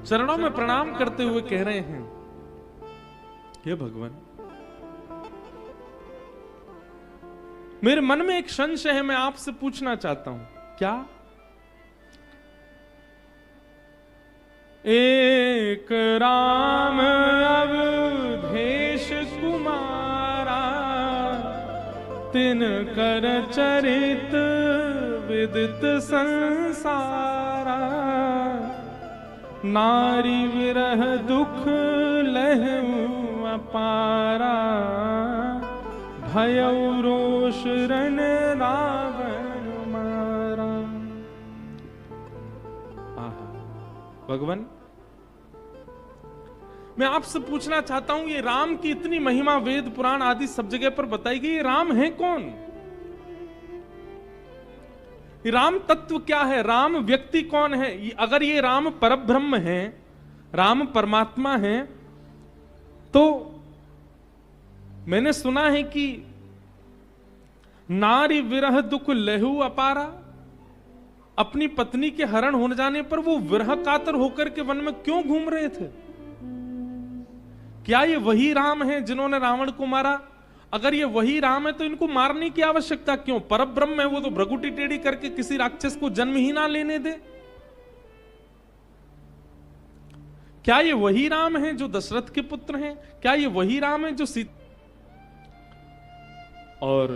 चरणों में प्रणाम करते हुए कह रहे हैं, हे भगवान, मेरे मन में एक संशय है, मैं आपसे पूछना चाहता हूं। क्या? एक राम अवधेश कुमारा, तिन कर चरित विदित संसारा, नारी विरह दुख लहू अपारा, भयउ रोष रण रावण मारा। भगवान, मैं आपसे पूछना चाहता हूं, ये राम की इतनी महिमा वेद पुराण आदि सब जगह पर बताई गई, ये राम है कौन? ये राम तत्व क्या है? राम व्यक्ति कौन है? अगर ये राम परब्रह्म है, राम परमात्मा है, तो मैंने सुना है कि नारी विरह दुख लहू अपारा, अपनी पत्नी के हरण हो जाने पर वो विरह कातर होकर के वन में क्यों घूम रहे थे? क्या ये वही राम है जिन्होंने रावण को मारा? अगर ये वही राम है तो इनको मारने की आवश्यकता क्यों? परब्रह्म है वो, तो भ्रगुटी टेढ़ी करके किसी राक्षस को जन्म ही ना लेने दे। क्या ये वही राम है जो दशरथ के पुत्र हैं? क्या ये वही राम है जो सीता? और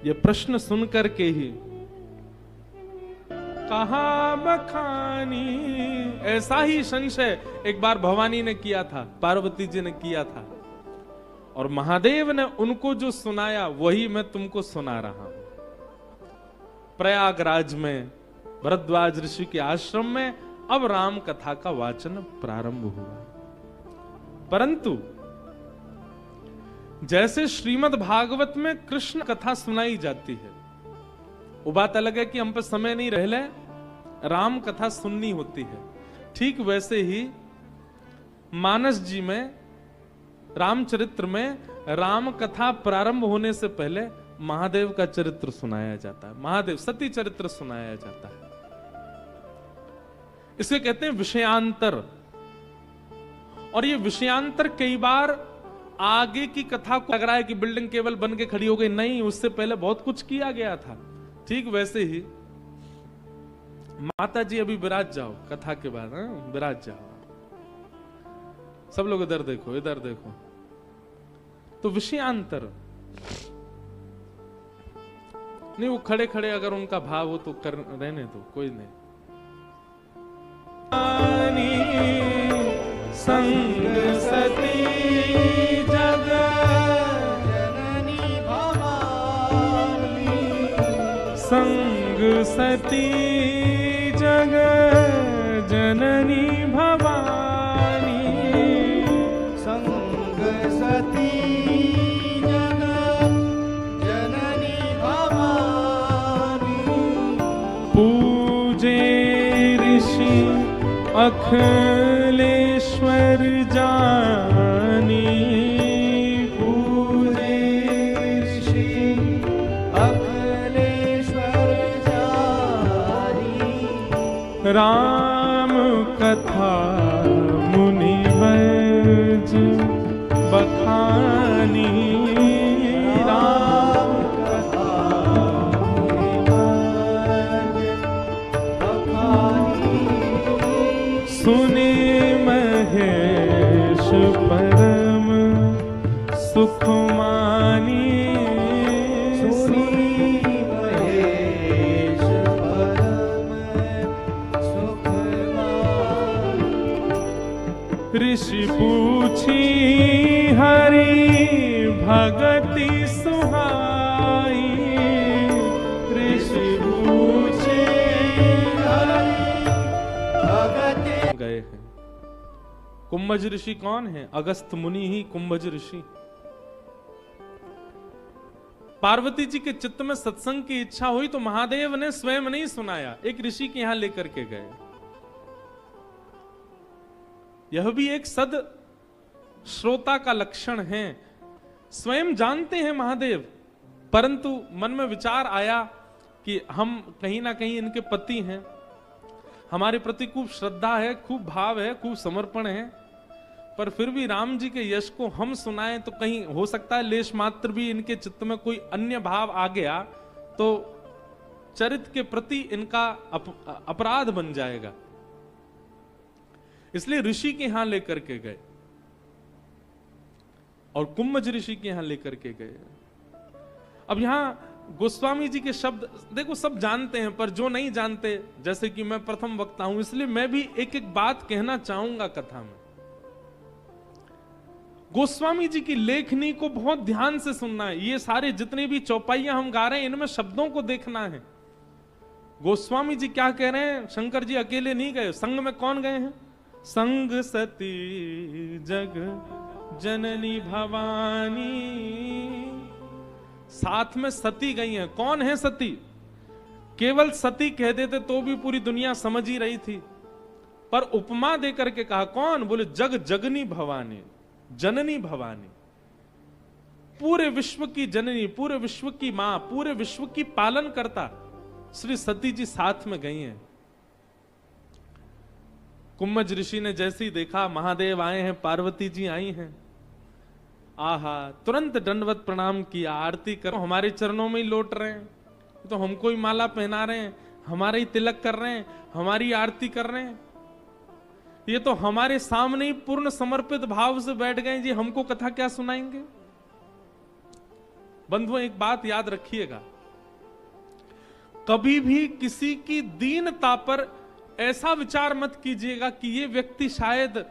ये प्रश्न सुनकर के ही कहा बखानी, ऐसा ही संशय एक बार भवानी ने किया था, पार्वती जी ने किया था, और महादेव ने उनको जो सुनाया वही मैं तुमको सुना रहा हूं। प्रयागराज में भरद्वाज ऋषि के आश्रम में अब राम कथा का वाचन प्रारंभ हुआ। परंतु जैसे श्रीमद् भागवत में कृष्ण कथा सुनाई जाती है, वो बात अलग है कि हम पे समय नहीं रहले, राम कथा सुननी होती है, ठीक वैसे ही मानस जी में, रामचरित्र में राम कथा प्रारंभ होने से पहले महादेव का चरित्र सुनाया जाता है, महादेव सती चरित्र सुनाया जाता है। इसे कहते हैं विषयांतर। और ये विषयांतर कई बार आगे की कथा को लग रहा है कि बिल्डिंग केवल बन के खड़ी हो गई, नहीं, उससे पहले बहुत कुछ किया गया था। ठीक वैसे ही माता जी अभी विराज जाओ कथा के बाद, विराज जाओ, सब लोग इधर देखो, इधर देखो। तो विषयांतर नहीं, वो खड़े खड़े अगर उनका भाव हो तो कर रहने दो, कोई नहीं। संग सती जग जननी भवानी, संग सती जग जननी भवानी, संग सती जग जननी भवानी, पूजे ऋषि अखिलेश्वर जानी, पूजे ऋषि अखिलेश्वर जानी, राम कथा मुनि वैज बखानी, राम कथा मुनि वैज बखानी, सुने महेश परम सुख मानी, सुनी महेश परम सुख मानी, ऋषि पूछी हरि भगति सुहाई, ऋषि पूछे हरि भगति। गए हैं। कुंभज ऋषि कौन है? अगस्त मुनि ही कुंभज ऋषि। पार्वती जी के चित्त में सत्संग की इच्छा हुई तो महादेव ने स्वयं नहीं सुनाया, एक ऋषि के यहां लेकर के गए। यह भी एक सद श्रोता का लक्षण है। स्वयं जानते हैं महादेव, परंतु मन में विचार आया कि हम कहीं ना कहीं इनके पति हैं, हमारे प्रति खूब श्रद्धा है, खूब भाव है, खूब समर्पण है, पर फिर भी राम जी के यश को हम सुनाएं तो कहीं हो सकता है लेश मात्र भी इनके चित्त में कोई अन्य भाव आ गया तो चरित्र के प्रति इनका अपराध बन जाएगा। इसलिए ऋषि के यहां लेकर के गए और कुम्भज ऋषि के यहां लेकर के गए। अब यहां गोस्वामी जी के शब्द देखो सब जानते हैं, पर जो नहीं जानते, जैसे कि मैं प्रथम वक्ता हूं इसलिए मैं भी एक एक बात कहना चाहूंगा कथा में। गोस्वामी जी की लेखनी को बहुत ध्यान से सुनना है। ये सारे जितने भी चौपाइयां हम गा रहे हैं इनमें शब्दों को देखना है। गोस्वामी जी क्या कह रहे हैं, शंकर जी अकेले नहीं गए, संग में कौन गए हैं? संग सती जग जननी भवानी, साथ में सती गई हैं। कौन है सती? केवल सती कह देते तो भी पूरी दुनिया समझ ही रही थी, पर उपमा देकर के कहा कौन? बोले जग जगनी भवानी, जननी भवानी, पूरे विश्व की जननी, पूरे विश्व की मां, पूरे विश्व की पालन करता श्री सती जी साथ में गई हैं। कुम्भज ऋषि ने जैसे ही देखा महादेव आए हैं, पार्वती जी आई हैं, आहा तुरंत दंडवत प्रणाम किया, आरती करो, हमारे चरणों में ही लौट रहे हैं, तो हमको ही माला पहना रहे हैं, हमारे ही तिलक कर रहे हैं, हमारी आरती कर रहे हैं, ये तो हमारे सामने ही पूर्ण समर्पित भाव से बैठ गए जी, हमको कथा क्या सुनाएंगे? बंधुओं एक बात याद रखिएगा, कभी भी किसी की दीनता पर ऐसा विचार मत कीजिएगा कि ये व्यक्ति शायद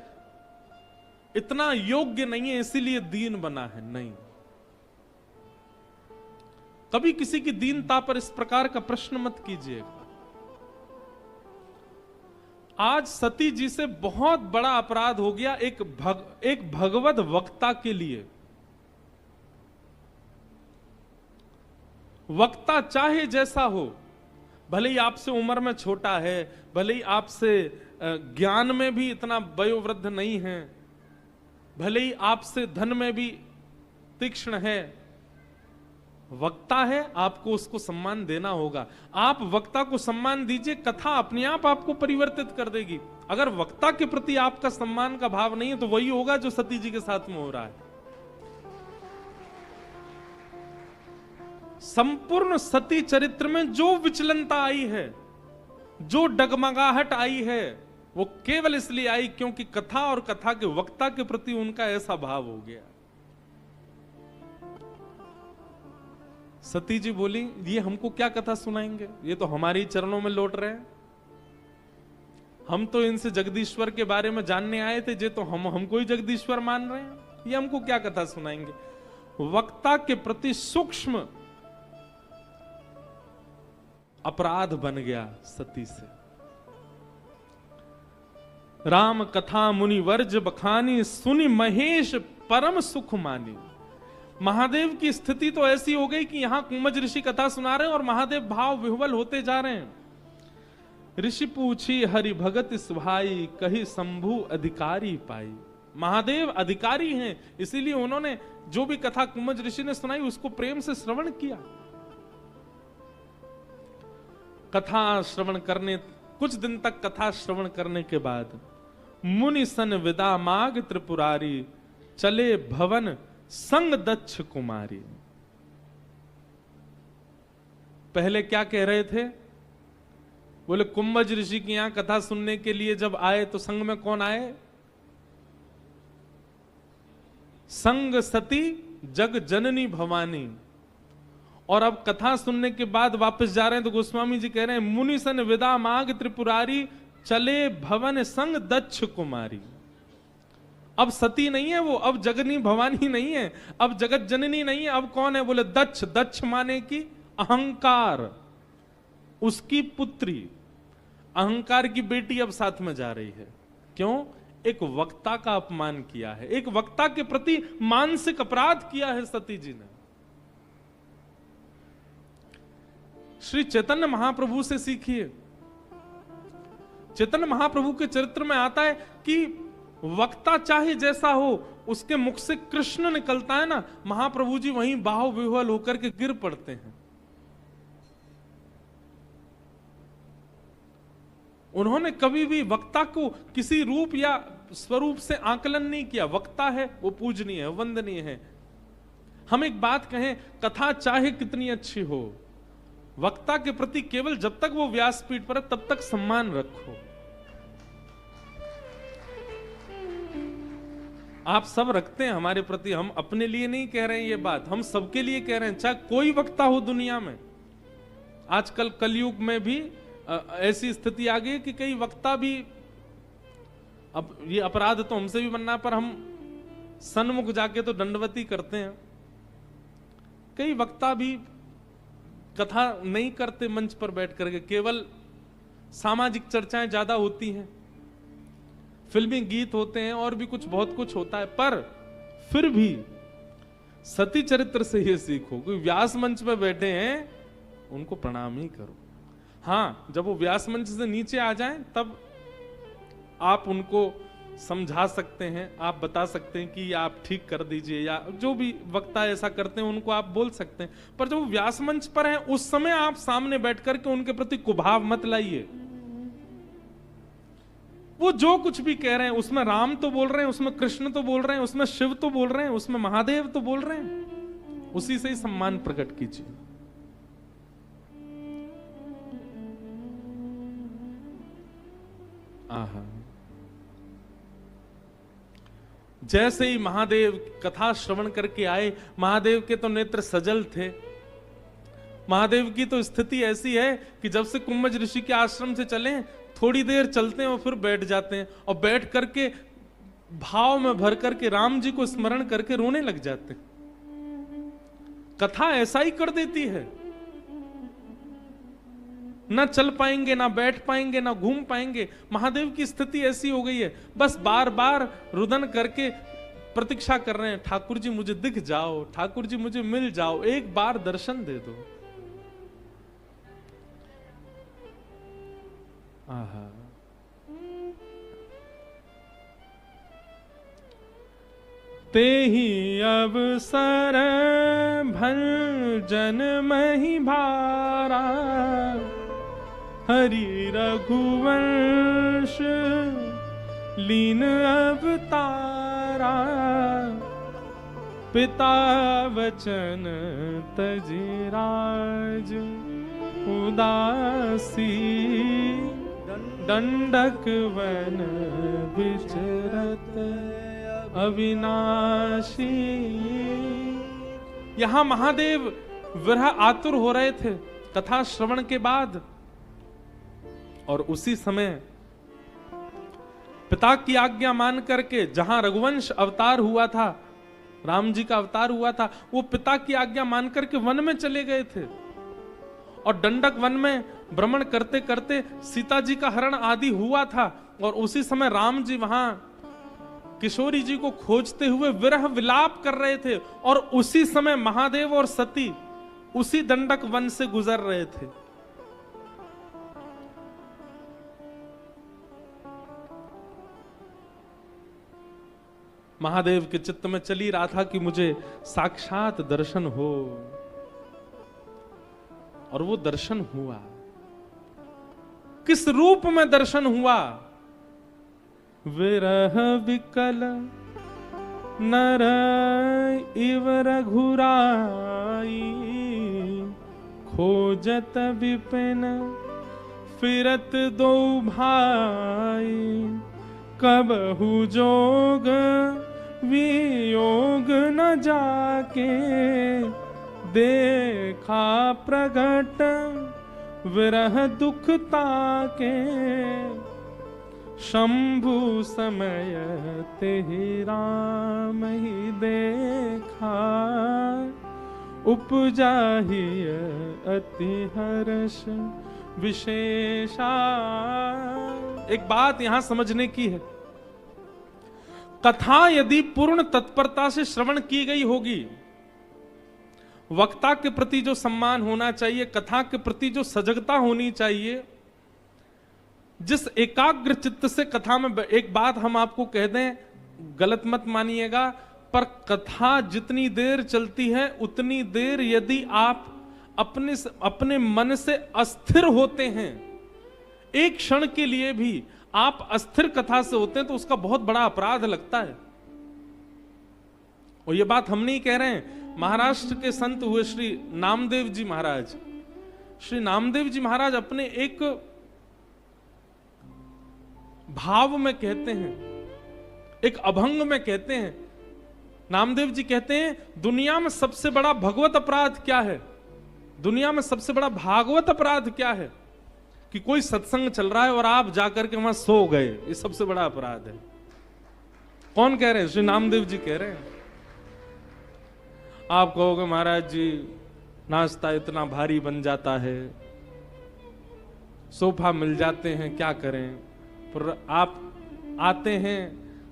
इतना योग्य नहीं है इसीलिए दीन बना है। नहीं, कभी किसी की दीनता पर इस प्रकार का प्रश्न मत कीजिएगा। आज सती जी से बहुत बड़ा अपराध हो गया एक भगवत वक्ता के लिए। वक्ता चाहे जैसा हो, भले ही आपसे उम्र में छोटा है, भले ही आपसे ज्ञान में भी इतना वयोवृद्ध नहीं है, भले ही आपसे धन में भी तीक्ष्ण है, वक्ता है, आपको उसको सम्मान देना होगा। आप वक्ता को सम्मान दीजिए, कथा अपने आप आपको परिवर्तित कर देगी। अगर वक्ता के प्रति आपका सम्मान का भाव नहीं है तो वही होगा जो सती जी के साथ में हो रहा है। संपूर्ण सती चरित्र में जो विचलनता आई है, जो डगमगाहट आई है, वो केवल इसलिए आई क्योंकि कथा और कथा के वक्ता के प्रति उनका ऐसा भाव हो गया। सती जी बोली ये हमको क्या कथा सुनाएंगे, ये तो हमारे ही चरणों में लौट रहे हैं, हम तो इनसे जगदीश्वर के बारे में जानने आए थे, जे तो हमको ही जगदीश्वर मान रहे हैं, ये हमको क्या कथा सुनाएंगे। वक्ता के प्रति सूक्ष्म अपराध बन गया सती से। राम कथा मुनि वर्ज बखानी, सुनि महेश परम सुख मानी। महादेव की स्थिति तो ऐसी हो गई कि यहां कुम्भज ऋषि कथा सुना रहे हैं और महादेव भाव विह्वल होते जा रहे हैं। ऋषि पूछी हरि भगत सुभाई, कही शंभु अधिकारी पाई। महादेव अधिकारी हैं, इसीलिए उन्होंने जो भी कथा कुम्भज ऋषि ने सुनाई उसको प्रेम से श्रवण किया। कथा श्रवण करने, कुछ दिन तक कथा श्रवण करने के बाद मुनि सन विदा माग त्रिपुरारी, चले भवन संग दक्ष कुमारी। पहले क्या कह रहे थे? बोले कुम्भज ऋषि की यहां कथा सुनने के लिए जब आए तो संग में कौन आए? संग सती जग जननी भवानी। और अब कथा सुनने के बाद वापस जा रहे हैं तो गोस्वामी जी कह रहे हैं मुनि सन विदा माग त्रिपुरारी, चले भवन संग दक्ष कुमारी। अब सती नहीं है वो, अब जगनी भवानी नहीं है, अब जगत जननी नहीं है, अब कौन है? बोले दक्ष। दक्ष माने की अहंकार, उसकी पुत्री, अहंकार की बेटी अब साथ में जा रही है। क्यों? एक वक्ता का अपमान किया है, एक वक्ता के प्रति मानसिक अपराध किया है सती जी ने। श्री चैतन्य महाप्रभु से सीखिए। चैतन्य महाप्रभु के चरित्र में आता है कि वक्ता चाहे जैसा हो, उसके मुख से कृष्ण निकलता है ना, महाप्रभु जी वहीं बाहु विह्वल होकर के गिर पड़ते हैं। उन्होंने कभी भी वक्ता को किसी रूप या स्वरूप से आकलन नहीं किया। वक्ता है वो पूजनीय है, वंदनीय है। हम एक बात कहें, कथा चाहे कितनी अच्छी हो, वक्ता के प्रति केवल जब तक वो व्यासपीठ पर है तब तक सम्मान रखो। आप सब रखते हैं हमारे प्रति, हम अपने लिए नहीं कह रहे हैं ये बात, हम सबके लिए कह रहे हैं, चाहे कोई वक्ता हो दुनिया में। आजकल कलयुग में भी ऐसी स्थिति आ गई कि कई वक्ता भी, अब ये अपराध तो हमसे भी बनना, पर हम सन्मुख जाके तो दंडवती करते हैं। कई वक्ता भी कथा नहीं करते मंच पर बैठ करके, केवल सामाजिक चर्चाएं ज्यादा होती हैं, फिल्मी गीत होते हैं और भी कुछ बहुत कुछ होता है। पर फिर भी सती चरित्र से ये सीखो, कोई व्यास मंच पे बैठे हैं उनको प्रणाम ही करो। हाँ, जब वो व्यास मंच से नीचे आ जाएं तब आप उनको समझा सकते हैं, आप बता सकते हैं कि आप ठीक कर दीजिए, या जो भी वक्ता ऐसा करते हैं उनको आप बोल सकते हैं। पर जब वो व्यास मंच पर हैं उस समय आप सामने बैठ करके उनके प्रति कुभाव मत लाइए। वो जो कुछ भी कह रहे हैं उसमें राम तो बोल रहे हैं, उसमें कृष्ण तो बोल रहे हैं, उसमें शिव तो बोल रहे हैं, उसमें महादेव तो बोल रहे हैं, उसी से ही सम्मान प्रकट कीजिए। आहा, जैसे ही महादेव कथा श्रवण करके आए, महादेव के तो नेत्र सजल थे। महादेव की तो स्थिति ऐसी है कि जब से कुंभज ऋषि के आश्रम से चले, थोड़ी देर चलते हैं और फिर बैठ जाते हैं, और बैठ करके भाव में भर करके राम जी को स्मरण करके रोने लग जाते हैं। कथा ऐसा ही कर देती है, ना चल पाएंगे, ना बैठ पाएंगे, ना घूम पाएंगे। महादेव की स्थिति ऐसी हो गई है, बस बार बार रुदन करके प्रतीक्षा कर रहे हैं, ठाकुर जी मुझे दिख जाओ, ठाकुर जी मुझे मिल जाओ, एक बार दर्शन दे दो। आहा, ते ही अवसर भंजन मही भारा, हरि रघुवंश लीन अवतारा, पिता वचन तजि राज उदासी, दंडक वन विचरत अविनाशी। यहां महादेव विरह आतुर हो रहे थे कथा श्रवण के बाद, और उसी समय पिता की आज्ञा मान करके जहां रघुवंश अवतार हुआ था, राम जी का अवतार हुआ था, वो पिता की आज्ञा मान करके वन में चले गए थे। और दंडक वन में भ्रमण करते करते सीता जी का हरण आदि हुआ था, और उसी समय राम जी वहां किशोरी जी को खोजते हुए विरह विलाप कर रहे थे, और उसी समय महादेव और सती उसी दंडक वन से गुजर रहे थे। महादेव के चित्त में चली रहा था कि मुझे साक्षात दर्शन हो, और वो दर्शन हुआ। किस रूप में दर्शन हुआ? विरह विकल नर इव रघुराई, खोजत विपिन फिरत दो भाई, कबहु जोग वियोग न जाके, देखा प्रगट विरह दुख ताके, शंभु समय तेहि राम ही देखा, उपजाहि अति हर्ष विशेषा। एक बात यहां समझने की है, कथा यदि पूर्ण तत्परता से श्रवण की गई होगी, वक्ता के प्रति जो सम्मान होना चाहिए, कथा के प्रति जो सजगता होनी चाहिए, जिस एकाग्र चित्त से कथा में, एक बात हम आपको कह दें, गलत मत मानिएगा, पर कथा जितनी देर चलती है उतनी देर यदि आप अपने मन से अस्थिर होते हैं, एक क्षण के लिए भी आप अस्थिर कथा से होते हैं तो उसका बहुत बड़ा अपराध लगता है। और ये बात हम नहीं कह रहे हैं, महाराष्ट्र के संत हुए श्री नामदेव जी महाराज। श्री नामदेव जी महाराज अपने एक भाव में कहते हैं, एक अभंग में कहते हैं, नामदेव जी कहते हैं, दुनिया में सबसे बड़ा भगवत अपराध क्या है? दुनिया में सबसे बड़ा भागवत अपराध क्या है? कि कोई सत्संग चल रहा है और आप जाकर के वहां सो गए, ये सबसे बड़ा अपराध है। कौन कह रहे हैं? श्री नामदेव जी कह रहे हैं। आप कहोगे महाराज जी नाश्ता इतना भारी बन जाता है, सोफा मिल जाते हैं, क्या करें? पर आप आते हैं,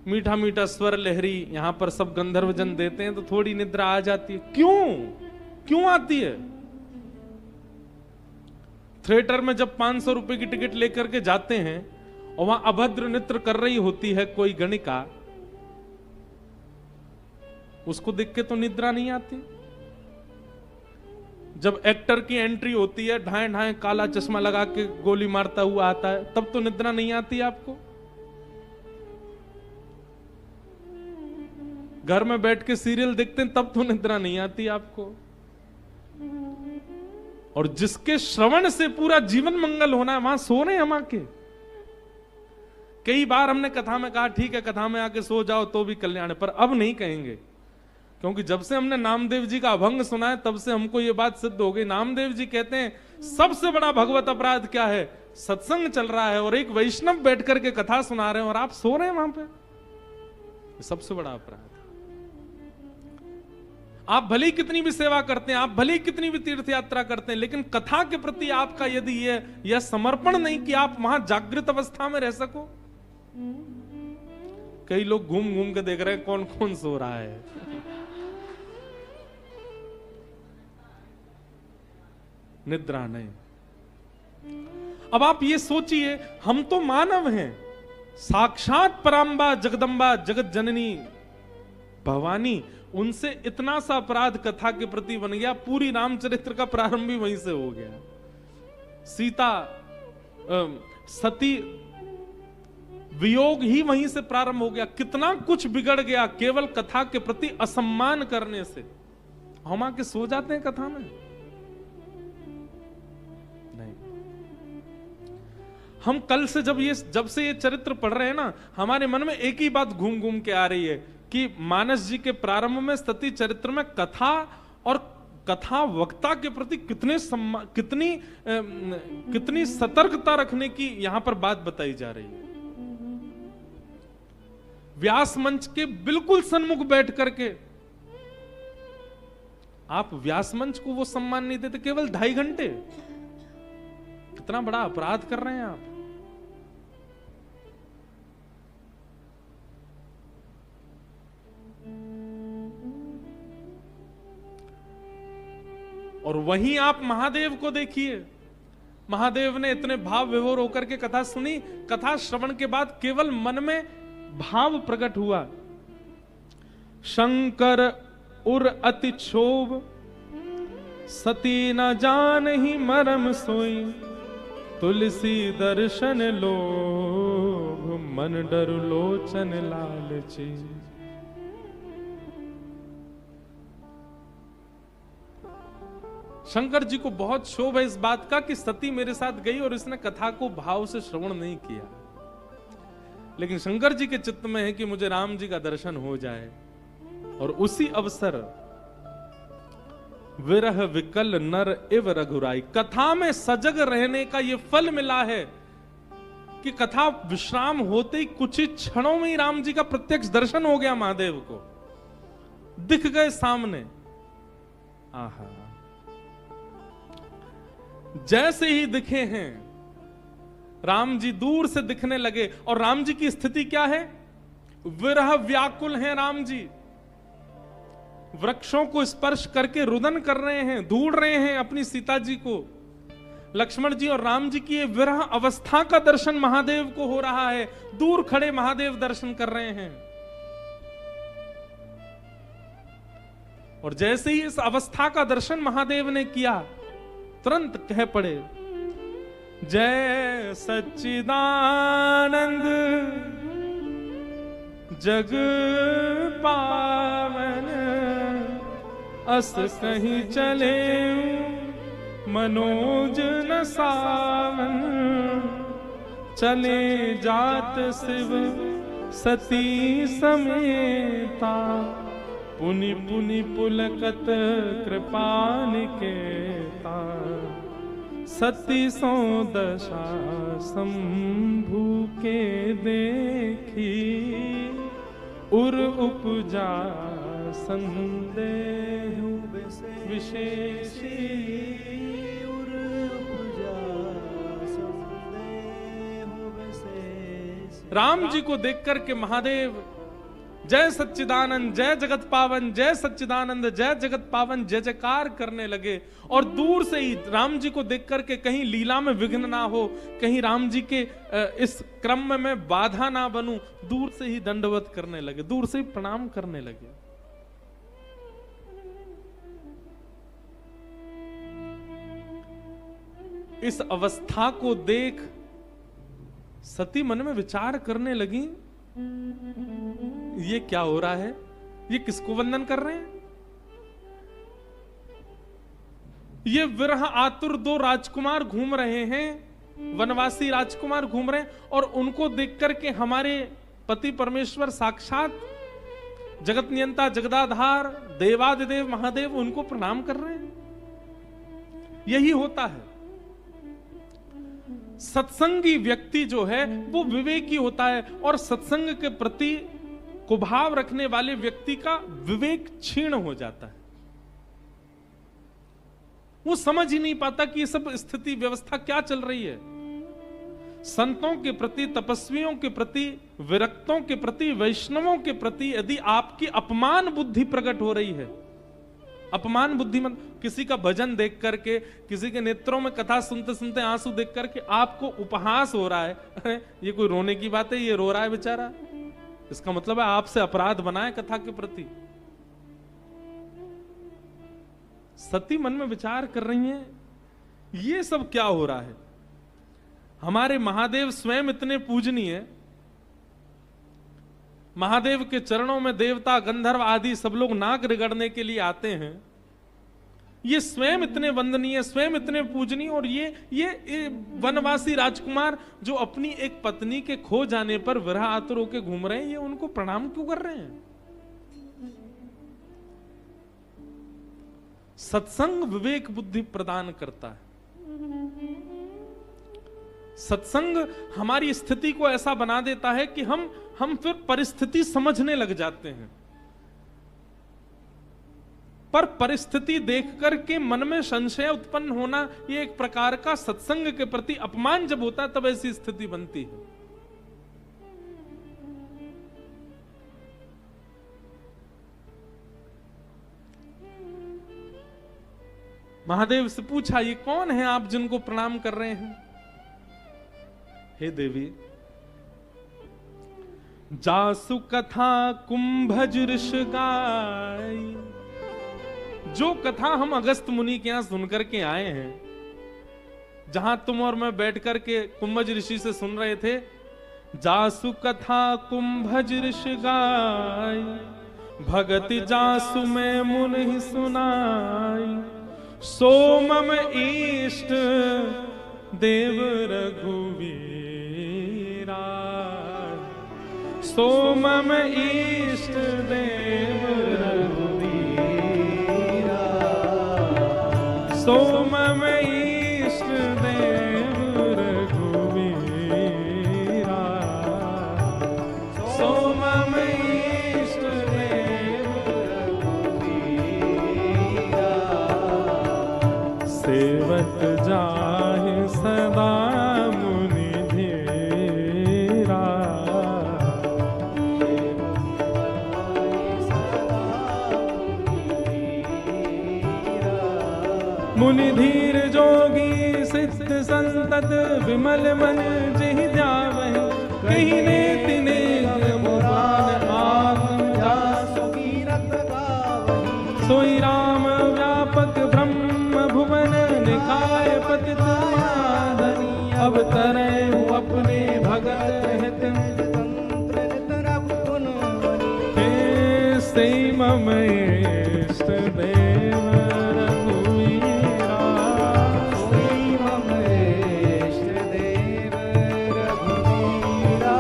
मीठा मीठा स्वर लहरी, यहां पर सब गंधर्वजन देते हैं तो थोड़ी निद्रा आ जाती है। क्यों आती है? थिएटर में जब 500 रुपए की टिकट लेकर के जाते हैं और वहां अभद्र नृत्य कर रही होती है कोई गणिका, उसको देख के तो निद्रा नहीं आती। जब एक्टर की एंट्री होती है, ढाए ढाए काला चश्मा लगा के गोली मारता हुआ आता है, तब तो निद्रा नहीं आती आपको। घर में बैठ के सीरियल देखते हैं तब तो निद्रा नहीं आती आपको। और जिसके श्रवण से पूरा जीवन मंगल होना है, वहां सो रहे हम आके। कई बार हमने कथा में कहा ठीक है कथा में आके सो जाओ तो भी कल्याण है, पर अब नहीं कहेंगे, क्योंकि जब से हमने नामदेव जी का अभंग सुना है तब से हमको ये बात सिद्ध हो गई। नामदेव जी कहते हैं सबसे बड़ा भगवत अपराध क्या है? सत्संग चल रहा है और एक वैष्णव बैठ करके कथा सुना रहे हैं और आप सो रहे हैं वहां पे, सबसे बड़ा अपराध। आप भले ही कितनी भी सेवा करते हैं, आप भले ही कितनी भी तीर्थ यात्रा करते हैं, लेकिन कथा के प्रति आपका यदि यह समर्पण नहीं कि आप वहां जागृत अवस्था में रह सको। कई लोग घूम घूम के देख रहे हैं कौन कौन सो रहा है। निद्रा नहीं। अब आप ये सोचिए, हम तो मानव हैं, साक्षात पराम्बा जगदम्बा जगत जननी भवानी, उनसे इतना सा अपराध कथा के प्रति बन गया। पूरी रामचरित्र का प्रारंभ भी वहीं से हो गया। सीता सती वियोग ही वहीं से प्रारंभ हो गया। कितना कुछ बिगड़ गया केवल कथा के प्रति असम्मान करने से। हम आके सो जाते हैं कथा में? नहीं। हम कल से जब से ये चरित्र पढ़ रहे हैं ना, हमारे मन में एक ही बात घूम घूम के आ रही है कि मानस जी के प्रारंभ में सती चरित्र में कथा और कथा वक्ता के प्रति कितनी सतर्कता रखने की यहां पर बात बताई जा रही है। व्यास मंच के बिल्कुल सन्मुख बैठ करके आप व्यास मंच को वो सम्मान नहीं देते, केवल 2.5 घंटे। कितना बड़ा अपराध कर रहे हैं आप। और वहीं आप महादेव को देखिए। महादेव ने इतने भाव विभोर होकर के कथा सुनी। कथा श्रवण के बाद केवल मन में भाव प्रकट हुआ। शंकर उर अति क्षोभ, सती न जान ही मरम सोई, तुलसी दर्शन लोभ, मन डरु लोचन लालची। शंकर जी को बहुत क्षोभ है इस बात का कि सती मेरे साथ गई और इसने कथा को भाव से श्रवण नहीं किया। लेकिन शंकर जी के चित्त में है कि मुझे राम जी का दर्शन हो जाए। और उसी अवसर विरह विकल नर इव रघुराई, कथा में सजग रहने का यह फल मिला है कि कथा विश्राम होते ही कुछ ही क्षणों में ही राम जी का प्रत्यक्ष दर्शन हो गया। महादेव को दिख गए सामने। आहा, जैसे ही दिखे हैं राम जी दूर से दिखने लगे। और राम जी की स्थिति क्या है? विरह व्याकुल हैं राम जी। वृक्षों को स्पर्श करके रुदन कर रहे हैं, ढूंढ रहे हैं अपनी सीता जी को। लक्ष्मण जी और राम जी की विरह अवस्था का दर्शन महादेव को हो रहा है। दूर खड़े महादेव दर्शन कर रहे हैं। और जैसे ही इस अवस्था का दर्शन महादेव ने किया, तुरंत कह पड़े, जय सच्चिदानंद जग पावन, अस कहीं चले मनोज न सावन, चले जात शिव सती समेता, पुनि पुनि पुलकत कृपा निकेता, सती सो दशा शंभु के देखी, उर उपजा संदेह विशेषी, उर उपजा संदेह विशेषी। राम जी को देख करके महादेव जय सच्चिदानंद जय जगत पावन, जय सच्चिदानंद जय जगत पावन जय जयकार करने लगे। और दूर से ही राम जी को देख करके कहीं लीला में विघ्न ना हो, कहीं राम जी के इस क्रम में बाधा ना बनूं, दूर से ही दंडवत करने लगे, दूर से ही प्रणाम करने लगे। इस अवस्था को देख सती मन में विचार करने लगी, ये क्या हो रहा है, ये किसको वंदन कर रहे हैं? ये विरह आतुर दो राजकुमार घूम रहे हैं, वनवासी राजकुमार घूम रहे हैं, और उनको देख करके हमारे पति परमेश्वर साक्षात जगत नियंता जगदाधार देवादिदेव महादेव उनको प्रणाम कर रहे हैं। यही होता है, सत्संगी व्यक्ति जो है वो विवेकी होता है, और सत्संग के प्रति कुभाव रखने वाले व्यक्ति का विवेक क्षीण हो जाता है। वो समझ ही नहीं पाता कि ये सब स्थिति व्यवस्था क्या चल रही है। संतों के प्रति, तपस्वियों के प्रति, विरक्तों के प्रति, वैष्णवों के प्रति यदि आपकी अपमान बुद्धि प्रकट हो रही है, अपमान बुद्धि मत, किसी का भजन देख करके, किसी के नेत्रों में कथा सुनते सुनते आंसू देख करके आपको उपहास हो रहा है, अरे ये कोई रोने की बात है, ये रो रहा है बेचारा, इसका मतलब है आपसे अपराध बनाए कथा के प्रति। सती मन में विचार कर रही हैं, ये सब क्या हो रहा है? हमारे महादेव स्वयं इतने पूजनीय, महादेव के चरणों में देवता गंधर्व आदि सब लोग नाक रगड़ने के लिए आते हैं, ये स्वयं इतने वंदनीय, स्वयं इतने पूजनीय, और ये वनवासी राजकुमार जो अपनी एक पत्नी के खो जाने पर विरह आतुर होकर घूम रहे हैं, ये उनको प्रणाम क्यों कर रहे हैं? सत्संग विवेक बुद्धि प्रदान करता है। सत्संग हमारी स्थिति को ऐसा बना देता है कि हम फिर परिस्थिति समझने लग जाते हैं, पर परिस्थिति देख करके मन में संशय उत्पन्न होना, ये एक प्रकार का सत्संग के प्रति अपमान जब होता है तब ऐसी स्थिति बनती है। महादेव से पूछा, ये कौन है आप जिनको प्रणाम कर रहे हैं? हे देवी, जासु कथा कुंभज ऋष गाई, जो कथा हम अगस्त मुनि के यहां सुनकर के आए हैं, जहां तुम और मैं बैठ करके कुंभज ऋषि से सुन रहे थे, जासु कथा कुंभज ऋष गाई, भगति जासु में मुनि सुनाई, सो मम इष्ट देव रघुवीरा, सो मम इष्ट देव रघुवीरा, सो मम इष्ट देव रघुवीरा, सो मम इष्ट देव रघुवीरा, सेवक जाहि सदा मुनि धीरा, मुनि धीर जोगी सिद्ध संतत विमल मन जिहि ध्यावहि, कहीं नेति नेक मुरान आगम जासु कीरत गावहि, सोई राम व्यापक ब्रह्म भुवन निकाय पतित माधवी, तरय अपने भगत हित से मम इष्ट देव रघुवीरा मम इष्ट देव रघुवीरा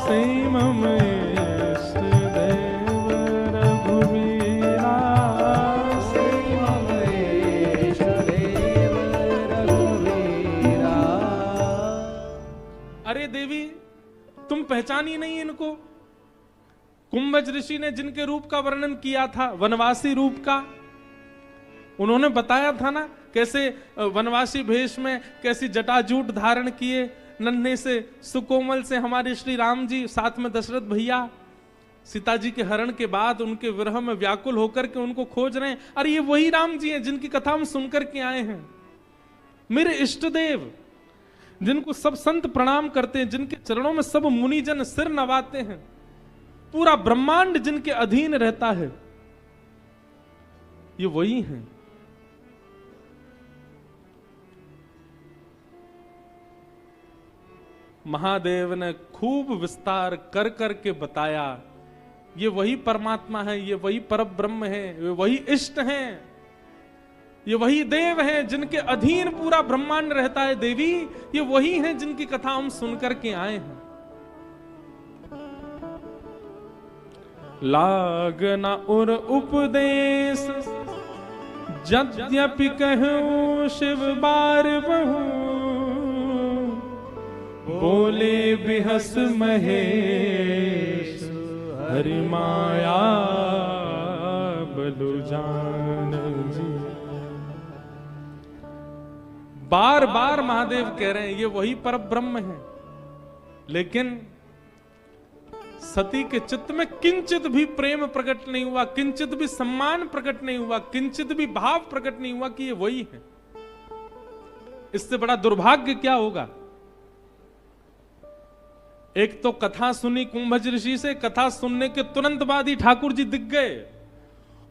से मम इष्ट देव रघुवीरा से मम इष्ट देव रघुवीरा। अरे देवी, तुम पहचानी नहीं इनको? कुंभज ऋषि ने जिनके रूप का वर्णन किया था, वनवासी रूप का, उन्होंने बताया था ना कैसे वनवासी भेष में कैसी जटाजूट धारण किए, नन्हे से सुकोमल से हमारे श्री राम जी, साथ में दशरथ भैया, सीता जी के हरण के बाद उनके विरह में व्याकुल होकर के उनको खोज रहे हैं। अरे ये वही राम जी हैं जिनकी कथा हम सुनकर के आए हैं। मेरे इष्ट देव, जिनको सब संत प्रणाम करते हैं, जिनके चरणों में सब मुनिजन सिर नवाते हैं, पूरा ब्रह्मांड जिनके अधीन रहता है, ये वही हैं। महादेव ने खूब विस्तार कर करके बताया, ये वही परमात्मा है, ये वही परब्रह्म है, ये वही इष्ट हैं, ये वही देव हैं जिनके अधीन पूरा ब्रह्मांड रहता है। देवी, ये वही हैं जिनकी कथा हम सुनकर के आए हैं। लागना उर उपदेश यद्यपि कहूं शिव बार बहु, बोले बिहस महेश हरि माया बलु जान जी। बार बार महादेव कह रहे हैं ये वही परब्रह्म है, लेकिन सती के चित्त में किंचित भी प्रेम प्रकट नहीं हुआ, किंचित भी सम्मान प्रकट नहीं हुआ, किंचित भी भाव प्रकट नहीं हुआ कि ये वही है। इससे बड़ा दुर्भाग्य क्या होगा? एक तो कथा सुनी कुंभज ऋषि से, कथा सुनने के तुरंत बाद ही ठाकुर जी दिख गए,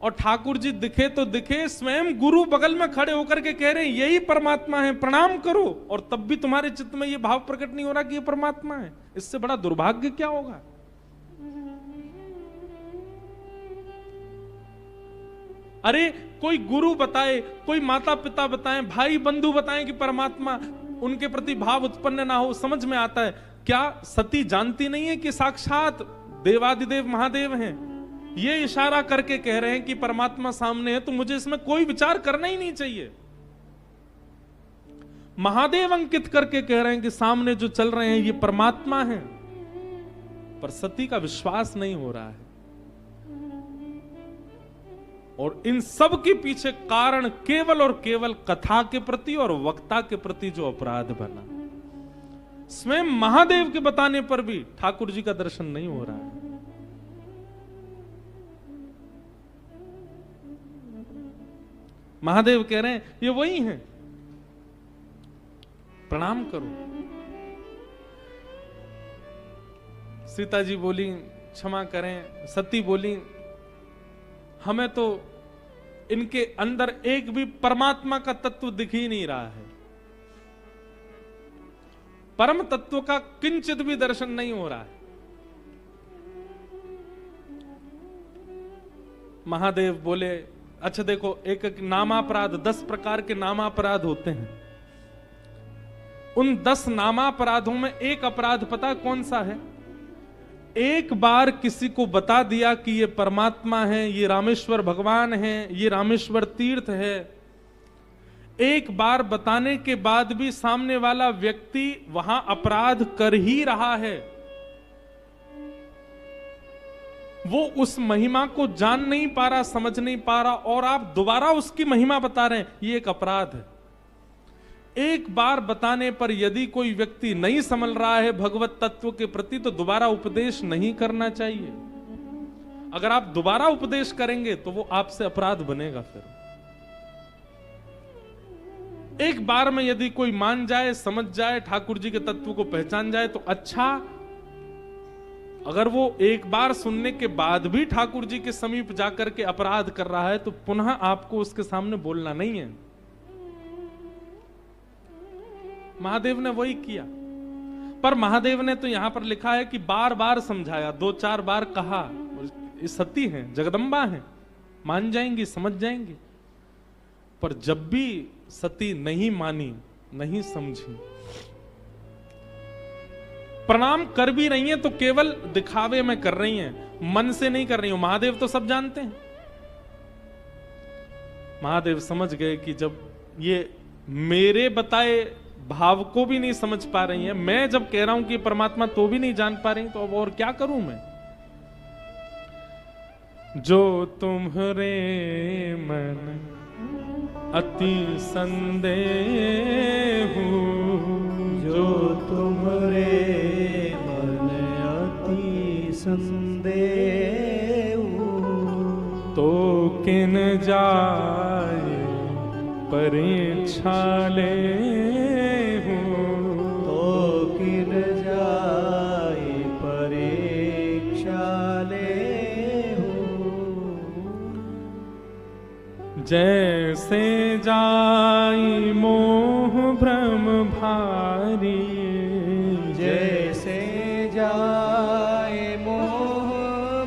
और ठाकुर जी दिखे तो दिखे, स्वयं गुरु बगल में खड़े होकर के कह रहे हैं यही परमात्मा है, प्रणाम करो, और तब भी तुम्हारे चित्त में ये भाव प्रकट नहीं हो रहा कि ये परमात्मा है। इससे बड़ा दुर्भाग्य क्या होगा? अरे कोई गुरु बताए, कोई माता पिता बताएं, भाई बंधु बताएं कि परमात्मा, उनके प्रति भाव उत्पन्न ना हो, समझ में आता है। क्या सती जानती नहीं है कि साक्षात देवादिदेव महादेव हैं? ये इशारा करके कह रहे हैं कि परमात्मा सामने है, तो मुझे इसमें कोई विचार करना ही नहीं चाहिए। महादेव अंकित करके कह रहे हैं कि सामने जो चल रहे हैं ये परमात्मा है, पर सती का विश्वास नहीं हो रहा है। और इन सब के पीछे कारण केवल और केवल कथा के प्रति और वक्ता के प्रति जो अपराध बना, स्वयं महादेव के बताने पर भी ठाकुर जी का दर्शन नहीं हो रहा है। महादेव कह रहे हैं ये वही हैं, प्रणाम करो। सीता जी बोली क्षमा करें, सती बोली हमें तो इनके अंदर एक भी परमात्मा का तत्व दिख ही नहीं रहा है, परम तत्व का किंचित भी दर्शन नहीं हो रहा है। महादेव बोले अच्छा देखो, एक एक नामापराध, 10 प्रकार के नामापराध होते हैं। उन 10 नामापराधों में एक अपराध पता कौन सा है? एक बार किसी को बता दिया कि ये परमात्मा है, ये रामेश्वर भगवान है, ये रामेश्वर तीर्थ है, एक बार बताने के बाद भी सामने वाला व्यक्ति वहां अपराध कर ही रहा है, वो उस महिमा को जान नहीं पा रहा, समझ नहीं पा रहा, और आप दोबारा उसकी महिमा बता रहे हैं, ये एक अपराध है। एक बार बताने पर यदि कोई व्यक्ति नहीं समझ रहा है भगवत तत्व के प्रति, तो दोबारा उपदेश नहीं करना चाहिए। अगर आप दोबारा उपदेश करेंगे तो वो आपसे अपराध बनेगा। फिर एक बार में यदि कोई मान जाए, समझ जाए, ठाकुर जी के तत्व को पहचान जाए तो अच्छा। अगर वो एक बार सुनने के बाद भी ठाकुर जी के समीप जाकर के अपराध कर रहा है, तो पुनः आपको उसके सामने बोलना नहीं है। महादेव ने वही किया। पर महादेव ने तो यहां पर लिखा है कि बार बार समझाया, 2-4 बार कहा, ये सती हैं, जगदम्बा हैं, मान जाएंगी, समझ जाएंगी। पर जब भी सती नहीं मानी, नहीं समझी, प्रणाम कर भी रही हैं तो केवल दिखावे में कर रही हैं, मन से नहीं कर रही हो। महादेव तो सब जानते हैं। महादेव समझ गए कि जब ये मेरे बताए भाव को भी नहीं समझ पा रही हैं, मैं जब कह रहा हूं कि परमात्मा तो भी नहीं जान पा रही, तो अब और क्या करूं मैं। जो तुम्हारे मन अति संदेह, जो तुम्हारे मन अति संदेह, तो किन जाए परीक्षा ले, तो किन जाए परीक्षा ले। जैसे जाई मोह भ्रम भारी, जैसे जाए मोह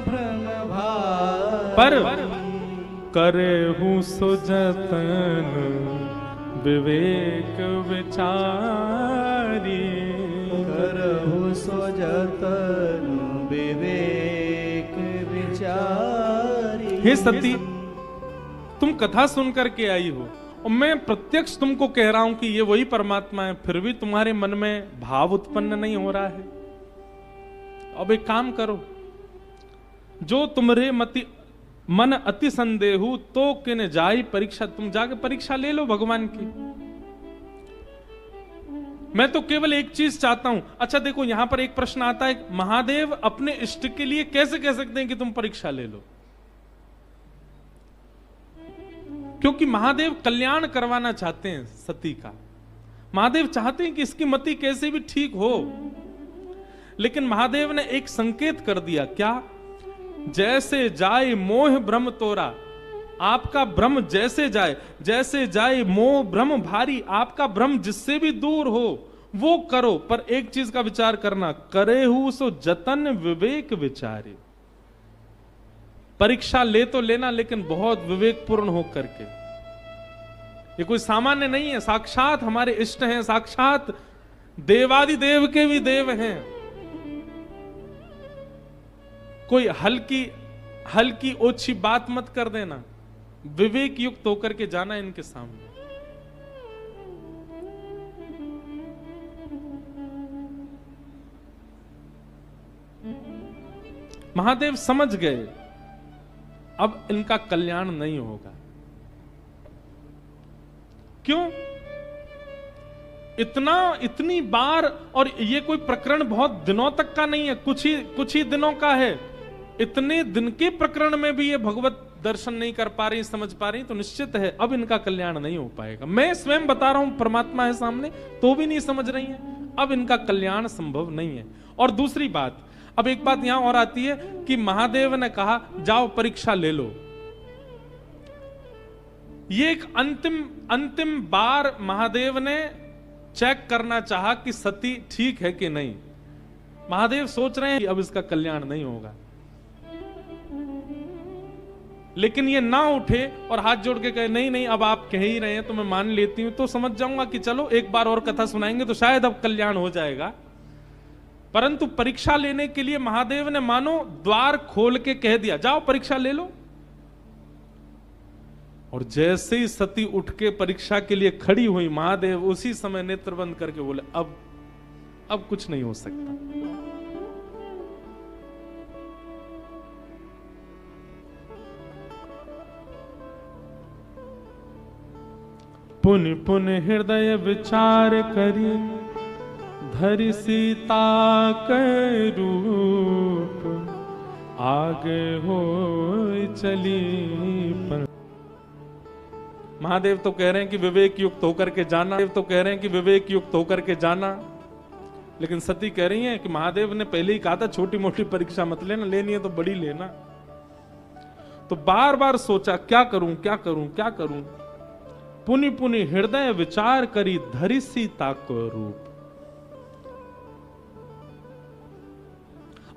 भ्रम भारी, पर करहु सुजतन विवेक विचारी, करहु सुजतन विवेक विचारी। हे सती, तुम कथा सुन करके आई हो और मैं प्रत्यक्ष तुमको कह रहा हूं कि ये वही परमात्मा है, फिर भी तुम्हारे मन में भाव उत्पन्न नहीं हो रहा है। अब एक काम करो, जो तुम्हारे मन अति संदेहु, तो किन जाई परीक्षा, तुम जाके परीक्षा ले लो भगवान की। मैं तो केवल एक चीज चाहता हूं। अच्छा देखो, यहां पर एक प्रश्न आता है, महादेव अपने इष्ट के लिए कैसे कह सकते हैं कि तुम परीक्षा ले लो? क्योंकि महादेव कल्याण करवाना चाहते हैं सती का। महादेव चाहते हैं कि इसकी मति कैसे भी ठीक हो। लेकिन महादेव ने एक संकेत कर दिया, क्या? जैसे जाए मोह भ्रम तोरा, आपका भ्रम जैसे जाए मोह भ्रम भारी, आपका भ्रम जिससे भी दूर हो वो करो, पर एक चीज का विचार करना, करेहु सो जतन विवेक विचारे। परीक्षा ले तो लेना, लेकिन बहुत विवेकपूर्ण हो करके। ये कोई सामान्य नहीं है, साक्षात हमारे इष्ट हैं, साक्षात देवादिदेव के भी देव हैं। कोई हल्की ओछी बात मत कर देना, विवेक युक्त होकर के जाना इनके सामने। महादेव समझ गए अब इनका कल्याण नहीं होगा। क्यों? इतनी बार, और ये कोई प्रकरण बहुत दिनों तक का नहीं है, कुछ ही दिनों का है। इतने दिन के प्रकरण में भी ये भगवत दर्शन नहीं कर पा रही, समझ पा रही, तो निश्चित है अब इनका कल्याण नहीं हो पाएगा। मैं स्वयं बता रहा हूं, परमात्मा है सामने, तो भी नहीं समझ रही है, अब इनका कल्याण संभव नहीं है। और दूसरी बात, अब एक बात यहां और आती है कि महादेव ने कहा जाओ परीक्षा ले लो। ये एक अंतिम बार महादेव ने चेक करना चाहा कि सती ठीक है कि नहीं। महादेव सोच रहे हैं कि अब इसका कल्याण नहीं होगा, लेकिन ये ना उठे और हाथ जोड़ के कहे नहीं अब आप कह ही रहे हैं तो मैं मान लेती हूं, तो समझ जाऊंगा कि चलो एक बार और कथा सुनाएंगे तो शायद अब कल्याण हो जाएगा। परंतु परीक्षा लेने के लिए महादेव ने मानो द्वार खोल के कह दिया जाओ परीक्षा ले लो। और जैसे ही सती उठ के परीक्षा के लिए खड़ी हुई, महादेव उसी समय नेत्र बंद करके बोले अब कुछ नहीं हो सकता। पुन पुन हृदय विचार करी, धरि सीता के रूप, आगे हो चली पर। महादेव तो कह रहे हैं कि विवेक युक्त होकर के जाना, देव तो कह रहे हैं कि विवेक युक्त होकर के जाना, लेकिन सती कह रही है कि महादेव ने पहले ही कहा था छोटी मोटी परीक्षा मत लेना, लेनी है तो बड़ी लेना। तो बार बार सोचा क्या करूं क्या करूं क्या करूं। पुनि पुनि हृदय विचार करी धरि सीता को रूप।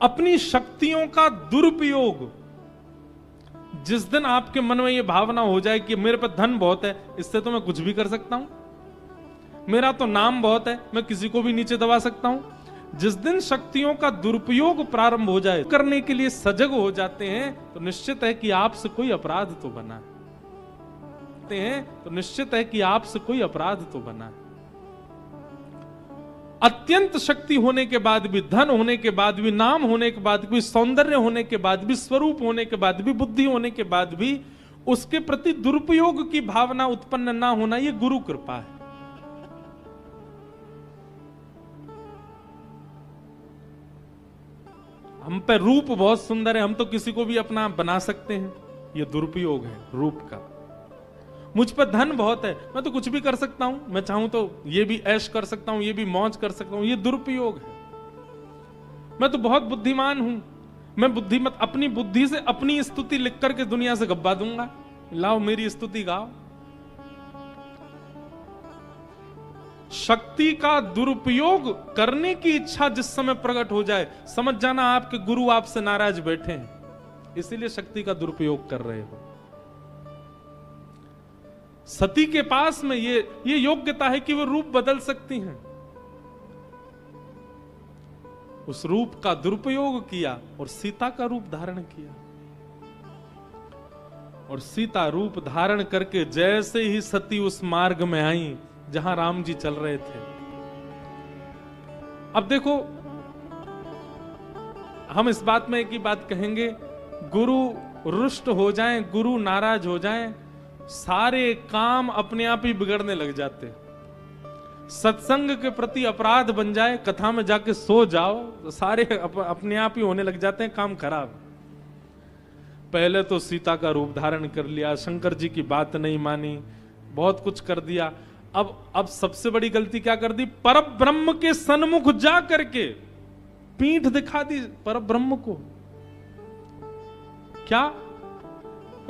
अपनी शक्तियों का दुरुपयोग, जिस दिन आपके मन में यह भावना हो जाए कि मेरे पास धन बहुत है, इससे तो मैं कुछ भी कर सकता हूं, मेरा तो नाम बहुत है, मैं किसी को भी नीचे दबा सकता हूं, जिस दिन शक्तियों का दुरुपयोग प्रारंभ हो जाए, करने के लिए सजग हो जाते हैं, तो निश्चित है कि आपसे कोई अपराध तो बना है, तो निश्चित है कि आपसे कोई अपराध तो बना है। अत्यंत शक्ति होने के बाद भी, धन होने के बाद भी, नाम होने के बाद भी, सौंदर्य होने के बाद भी, स्वरूप होने के बाद भी, बुद्धि होने के बाद भी उसके प्रति दुरुपयोग की भावना उत्पन्न ना होना, यह गुरु कृपा है। हम पे रूप बहुत सुंदर है, हम तो किसी को भी अपना बना सकते हैं, यह दुरुपयोग है रूप का। मुझ पर धन बहुत है, मैं तो कुछ भी कर सकता हूं, मैं चाहूं तो ये भी ऐश कर सकता हूं, ये भी मौज कर सकता हूं, ये दुरुपयोग है। मैं तो बहुत बुद्धिमान हूं, मैं बुद्धिमत, अपनी बुद्धि से अपनी स्तुति लिख करके दुनिया से गब्बा दूंगा, लाओ मेरी स्तुति गाओ। शक्ति का दुरुपयोग करने की इच्छा जिस समय प्रकट हो जाए, समझ जाना आपके गुरु आपसे नाराज बैठे हैं, इसीलिए शक्ति का दुरुपयोग कर रहे हो। सती के पास में ये योग्यता है कि वो रूप बदल सकती हैं। उस रूप का दुरुपयोग किया और सीता का रूप धारण किया, और सीता रूप धारण करके जैसे ही सती उस मार्ग में आई जहां राम जी चल रहे थे। अब देखो, हम इस बात में एक ही बात कहेंगे, गुरु रुष्ट हो जाएं, गुरु नाराज हो जाएं, सारे काम अपने आप ही बिगड़ने लग जाते। सत्संग के प्रति अपराध बन जाए, कथा में जाके सो जाओ तो सारे अपने आप ही होने लग जाते हैं काम खराब। पहले तो सीता का रूप धारण कर लिया, शंकर जी की बात नहीं मानी, बहुत कुछ कर दिया। अब सबसे बड़ी गलती क्या कर दी, परब्रह्म के सन्मुख जा करके पीठ दिखा दी परब्रह्म को। क्या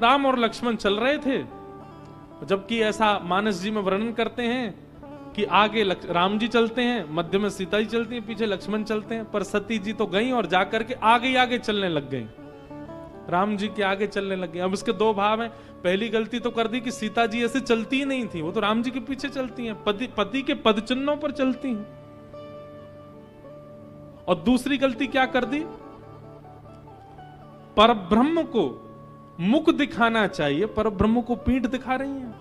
राम और लक्ष्मण चल रहे थे, जबकि ऐसा मानस जी में वर्णन करते हैं कि आगे राम जी चलते हैं, मध्य में सीता जी चलती हैं, पीछे लक्ष्मण चलते हैं, पर सती जी तो गई और जाकर के आगे आगे चलने लग गई, राम जी के आगे चलने लग गए। अब इसके दो भाव हैं, पहली गलती तो कर दी कि सीता जी ऐसे चलती ही नहीं थी, वो तो राम जी के पीछे चलती हैं, पति के पद चिन्हों पर चलती हैं। और दूसरी गलती क्या कर दी, परब्रह्म को मुख दिखाना चाहिए, परब्रह्म को पीठ दिखा रही हैं।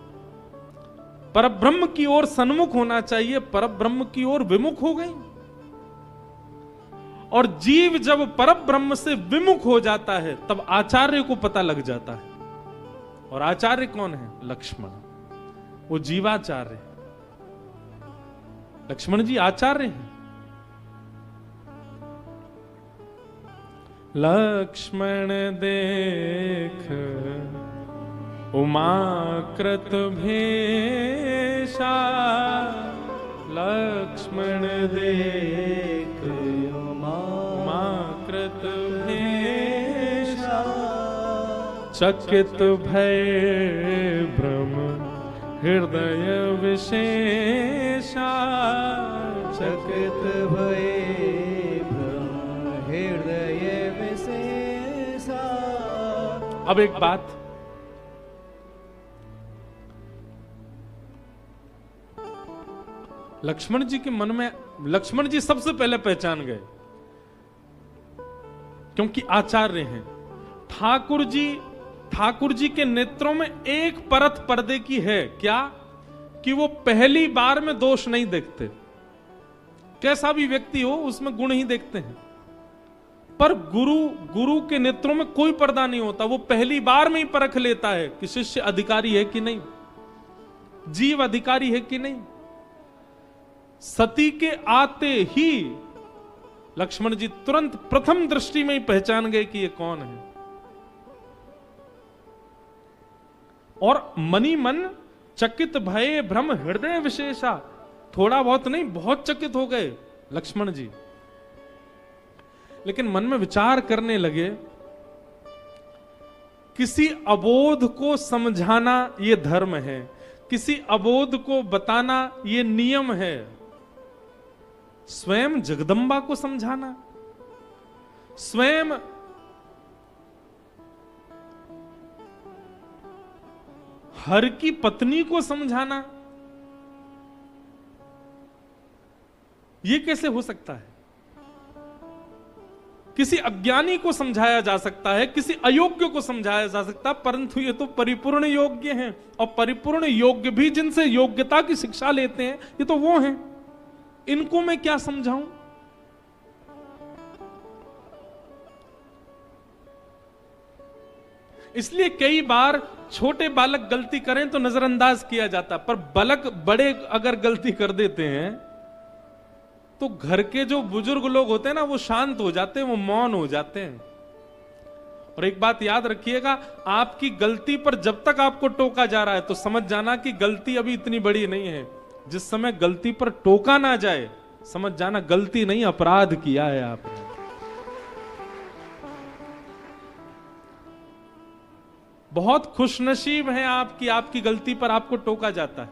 परब्रह्म की ओर सन्मुख होना चाहिए, परब्रह्म की ओर विमुख हो गई। और जीव जब परब्रह्म से विमुख हो जाता है तब आचार्य को पता लग जाता है। और आचार्य कौन है, लक्ष्मण, वो जीवाचार्य, लक्ष्मण जी आचार्य हैं। लक्ष्मण देख उमाकृत भेषा, लक्ष्मण देख उमाकृत भेषा, चकित भय ब्रह्म हृदय विशेषा, चकित भय ब्रह्म हृदय विशेषा। अब एक बात, लक्ष्मण जी के मन में, लक्ष्मण जी सबसे पहले पहचान गए क्योंकि आचार्य हैं। ठाकुर जी के नेत्रों में एक परत पर्दे की है, क्या कि वो पहली बार में दोष नहीं देखते, कैसा भी व्यक्ति हो उसमें गुण ही देखते हैं। पर गुरु के नेत्रों में कोई पर्दा नहीं होता, वो पहली बार में ही परख लेता है कि शिष्य अधिकारी है कि नहीं, जीव अधिकारी है कि नहीं। सती के आते ही लक्ष्मण जी तुरंत प्रथम दृष्टि में ही पहचान गए कि ये कौन है, और मनी मन चकित भये भ्रम हृदय विशेषा, थोड़ा बहुत नहीं बहुत चकित हो गए लक्ष्मण जी। लेकिन मन में विचार करने लगे, किसी अबोध को समझाना यह धर्म है, किसी अबोध को बताना ये नियम है। स्वयं जगदम्बा को समझाना, स्वयं हर की पत्नी को समझाना, ये कैसे हो सकता है? किसी अज्ञानी को समझाया जा सकता है, किसी अयोग्य को समझाया जा सकता है, परंतु ये तो परिपूर्ण योग्य हैं, और परिपूर्ण योग्य भी जिनसे योग्यता की शिक्षा लेते हैं ये तो वो हैं। इनको मैं क्या समझाऊं? इसलिए कई बार छोटे बालक गलती करें तो नजरअंदाज किया जाता, पर बालक बड़े अगर गलती कर देते हैं तो घर के जो बुजुर्ग लोग होते हैं ना, वो शांत हो जाते हैं, वो मौन हो जाते हैं। और एक बात याद रखिएगा, आपकी गलती पर जब तक आपको टोका जा रहा है तो समझ जाना कि गलती अभी इतनी बड़ी नहीं है। जिस समय गलती पर टोका ना जाए, समझ जाना गलती नहीं, अपराध किया है आपने। बहुत खुशनसीब हैं आपकी, आपकी गलती पर आपको टोका जाता है,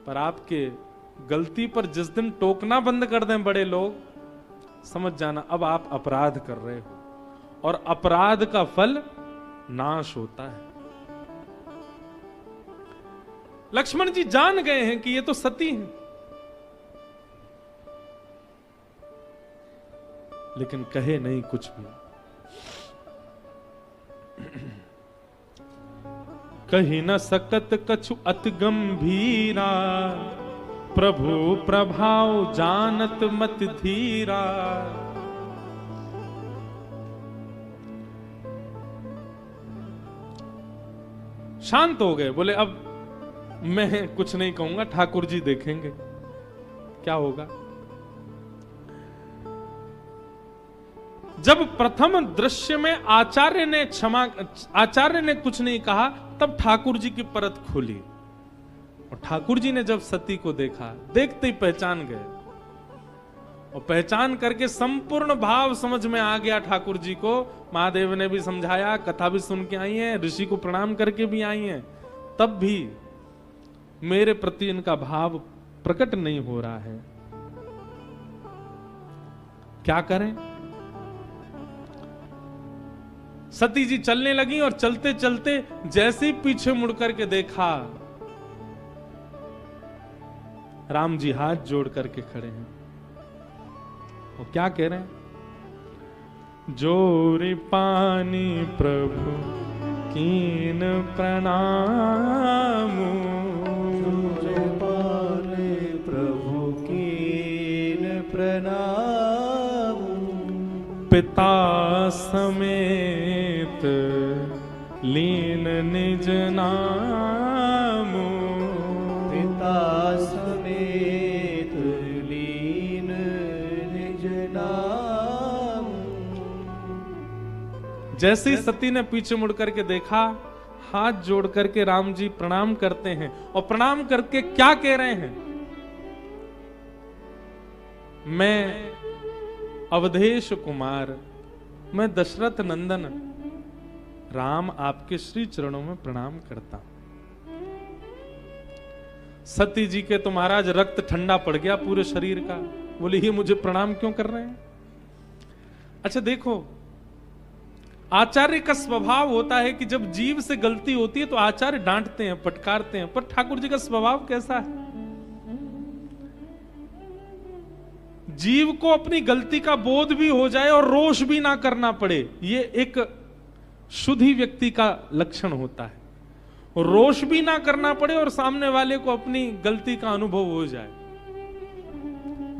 पर आपके गलती पर जिस दिन टोकना बंद कर दें बड़े लोग, समझ जाना अब आप अपराध कर रहे हो, और अपराध का फल नाश होता है। लक्ष्मण जी जान गए हैं कि ये तो सती हैं, लेकिन कहे नहीं कुछ भी। कही न सकत कछु अति गंभीरा, प्रभु प्रभाव जानत मत धीरा। शांत हो गए, बोले अब मैं कुछ नहीं कहूंगा, ठाकुर जी देखेंगे क्या होगा। जब प्रथम दृश्य में आचार्य ने कुछ नहीं कहा, तब ठाकुर जी की परत खुली, और ठाकुर जी ने जब सती को देखा, देखते ही पहचान गए, और पहचान करके संपूर्ण भाव समझ में आ गया ठाकुर जी को। महादेव ने भी समझाया, कथा भी सुन के आई हैं, ऋषि को प्रणाम करके भी आई हैं, तब भी मेरे प्रति इनका भाव प्रकट नहीं हो रहा है, क्या करें। सती जी चलने लगी, और चलते चलते जैसे ही पीछे मुड़ करके देखा, राम जी हाथ जोड़ करके खड़े हैं, वो क्या कह रहे हैं? जोरि पानी प्रभु कीन प्रणाम, जोरि पानी प्रभु कीन प्रणाम। पिता समेत लीन निज नाम, पिता समेत लीन निज नाम। जैसे ही सती ने पीछे मुड़ करके देखा, हाथ जोड़ करके राम जी प्रणाम करते हैं, और प्रणाम करके क्या कह रहे हैं? मैं अवधेश कुमार, मैं दशरथ नंदन राम आपके श्री चरणों में प्रणाम करता हूं। सती जी के तो महाराज रक्त ठंडा पड़ गया पूरे शरीर का, बोले ये मुझे प्रणाम क्यों कर रहे हैं? अच्छा देखो, आचार्य का स्वभाव होता है कि जब जीव से गलती होती है तो आचार्य डांटते हैं, फटकारते हैं, पर ठाकुर जी का स्वभाव कैसा है? जीव को अपनी गलती का बोध भी हो जाए और रोष भी ना करना पड़े, ये एक शुद्धि व्यक्ति का लक्षण होता है। रोष भी ना करना पड़े और सामने वाले को अपनी गलती का अनुभव हो जाए।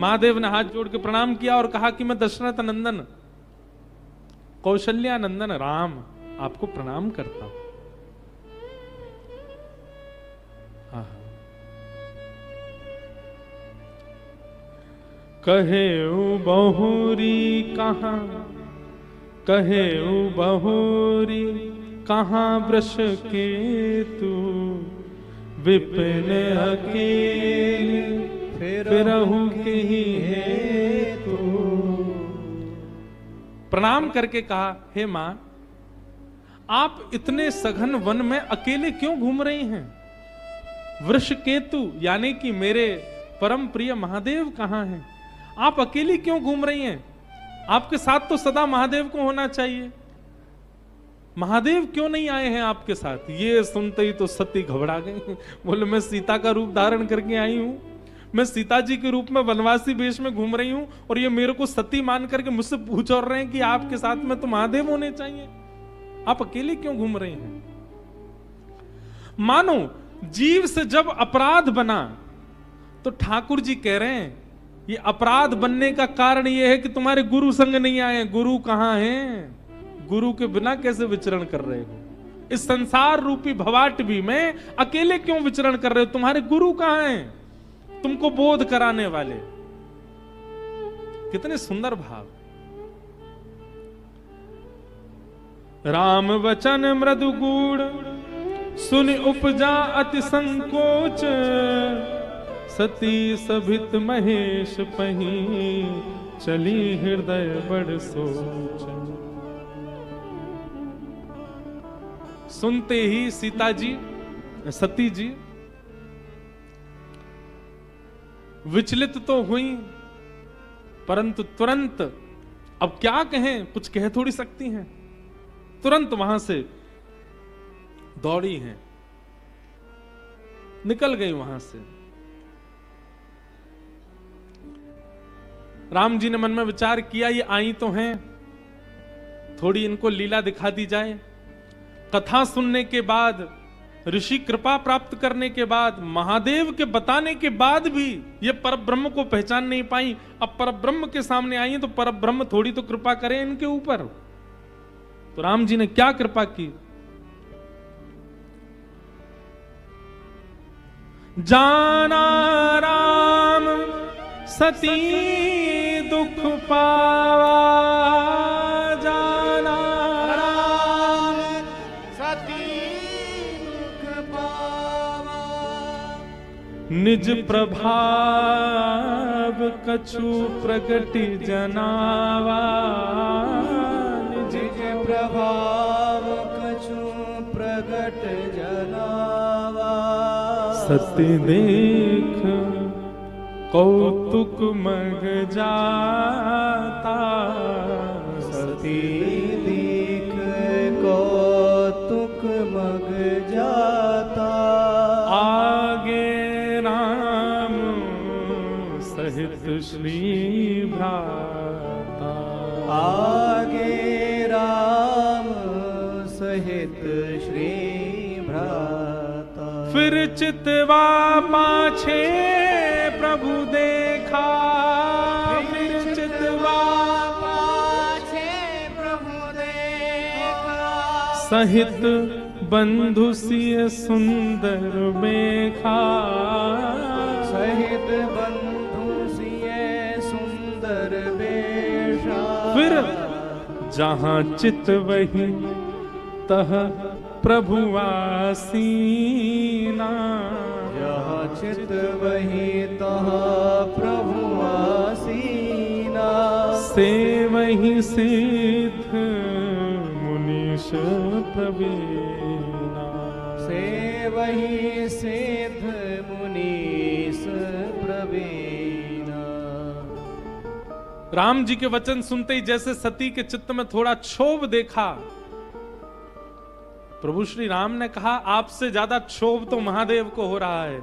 महादेव ने हाथ जोड़ के प्रणाम किया और कहा कि मैं दशरथ नंदन कौशल्या नंदन राम आपको प्रणाम करता हूं। कहे बहुरी कहां, कहे बहुरी कहां वृष के तू, विपिन अकेले फिरहु के ही है तू। प्रणाम करके कहा, हे मां, आप इतने सघन वन में अकेले क्यों घूम रही हैं? वृषकेतु यानी कि मेरे परम प्रिय महादेव कहां हैं? आप अकेली क्यों घूम रही हैं? आपके साथ तो सदा महादेव को होना चाहिए। महादेव क्यों नहीं आए हैं आपके साथ? ये सुनते ही तो सती घबरा गई। बोले मैं सीता का रूप धारण करके आई हूं, मैं सीता जी के रूप में वनवासी वेश में घूम रही हूं और ये मेरे को सती मान करके मुझसे पूछ और रहे हैं कि आपके साथ में तो महादेव होने चाहिए, आप अकेले क्यों घूम रहे हैं? मानो जीव से जब अपराध बना तो ठाकुर जी कह रहे हैं ये अपराध बनने का कारण ये है कि तुम्हारे गुरु संग नहीं आए। गुरु कहां हैं? गुरु के बिना कैसे विचरण कर रहे हो? इस संसार रूपी भवाटवी में अकेले क्यों विचरण कर रहे हो? तुम्हारे गुरु कहां हैं तुमको बोध कराने वाले? कितने सुंदर भाव। राम वचन मृदु गूढ़ सुन उपजा अति संकोच, सती सभित महेश पही चली हृदय बड़ सोच। सुनते ही सीता जी सती जी विचलित तो हुई, परंतु तुरंत अब क्या कहें, कुछ कह थोड़ी सकती हैं, तुरंत वहां से दौड़ी हैं, निकल गई वहां से। राम जी ने मन में विचार किया ये आई तो हैं, थोड़ी इनको लीला दिखा दी जाए। कथा सुनने के बाद, ऋषि कृपा प्राप्त करने के बाद, महादेव के बताने के बाद भी ये परब्रह्म को पहचान नहीं पाई। अब परब्रह्म के सामने आई है तो परब्रह्म थोड़ी तो कृपा करे इनके ऊपर। तो राम जी ने क्या कृपा की? जाना राम सती दुख पावा, जाना राम सती दुख पावा, निज प्रभाव कछु प्रगति जनावा, निज प्रभाव कछु प्रगट जनावा। सत्य देख कौतुक मग जाता, सती देख कौतुक मग जाता। आगे राम सहित श्री भ्राता, आगे राम सहित श्री भ्राता। फिर चितवा पाछे प्रभु देखा, फिर चितवा पाछे प्रभु देखा। सहित बंधु सिय सुंदर मेखा, सहित बंधु सिय सुंदर बेशा। फिर जहां चित वही तह प्रभु आसीना, जहाँ चित वही तहाँ प्रभु आसीना। से वही सिद्ध मुनीश प्रवीणा, से वही सिद्ध मुनीस प्रवीणा। राम जी के वचन सुनते ही जैसे सती के चित्त में थोड़ा क्षोभ देखा, प्रभु श्री राम ने कहा आपसे ज्यादा क्षोभ तो महादेव को हो रहा है,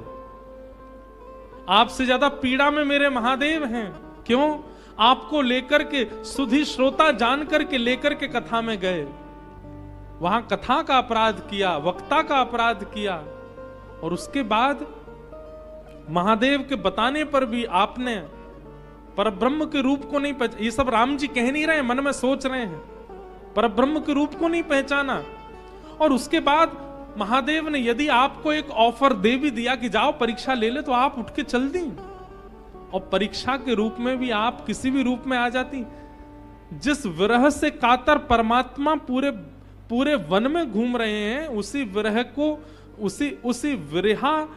आपसे ज्यादा पीड़ा में मेरे महादेव हैं। क्यों? आपको लेकर के सुधी श्रोता जान करके लेकर के कथा में गए, वहां कथा का अपराध किया, वक्ता का अपराध किया, और उसके बाद महादेव के बताने पर भी आपने परब्रह्म के रूप को नहीं पहचाना। ये सब राम जी कह नहीं रहे, मन में सोच रहे हैं, परब्रह्म के रूप को नहीं पहचाना। और उसके बाद महादेव ने यदि आपको एक ऑफर दे भी दिया कि जाओ परीक्षा ले ले, तो आप उठ के चल दी, और परीक्षा के रूप में भी आप किसी भी रूप में आ जाती। जिस विरह से कातर परमात्मा पूरे पूरे वन में घूम रहे हैं, उसी विरह को, उसी विरहा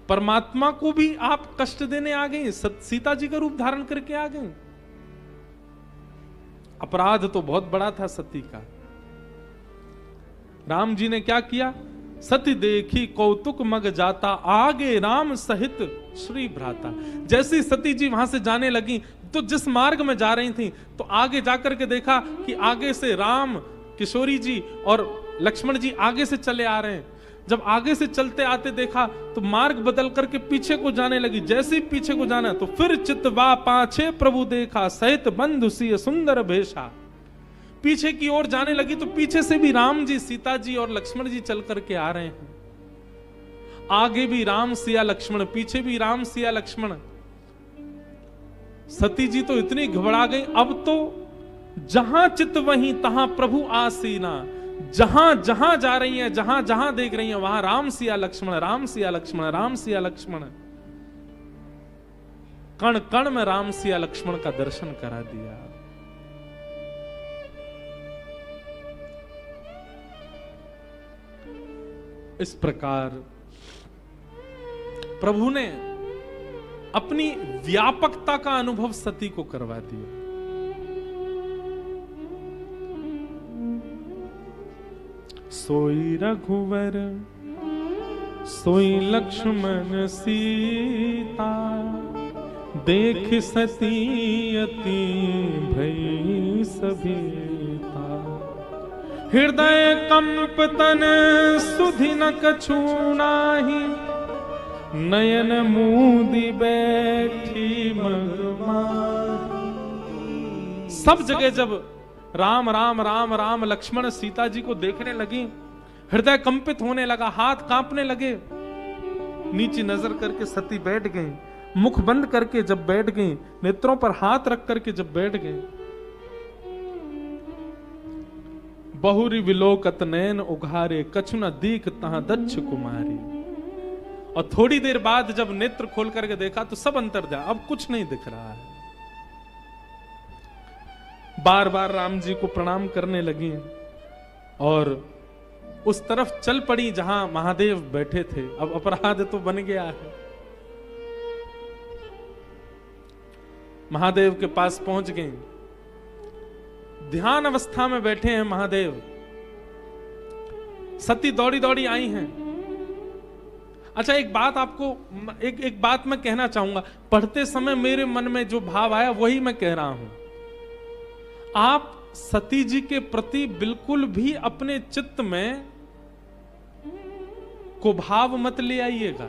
परमात्मा को भी आप कष्ट देने आ गए, सीता जी का रूप धारण करके आ गए। अपराध तो बहुत बड़ा था सती का। राम जी ने क्या किया? सती देखी कौतुक मग जाता, आगे राम सहित श्री भ्राता। जैसे सती जी वहां से जाने लगी तो जिस मार्ग में जा रही थी तो आगे जाकर के देखा कि आगे से राम, किशोरी जी और लक्ष्मण जी आगे से चले आ रहे हैं। जब आगे से चलते आते देखा तो मार्ग बदल करके पीछे को जाने लगी। जैसे ही पीछे को जाना तो फिर चितवा पाछे प्रभु देखा, सहित बंधु सिय सुंदर भेषा। पीछे की ओर जाने लगी तो पीछे से भी राम जी, सीता जी और लक्ष्मण जी चल करके आ रहे हैं। आगे भी राम सिया लक्ष्मण, पीछे भी राम सिया लक्ष्मण। सती जी तो इतनी घबरा गई, अब तो जहां चित वहीं तहां प्रभु आसीना। जहां जहां जा रही हैं, जहां जहां देख रही हैं, वहां राम सिया लक्ष्मण, राम सिया लक्ष्मण, राम सिया लक्ष्मण। कण कण में राम सिया लक्ष्मण का दर्शन करा दिया। इस प्रकार प्रभु ने अपनी व्यापकता का अनुभव सती को करवा दिया। सोई रघुवर सोई लक्ष्मण सीता, देख सती अति भई सभीता। हृदय कंप तन सुधि न कछु नाही, नयन मूदी बैठी मगमाही। सब जगह जब राम राम राम राम लक्ष्मण सीता जी को देखने लगी, हृदय कंपित होने लगा, हाथ कांपने लगे। नीचे नजर करके सती बैठ गई, मुख बंद करके जब बैठ गई, नेत्रों पर हाथ रख करके जब बैठ गई। बहुरी विलोकत नैन उघारे, कछु न दीख तहां दक्ष कुमारी। और थोड़ी देर बाद जब नेत्र खोल करके देखा तो सब अंतर दिया, अब कुछ नहीं दिख रहा है। बार बार राम जी को प्रणाम करने लगी और उस तरफ चल पड़ी जहां महादेव बैठे थे। अब अपराध तो बन गया है। महादेव के पास पहुंच गई, ध्यान अवस्था में बैठे हैं महादेव। सती दौड़ी दौड़ी आई हैं। अच्छा, एक बात आपको एक बात मैं कहना चाहूंगा। पढ़ते समय मेरे मन में जो भाव आया वही मैं कह रहा हूं। आप सती जी के प्रति बिल्कुल भी अपने चित्त में को भाव मत ले आइएगा।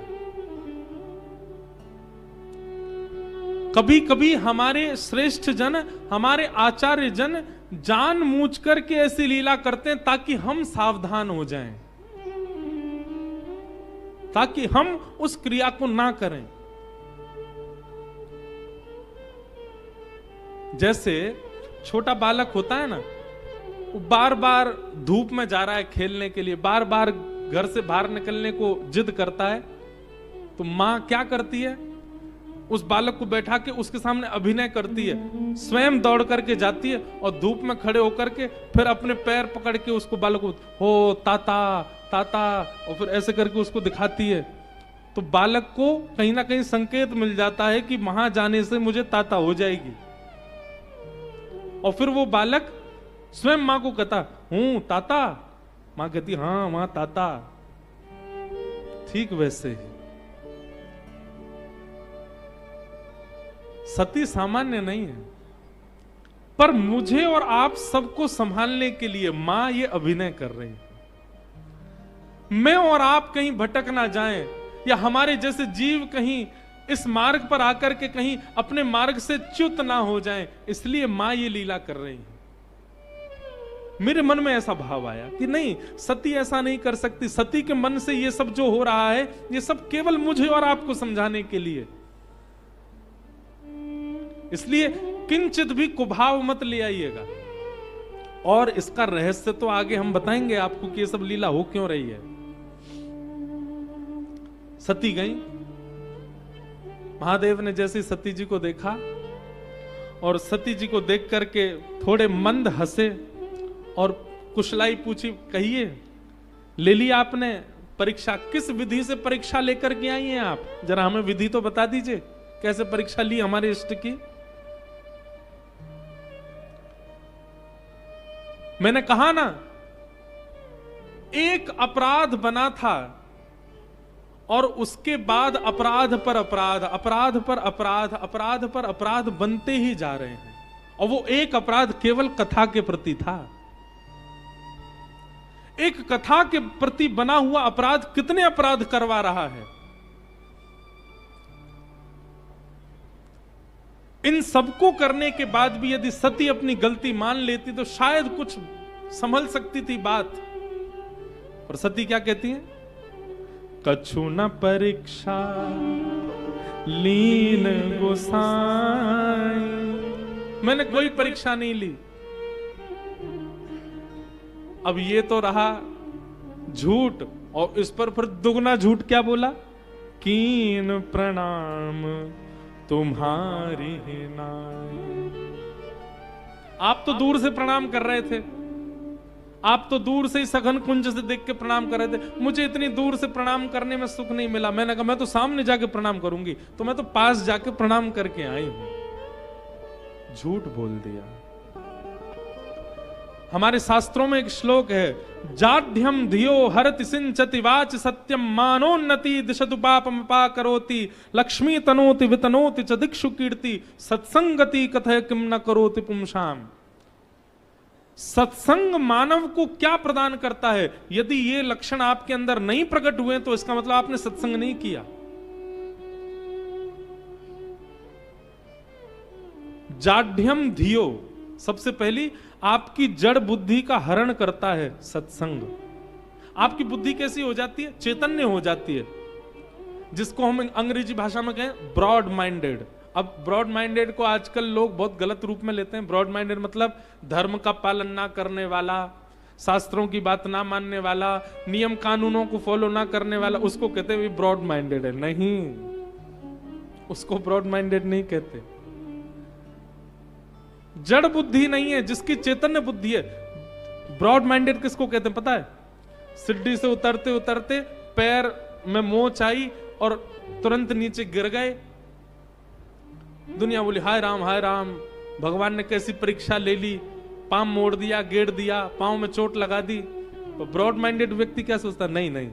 कभी कभी हमारे श्रेष्ठ जन, हमारे आचार्य जन जानबूझ करके ऐसी लीला करते हैं ताकि हम सावधान हो जाएं, ताकि हम उस क्रिया को ना करें। जैसे छोटा बालक होता है ना, वो बार बार धूप में जा रहा है खेलने के लिए, बार बार घर से बाहर निकलने को जिद करता है, तो मां क्या करती है, उस बालक को बैठा के उसके सामने अभिनय करती है, स्वयं दौड़ करके जाती है और धूप में खड़े होकर के फिर अपने पैर पकड़ के उसको बालक को हो ताता ताता, और फिर ऐसे करके उसको दिखाती है। तो बालक को कहीं ना कहीं संकेत मिल जाता है कि वहां जाने से मुझे ताता हो जाएगी, और फिर वो बालक स्वयं मां को कहता हूं ताता, मां कहती हां मां ताता। ठीक वैसे ही सती सामान्य नहीं है, पर मुझे और आप सबको संभालने के लिए मां ये अभिनय कर रही है। मैं और आप कहीं भटक ना जाएं, या हमारे जैसे जीव कहीं इस मार्ग पर आकर के कहीं अपने मार्ग से च्युत ना हो जाएं, इसलिए मां ये लीला कर रही है। मेरे मन में ऐसा भाव आया कि नहीं, सती ऐसा नहीं कर सकती। सती के मन से ये सब जो हो रहा है, ये सब केवल मुझे और आपको समझाने के लिए। इसलिए किंचित भी कुभाव मत ले आइएगा। और इसका रहस्य तो आगे हम बताएंगे आपको कि ये सब लीला हो क्यों रही है। सती गई, महादेव ने जैसे सती जी को देखा और सती जी को देख करके थोड़े मंद हंसे और कुशलाई पूछी, कहिए ले ली आपने परीक्षा? किस विधि से परीक्षा लेकर के आई हैं आप? जरा हमें विधि तो बता दीजिए, कैसे परीक्षा ली हमारे इष्ट की। मैंने कहा ना, एक अपराध बना था और उसके बाद अपराध पर अपराध, अपराध पर अपराध, अपराध पर अपराध बनते ही जा रहे हैं। और वो एक अपराध केवल कथा के प्रति था। एक कथा के प्रति बना हुआ अपराध कितने अपराध करवा रहा है। इन सबको करने के बाद भी यदि सती अपनी गलती मान लेती तो शायद कुछ संभल सकती थी बात। और सती क्या कहती है? कछु न परीक्षा लीन गोसाई, मैंने कोई परीक्षा नहीं ली। अब ये तो रहा झूठ, और इस पर फिर दुगना झूठ क्या बोला? कीन प्रणाम तुम्हारी नाई। आप तो दूर से प्रणाम कर रहे थे, आप तो दूर से ही सघन कुंज से देख के प्रणाम कर रहे थे। मुझे इतनी दूर से प्रणाम करने में सुख नहीं मिला। मैंने कहा मैं तो सामने जाके प्रणाम करूंगी, तो मैं तो पास जाके प्रणाम करके आई हूं। झूठ बोल दिया। हमारे शास्त्रों में एक श्लोक है, जाढ्यम धियो हरति सिंचति वाच सत्यम मानोन्नति दिशतु पापम पाकरोति लक्ष्मी तनोति वितनोति च दिक्षु कीर्ति सत्संगति कथय किम न करोति पुंसाम। सत्संग मानव को क्या प्रदान करता है? यदि ये लक्षण आपके अंदर नहीं प्रकट हुए तो इसका मतलब आपने सत्संग नहीं किया। जाढ्यम धियो, सबसे पहली आपकी जड़ बुद्धि का हरण करता है सत्संग। आपकी बुद्धि कैसी हो जाती है? चैतन्य हो जाती है, जिसको हम अंग्रेजी भाषा में कहें ब्रॉड माइंडेड। अब ब्रॉड माइंडेड को आजकल लोग बहुत गलत रूप में लेते हैं। ब्रॉड माइंडेड मतलब धर्म का पालन ना करने वाला, शास्त्रों की बात ना मानने वाला, नियम कानूनों को फॉलो ना करने वाला, उसको कहते हैं ब्रॉड माइंडेड है। नहीं, उसको ब्रॉड माइंडेड नहीं कहते। जड़ बुद्धि नहीं है, जिसकी चैतन्य बुद्धि है। ब्रॉड माइंडेड किसको कहते हैं पता है? सीढ़ी से उतरते उतरते पैर में मोच आई और तुरंत नीचे गिर गए। दुनिया बोली हाय राम, भगवान ने कैसी परीक्षा ले ली, पांव मोड़ दिया, गेड़ दिया, पांव में चोट लगा दी। तो ब्रॉड माइंडेड व्यक्ति क्या सोचता? नहीं,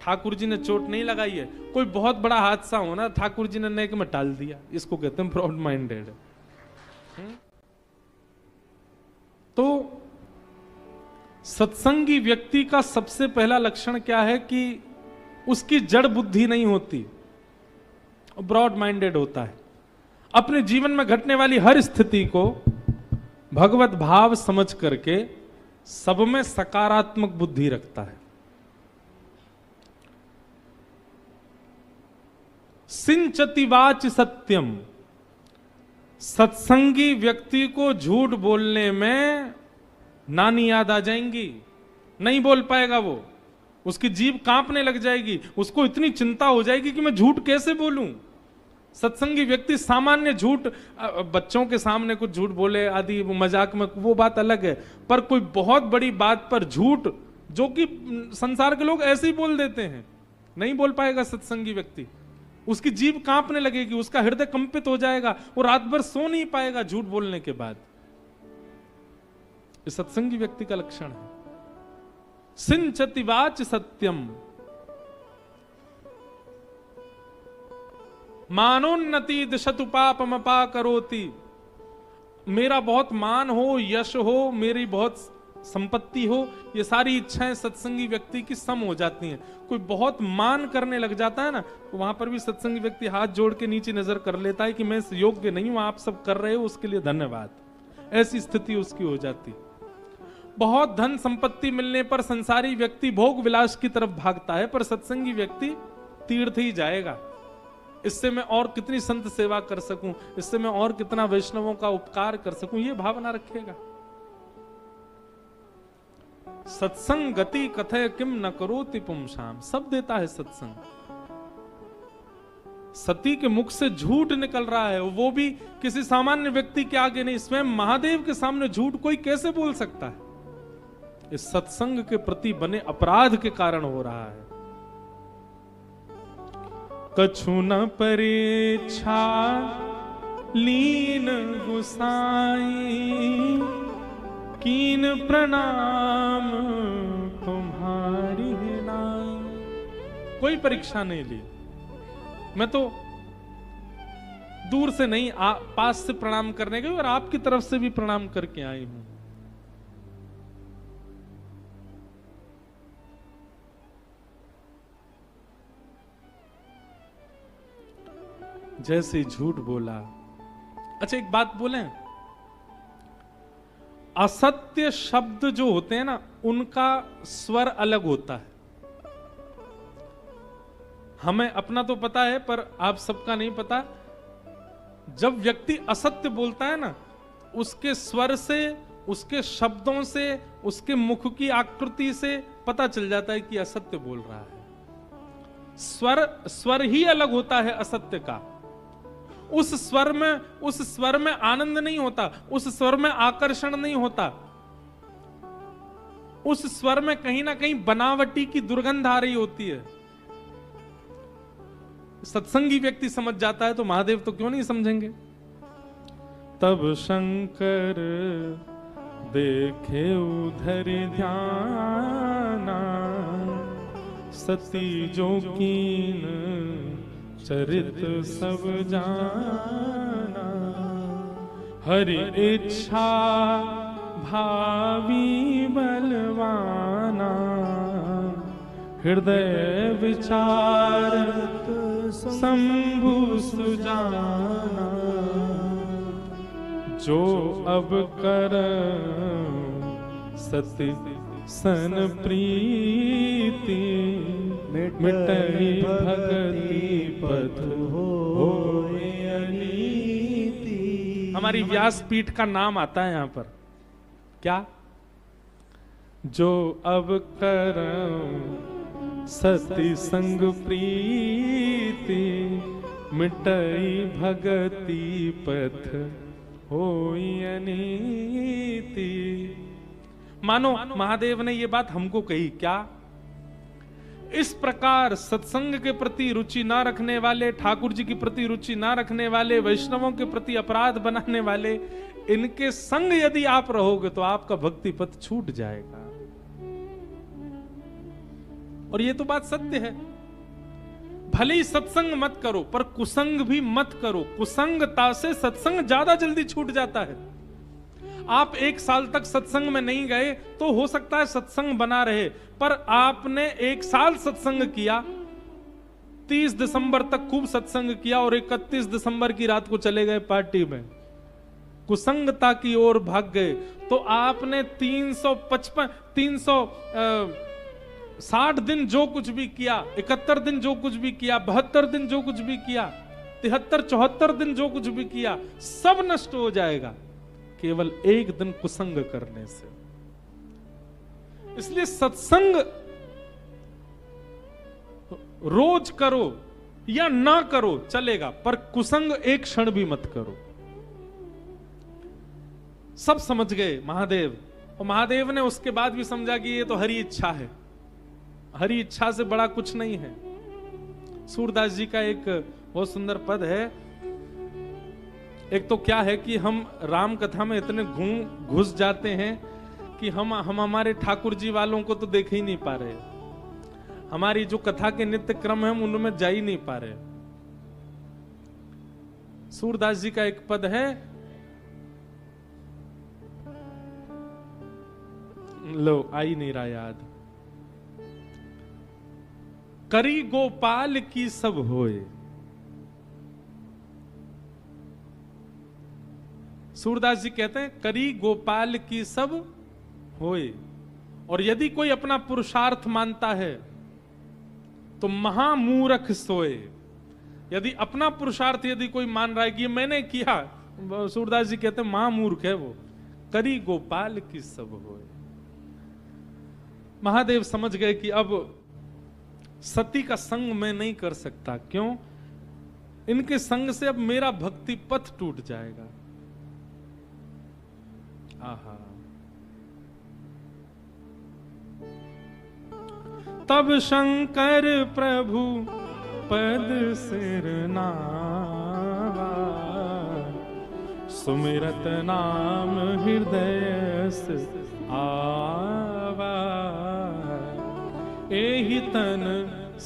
ठाकुर जी ने चोट नहीं लगाई है। कोई बहुत बड़ा हादसा हो ना, ठाकुर जी ने नेक में टाल दिया, इसको कहते हैं ब्रॉड माइंडेड। तो सत्संगी व्यक्ति का सबसे पहला लक्षण क्या है कि उसकी जड़ बुद्धि नहीं होती, ब्रॉड माइंडेड होता है। अपने जीवन में घटने वाली हर स्थिति को भगवत भाव समझ करके सब में सकारात्मक बुद्धि रखता है। सिंचति वाच सत्यम, सत्संगी व्यक्ति को झूठ बोलने में नानी याद आ जाएंगी, नहीं बोल पाएगा वो, उसकी जीभ कांपने लग जाएगी, उसको इतनी चिंता हो जाएगी कि मैं झूठ कैसे बोलूं। सत्संगी व्यक्ति सामान्य झूठ, बच्चों के सामने कुछ झूठ बोले आदि मजाक में, वो बात अलग है, पर कोई बहुत बड़ी बात पर झूठ, जो कि संसार के लोग ऐसे ही बोल देते हैं, नहीं बोल पाएगा सत्संगी व्यक्ति। उसकी जीभ कांपने लगेगी, उसका हृदय कंपित हो जाएगा, वो रात भर सो नहीं पाएगा झूठ बोलने के बाद। इस सत्संगी व्यक्ति का लक्षण है। सिंचति वाच सत्यम मानोन्नति दिशतु पापम अपाकरोति। मेरा बहुत मान हो, यश हो, मेरी बहुत संपत्ति हो, ये सारी इच्छाएं सत्संगी व्यक्ति की सम हो जाती हैं। कोई बहुत मान करने लग जाता है ना, तो वहां पर भी सत्संगी व्यक्ति हाथ जोड़ के नीचे नजर कर लेता है कि मैं इस योग्य नहीं हूं, आप सब कर रहे हो उसके लिए धन्यवाद। ऐसी स्थिति उसकी हो जाती। बहुत धन संपत्ति मिलने पर संसारी व्यक्ति भोग विलास की तरफ भागता है, पर सत्संगी व्यक्ति तीर्थ ही जाएगा। इससे मैं और कितनी संत सेवा कर सकूं, इससे मैं और कितना वैष्णवों का उपकार कर सकूं, ये भावना रखेगा। सत्संग गति कथय किम न करोति पुंसाम, सब देता है सत्संग। सती के मुख से झूठ निकल रहा है, वो भी किसी सामान्य व्यक्ति के आगे नहीं, स्वयं महादेव के सामने झूठ कोई कैसे बोल सकता है? इस सत्संग के प्रति बने अपराध के कारण हो रहा है। कछु न परीक्षा लीन गुसाई कीन प्रणाम तुम्हारी कोई परीक्षा नहीं ली। मैं तो दूर से नहीं, पास से प्रणाम करने गई और आपकी तरफ से भी प्रणाम करके आई हूं। जैसे झूठ बोला। अच्छा एक बात बोलें, असत्य शब्द जो होते हैं ना, उनका स्वर अलग होता है। हमें अपना तो पता है पर आप सबका नहीं पता। जब व्यक्ति असत्य बोलता है ना, उसके स्वर से, उसके शब्दों से, उसके मुख की आकृति से पता चल जाता है कि असत्य बोल रहा है। स्वर ही अलग होता है असत्य का। उस स्वर में आनंद नहीं होता, उस स्वर में आकर्षण नहीं होता, उस स्वर में कहीं ना कहीं बनावटी की दुर्गंध आ रही होती है। सत्संगी व्यक्ति समझ जाता है, तो महादेव तो क्यों नहीं समझेंगे। तब शंकर देखे उधर ध्याना, सती जो कीन चरित सब जाना। हरि इच्छा भावी बलवाना, हृदय विचारत शंभु सुजाना। जो अब कर सती सन प्रीति, मिटई भगति पथ होए अनीति। हमारी व्यासपीठ का नाम आता है यहां पर। क्या? जो अब कर सती संग प्रीति, मिटई भगति पथ होई अनीति। मानो महादेव ने ये बात हमको कही। क्या? इस प्रकार सत्संग के प्रति रुचि ना रखने वाले, ठाकुर जी के प्रति रुचि ना रखने वाले, वैष्णवों के प्रति अपराध बनाने वाले, इनके संग यदि आप रहोगे तो आपका भक्ति पथ छूट जाएगा। और ये तो बात सत्य है। भले ही सत्संग मत करो, पर कुसंग भी मत करो। कुसंगता से सत्संग ज्यादा जल्दी छूट जाता है। आप 1 साल तक सत्संग में नहीं गए तो हो सकता है सत्संग बना रहे, पर आपने 1 साल सत्संग किया, 30 दिसंबर तक खूब सत्संग किया और 31 दिसंबर की रात को चले गए पार्टी में, कुसंगता की ओर भाग गए, तो आपने 360 दिन जो कुछ भी किया, 71 दिन जो कुछ भी किया, 72 दिन जो कुछ भी किया, 73-74 दिन जो कुछ भी किया, सब नष्ट हो जाएगा केवल 1 दिन कुसंग करने से। इसलिए सत्संग रोज करो या ना करो चलेगा, पर कुसंग एक क्षण भी मत करो। सब समझ गए महादेव, और महादेव ने उसके बाद भी समझा कि ये तो हरि इच्छा है, हरि इच्छा से बड़ा कुछ नहीं है। सूरदास जी का एक बहुत सुंदर पद है। एक तो क्या है कि हम राम कथा में इतने घुस जाते हैं कि हम हमारे ठाकुर जी वालों को तो देख ही नहीं पा रहे। हमारी जो कथा के नित्य क्रम है हम उनमें जा ही नहीं पा रहे। सूरदास जी का एक पद है, लो आ ही नहीं रहा याद। करी गोपाल की सब होए। सूरदास जी कहते हैं करी गोपाल की सब होए। और यदि कोई अपना पुरुषार्थ मानता है तो महामूर्ख सोए। यदि अपना पुरुषार्थ यदि कोई मान रहा है कि ये मैंने किया, सूरदास जी कहते हैं महामूर्ख है वो। करी गोपाल की सब होए। महादेव समझ गए कि अब सती का संग मैं नहीं कर सकता। क्यों? इनके संग से अब मेरा भक्ति पथ टूट जाएगा। आहा। तब शंकर प्रभु पद सिर नावा, सुमिरत नाम हृदय से आवा। एहि तन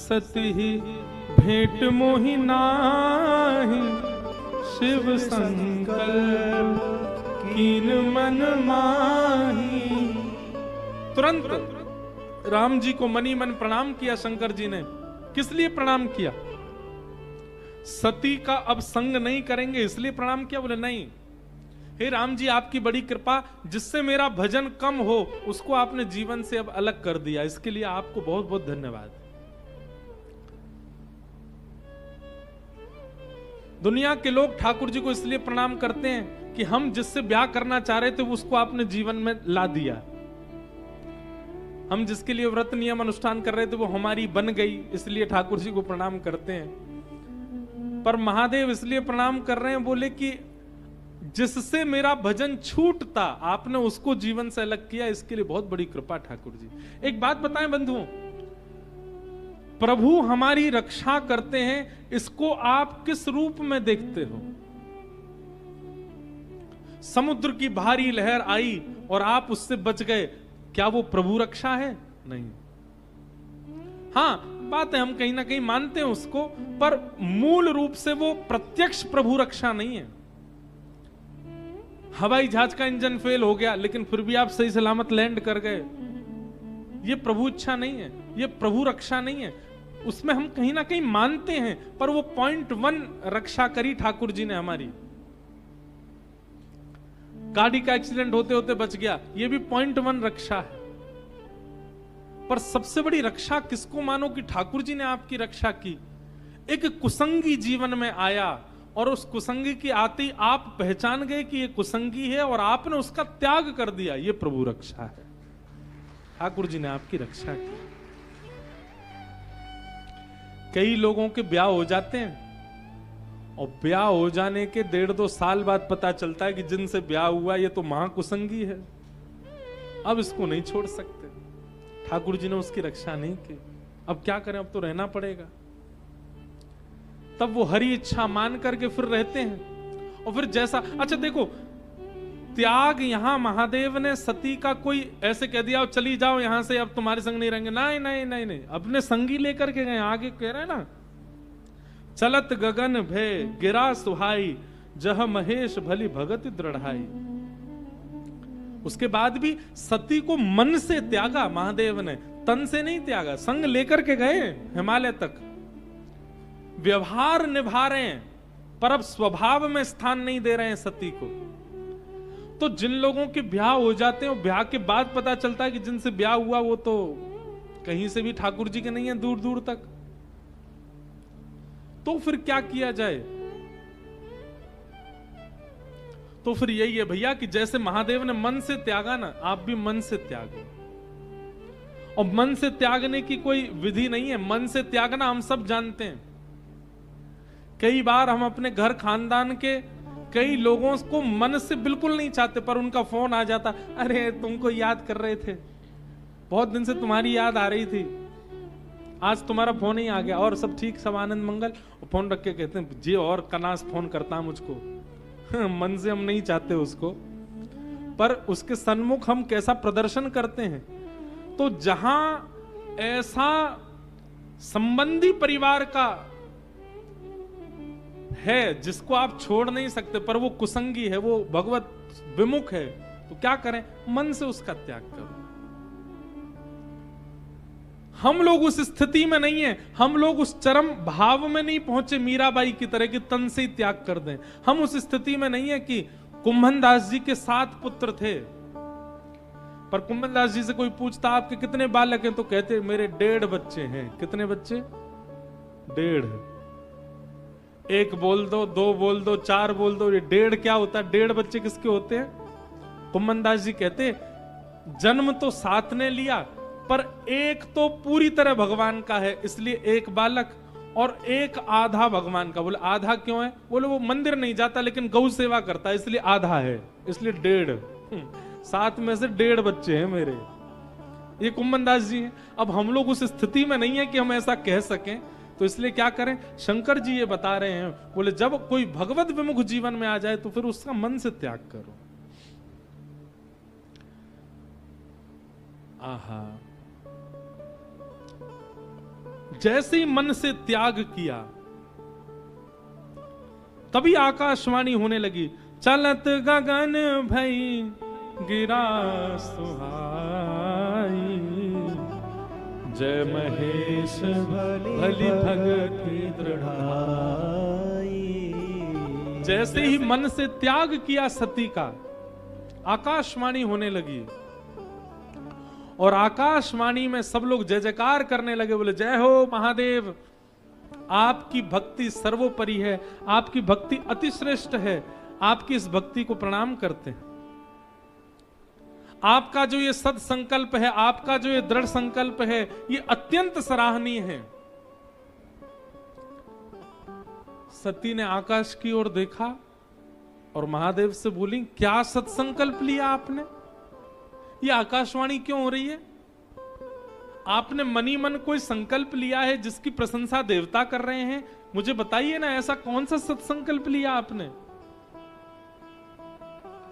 सती भेंट मोहि नाहि, शिव संकल्प कीन मन माही। तुरंत राम जी को मनी मन प्रणाम किया शंकर जी ने। किस लिए प्रणाम किया? सती का अब संग नहीं करेंगे इसलिए प्रणाम किया? बोले नहीं, हे राम जी आपकी बड़ी कृपा, जिससे मेरा भजन कम हो उसको आपने जीवन से अब अलग कर दिया, इसके लिए आपको बहुत बहुत धन्यवाद। दुनिया के लोग ठाकुर जी को इसलिए प्रणाम करते हैं कि हम जिससे ब्याह करना चाह रहे थे उसको आपने जीवन में ला दिया। हम जिसके लिए व्रत नियम अनुष्ठान कर रहे थे वो हमारी बन गई, इसलिए ठाकुर जी को प्रणाम करते हैं। पर महादेव इसलिए प्रणाम कर रहे हैं, बोले कि जिससे मेरा भजन छूटता आपने उसको जीवन से अलग किया, इसके लिए बहुत बड़ी कृपा ठाकुर जी। एक बात बताएं बंधुओं, प्रभु हमारी रक्षा करते हैं, इसको आप किस रूप में देखते हो? समुद्र की भारी लहर आई और आप उससे बच गए, क्या वो प्रभु रक्षा है? नहीं। हाँ बात है, हम कहीं ना कहीं मानते हैं उसको, पर मूल रूप से वो प्रत्यक्ष प्रभु रक्षा नहीं है। हवाई जहाज का इंजन फेल हो गया लेकिन फिर भी आप सही सलामत लैंड कर गए, ये प्रभु इच्छा नहीं है, ये प्रभु रक्षा नहीं है। उसमें हम कहीं ना कहीं मानते हैं, पर वो 0.1 रक्षा करी ठाकुर जी ने हमारी। गाड़ी का एक्सीडेंट होते होते बच गया, ये भी 0.1 रक्षा है। पर सबसे बड़ी रक्षा किसको मानो कि ठाकुर जी ने आपकी रक्षा की। एक कुसंगी जीवन में आया और उस कुसंगी की आते ही आप पहचान गए कि ये कुसंगी है और आपने उसका त्याग कर दिया, ये प्रभु रक्षा है। ठाकुर जी ने आपकी रक्षा की। कई लोगों के ब्याह हो जाते हैं और ब्याह हो जाने के 1.5-2 साल बाद पता चलता है कि जिनसे ब्याह हुआ ये तो महाकुसंगी है, अब इसको नहीं छोड़ सकते। ठाकुर जी ने उसकी रक्षा नहीं की, अब क्या करें, अब तो रहना पड़ेगा। तब वो हरी इच्छा मान करके फिर रहते हैं। और फिर जैसा, अच्छा देखो, त्याग यहां महादेव ने सती का कोई ऐसे कह दिया चली जाओ यहां से, अब तुम्हारे संग नहीं रहेंगे, नहीं नहीं नहीं नहीं, अपने संगी लेकर के गए। आगे कह रहे हैं ना, चलत गगन भय गिरा सुहाई, जह महेश भली भगत दृढ़ाई। उसके बाद भी सती को मन से त्यागा महादेव ने, तन से नहीं त्यागा। संग लेकर के गए हिमालय तक, व्यवहार निभा रहे हैं, पर अब स्वभाव में स्थान नहीं दे रहे हैं सती को। तो जिन लोगों के ब्याह हो जाते हैं, ब्याह के बाद पता चलता है कि जिनसे ब्याह हुआ वो तो कहीं से भी ठाकुर जी के नहीं है, दूर दूर तक। तो फिर क्या किया जाए? तो फिर यही है भैया कि जैसे महादेव ने मन से त्यागा ना, आप भी मन से त्यागो। और मन से त्यागने की कोई विधि नहीं है, मन से त्यागना हम सब जानते हैं। कई बार हम अपने घर खानदान के कई लोगों को मन से बिल्कुल नहीं चाहते, पर उनका फोन आ जाता, अरे तुमको याद कर रहे थे, बहुत दिन से तुम्हारी याद आ रही थी, आज तुम्हारा फोन ही आ गया, और सब ठीक, सब आनंद मंगल। फोन रख के कहते हैं जी और कनास फोन करता मुझको। मन से हम नहीं चाहते उसको, पर उसके सन्मुख हम कैसा प्रदर्शन करते हैं। तो जहां ऐसा संबंधी परिवार का है जिसको आप छोड़ नहीं सकते, पर वो कुसंगी है, वो भगवत विमुख है, तो क्या करें? मन से उसका त्याग करो। हम लोग उस स्थिति में नहीं है, हम लोग उस चरम भाव में नहीं पहुंचे मीराबाई की तरह कि तन से ही त्याग कर दें। हम उस स्थिति में नहीं है कि कुंभन दास जी के 7 पुत्र थे, पर कुंभन दास जी से कोई पूछता आपके कितने बालक हैं, तो कहते मेरे 1.5 बच्चे हैं। कितने बच्चे? 1.5। 1 बोल दो, 2 बोल दो, 4 बोल दो, ये 1.5 क्या होता है? 1.5 बच्चे किसके होते हैं? कुंभन दास जी कहते जन्म तो 7 ने लिया, पर 1 तो पूरी तरह भगवान का है, इसलिए 1 बालक, और 1 आधा भगवान का। बोले आधा क्यों है? बोले वो मंदिर नहीं जाता लेकिन गौ सेवा करता है, इसलिए आधा है, इसलिए 1.5। 7 में से 1.5 बच्चे हैं मेरे। ये कुंभन दास जी हैं। अब हम लोग उस स्थिति में नहीं है कि हम ऐसा कह सकें, तो इसलिए क्या करें? शंकर जी ये बता रहे हैं, बोले जब कोई भगवत विमुख जीवन में आ जाए तो फिर उसका मन से त्याग करो। आहा, जैसे ही मन से त्याग किया, तभी आकाशवाणी होने लगी, चलत गगन भई गिरा सुहाई, जय महेश भली भगति दृढ़ाई। जैसे ही मन से त्याग किया सती का, आकाशवाणी होने लगी, और आकाशवाणी में सब लोग जय जयकार करने लगे, बोले जय हो महादेव, आपकी भक्ति सर्वोपरि है, आपकी भक्ति अति श्रेष्ठ है, आपकी इस भक्ति को प्रणाम करते हैं। आपका जो ये सद संकल्प है, आपका जो ये दृढ़ संकल्प है, ये अत्यंत सराहनीय है। सती ने आकाश की ओर देखा और महादेव से बोली, क्या सत्संकल्प लिया आपने? ये आकाशवाणी क्यों हो रही है? आपने मनी मन कोई संकल्प लिया है जिसकी प्रशंसा देवता कर रहे हैं? मुझे बताइए ना, ऐसा कौन सा सत्संकल्प लिया आपने?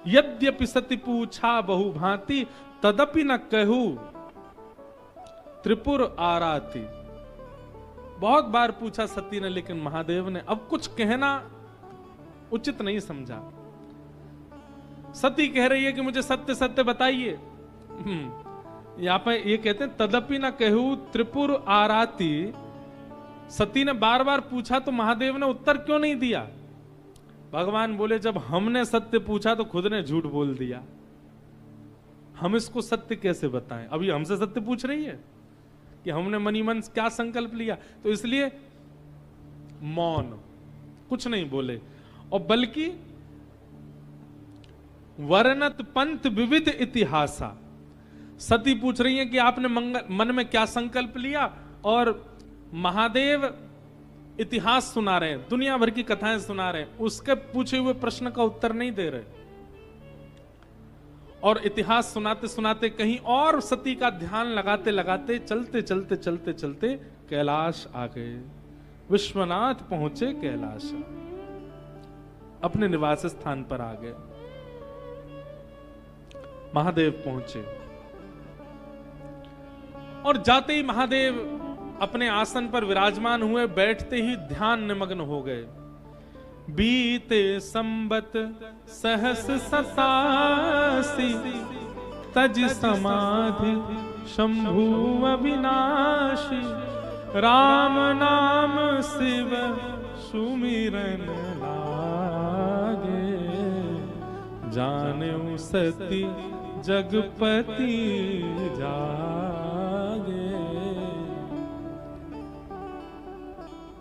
यद्यपि सती पूछा बहु भांति, तदपि न कहू त्रिपुर आराती। बहुत बार पूछा सती ने, लेकिन महादेव ने अब कुछ कहना उचित नहीं समझा। सती कह रही है कि मुझे सत्य सत्य बताइए। यहां पर ये कहते हैं तदपि न कहू त्रिपुर आराती। सती ने बार बार पूछा तो महादेव ने उत्तर क्यों नहीं दिया? भगवान बोले, जब हमने सत्य पूछा तो खुद ने झूठ बोल दिया, हम इसको सत्य कैसे बताएं? अभी हमसे सत्य पूछ रही है कि हमने मनी मन क्या संकल्प लिया, तो इसलिए मौन, कुछ नहीं बोले। और बल्कि वर्णत पंथ विविध इतिहासा, सती पूछ रही है कि आपने मन में क्या संकल्प लिया, और महादेव इतिहास सुना रहे हैं, दुनिया भर की कथाएं सुना रहे हैं, उसके पूछे हुए प्रश्न का उत्तर नहीं दे रहे। और इतिहास सुनाते सुनाते कहीं और सती का ध्यान लगाते लगाते चलते चलते चलते चलते कैलाश आ गए। विश्वनाथ पहुंचे कैलाश, अपने निवास स्थान पर आ गए। महादेव पहुंचे और जाते ही महादेव अपने आसन पर विराजमान हुए, बैठते ही ध्यान निमग्न हो गए। बीते संबत सहस सतासी, तज समाधि शंभु अविनाशी, राम नाम शिव सुमिरन लागे, जाने सती जगपति जागे।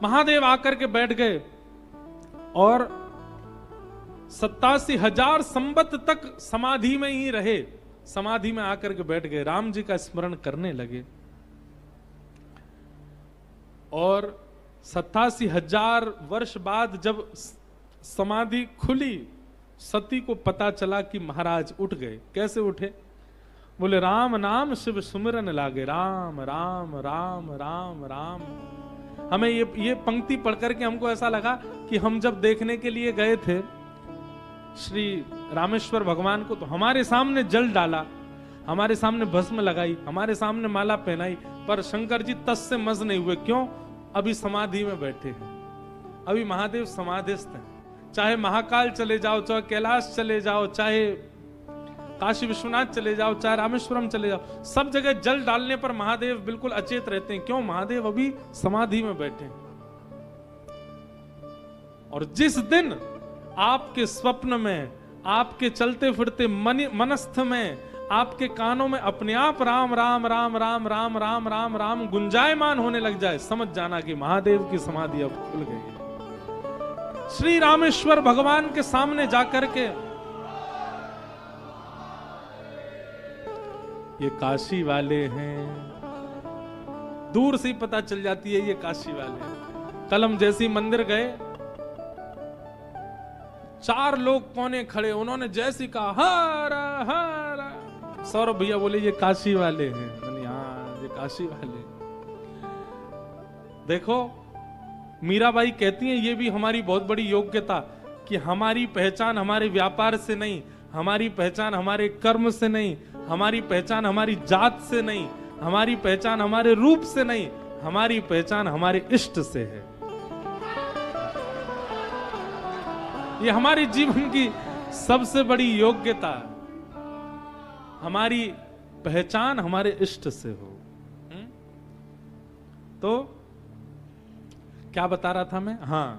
महादेव आकर के बैठ गए और 87,000 संबत तक समाधि में ही रहे। समाधि में आकर के बैठ गए, राम जी का स्मरण करने लगे। और 87,000 वर्ष बाद जब समाधि खुली, सती को पता चला कि महाराज उठ गए। कैसे उठे? बोले, राम नाम शिव सुमिरन लागे, राम राम राम राम राम। हमें ये पंक्ति पढ़ करके हमको ऐसा लगा कि हम जब देखने के लिए गए थे श्री रामेश्वर भगवान को, तो हमारे सामने जल डाला, हमारे सामने भस्म लगाई, हमारे सामने माला पहनाई, पर शंकर जी तस से मज नहीं हुए। क्यों? अभी समाधि में बैठे हैं, अभी महादेव समाधिस्थ हैं। चाहे महाकाल चले जाओ, चाहे कैलाश चले जाओ, चाहे काशी विश्वनाथ चले जाओ, चाहे रामेश्वरम चले जाओ, सब जगह जल डालने पर महादेव बिल्कुल अचेत रहते हैं। क्यों? महादेव अभी समाधि में बैठे हैं। और जिस दिन आपके स्वप्न में, आपके चलते फिरते मनस्थ में, आपके कानों में अपने आप राम राम राम राम राम राम राम राम गुंजायमान होने लग जाए, समझ जाना कि महादेव की समाधि अब खुल गई है। श्री रामेश्वर भगवान के सामने जाकर के, ये काशी वाले हैं, दूर से ही पता चल जाती है ये काशी वाले हैं। कल हम जैसे ही मंदिर गए, 4 लोग कोने खड़े, उन्होंने जैसी कहा हरा हरा, सौरभ भैया बोले ये काशी वाले हैं। मैंने हाँ, ये काशी वाले। देखो, मीराबाई कहती हैं ये भी हमारी बहुत बड़ी योग्यता, कि हमारी पहचान हमारे व्यापार से नहीं, हमारी पहचान हमारे कर्म से नहीं, हमारी पहचान हमारी जात से नहीं, हमारी पहचान हमारे रूप से नहीं, हमारी पहचान हमारे इष्ट से है। ये हमारे जीवन की सबसे बड़ी योग्यता, हमारी पहचान हमारे इष्ट से हो। तो क्या बता रहा था मैं? हां,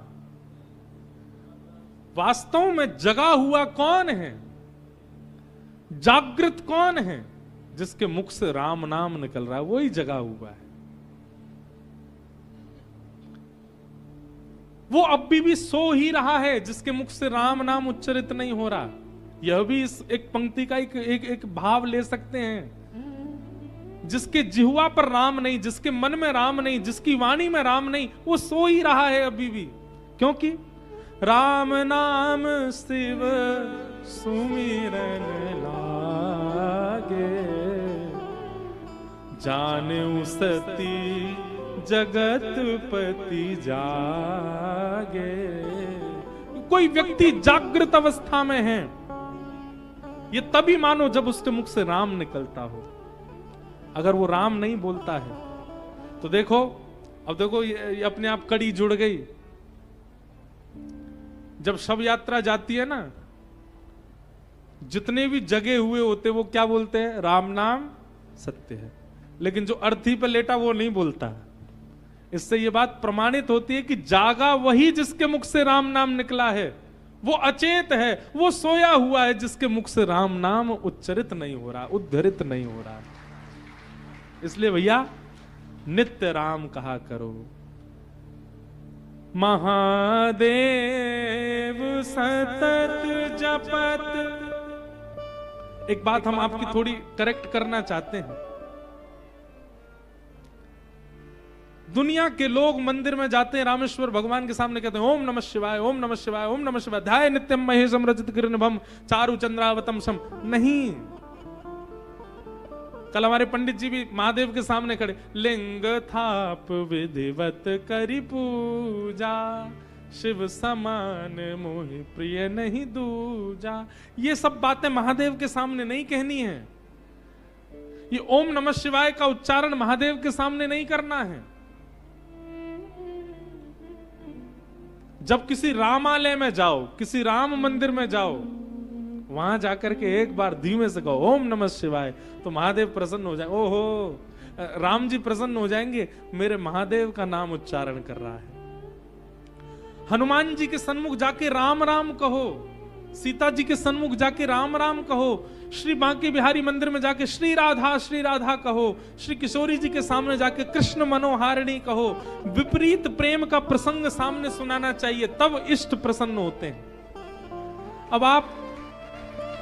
वास्तव में जगा हुआ कौन है, जागृत कौन है? जिसके मुख से राम नाम निकल रहा है वही जगा हुआ है। वो अब भी सो ही रहा है जिसके मुख से राम नाम उच्चरित नहीं हो रहा। यह भी इस एक पंक्ति का एक भाव ले सकते हैं। जिसके जिह्वा पर राम नहीं, जिसके मन में राम नहीं, जिसकी वाणी में राम नहीं, वो सो ही रहा है अभी भी। क्योंकि राम नाम शिव सुमिरन लागे, जाने सती जगत पति जागे। कोई व्यक्ति जागृत अवस्था में है, ये तभी मानो जब उसके मुख से राम निकलता हो। अगर वो राम नहीं बोलता है तो देखो, अब देखो ये अपने आप कड़ी जुड़ गई। जब शव यात्रा जाती है ना, जितने भी जगे हुए होते वो क्या बोलते हैं? राम नाम सत्य है। लेकिन जो अर्थी पर लेटा वो नहीं बोलता। इससे ये बात प्रमाणित होती है कि जागा वही जिसके मुख से राम नाम निकला है। वो अचेत है, वो सोया हुआ है जिसके मुख से राम नाम उच्चरित नहीं हो रहा, उद्धरित नहीं हो रहा। इसलिए भैया नित्य राम कहा करो। महादेव सतत जपत। एक बात हम आपकी थोड़ी करेक्ट करना चाहते हैं। दुनिया के लोग मंदिर में जाते हैं, रामेश्वर भगवान के सामने कहते हैं ओम नमः शिवाय, ओम नमः शिवाय, ओम नमः शिवाय, ध्याय नित्यम महेशम रजत किरणभम चारु चंद्रावतम सम। नहीं, कल हमारे पंडित जी भी महादेव के सामने खड़े, लिंग थाप विधिवत करी पूजा, शिव समान मोहि प्रिय नहीं दूजा। ये सब बातें महादेव के सामने नहीं कहनी है। ये ओम नमः शिवाय का उच्चारण महादेव के सामने नहीं करना है। जब किसी रामालय में जाओ, किसी राम मंदिर में जाओ, वहां जाकर के एक बार धीमे से कहो ओम नमः शिवाय, तो महादेव प्रसन्न हो जाए। ओहो, राम जी प्रसन्न हो जाएंगे, मेरे महादेव का नाम उच्चारण कर रहा है। हनुमान जी के सन्मुख जाके राम राम कहो, सीता जी के सन्मुख जाके राम राम कहो, श्री बांके बिहारी मंदिर में जाके श्री राधा कहो, श्री किशोरी जी के सामने जाके कृष्ण मनोहारिणी कहो। विपरीत प्रेम का प्रसंग सामने सुनाना चाहिए, तब इष्ट प्रसन्न होते हैं। अब आप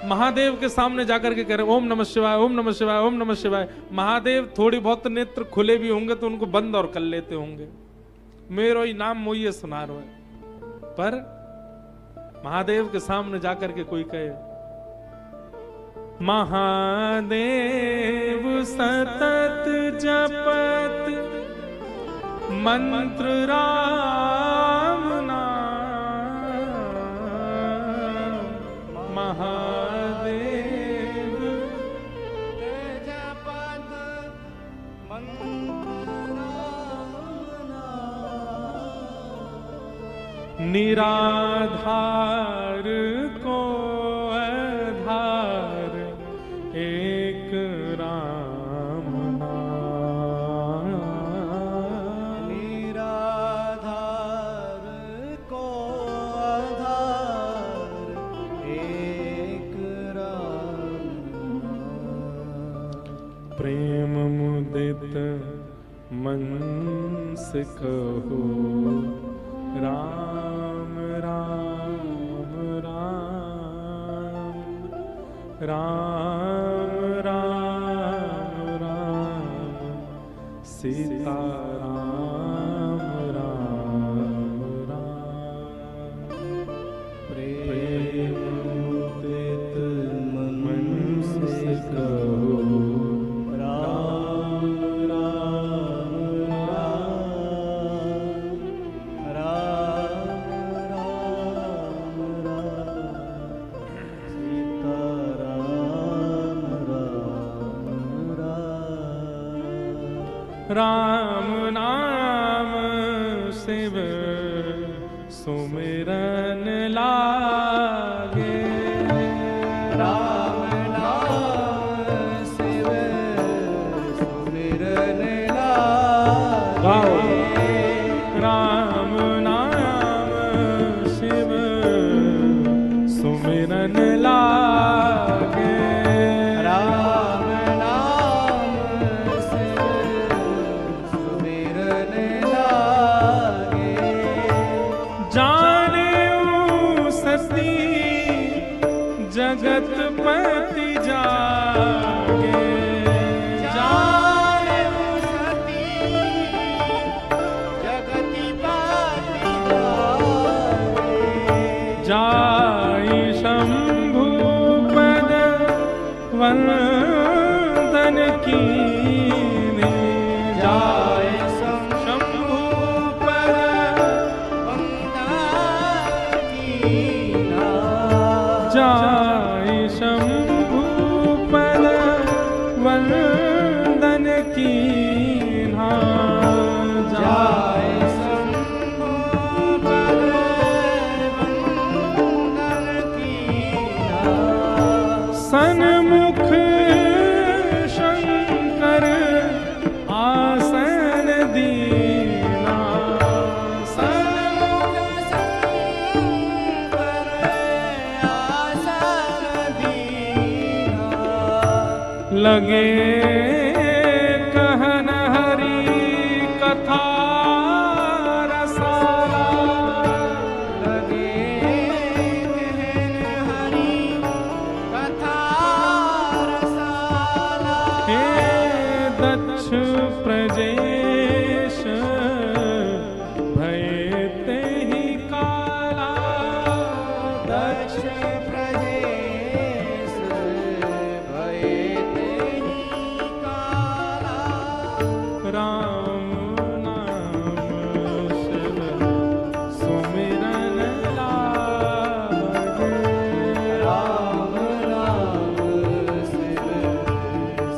महादेव के सामने जाकर के कह रहे ओम नमः शिवाय, ओम नमः शिवाय, ओम नमः शिवाय। महादेव थोड़ी बहुत नेत्र खुले भी होंगे तो उनको बंद और कर लेते होंगे, मेरो ही नाम मोइये सुना रहे हैं। पर महादेव के सामने जाकर के कोई कहे महादेव सतत जपत मंत्र राम नाम, महादेव जपत मंत्र राम नाम, निराधार को आधार एक राम नाम, निराधार को आधार एक राम नाम, प्रेम मुदित मन से कहो राम राम राम, राम राम राम, सीता राम राम राम। प्रेम मुदित मन से कहो राम राम राम, राम राम राम, सीता राम राम राम। राम नाम शिव सुमिरन लागे। राम नाम शिव सुमिरन लागे। राम नाम शिव सुमिरन लागे। राम नाम शिव सुमिरन लागे। जाने सती जगत पति जागे। जाने सती जगति पति जागे। जाई शंभु पद वंदन कीने। जाय शंभु पद वंदन कीना। जाई शंभु पद वंदन कीन्हा। जाय शंभु पद वंदन कीना। सन्मुख शंकर आसन दीना। सन्मुख शंकर आसन दीना। लगे कहन हरि कथा रसाला। लगे कहन हरि कथा रसाला। हे दक्ष प्रजेश भय तेहि काला। दक्ष प्रजेश भय तेहि काला। राम नाम शिव सुमिरन लागे। राम नाम शिव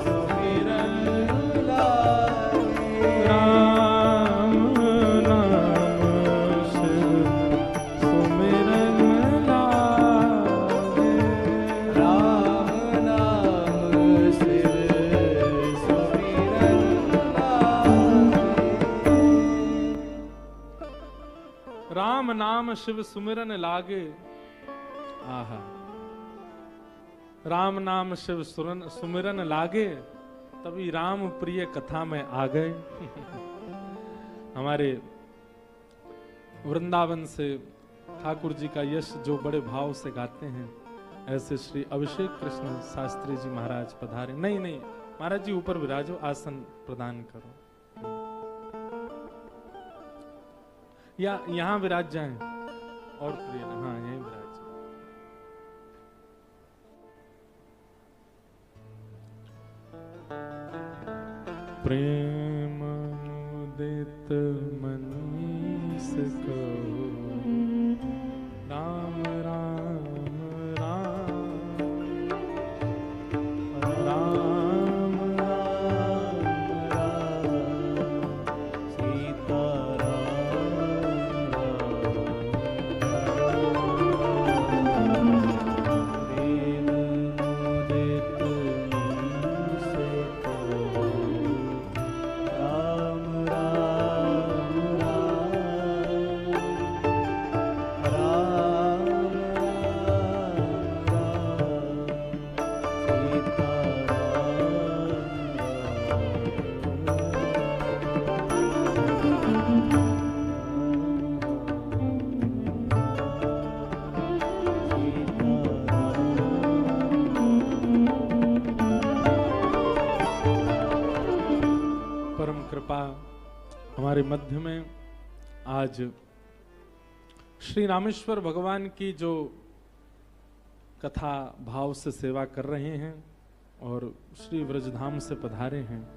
सुमिरन लागे। राम नाम शिव सुमिरन लागे। राम नाम शिव सुमिरन लागे। राम नाम शिव सुमिरन लागे। आहा, राम नाम शिव सुमिरन लागे, तभी राम प्रिय कथा में आ गए। हमारे वृंदावन से ठाकुर जी का यश जो बड़े भाव से गाते हैं, ऐसे श्री अभिषेक कृष्ण शास्त्री जी महाराज पधारे। नहीं नहीं महाराज जी ऊपर विराजो, आसन प्रदान करो, या यहाँ विराज जाएं और प्रिय, हाँ यहीं विराज। प्रेम मुदित मनीष को राम राम राम राम राम राम सीता राम प्रेम मुदित मनीष को राम राम राम सीता परम कृपा हमारे मध्य में आज श्री रामेश्वर भगवान की जो कथा भाव से सेवा कर रहे हैं और श्री व्रजधाम से पधारे हैं,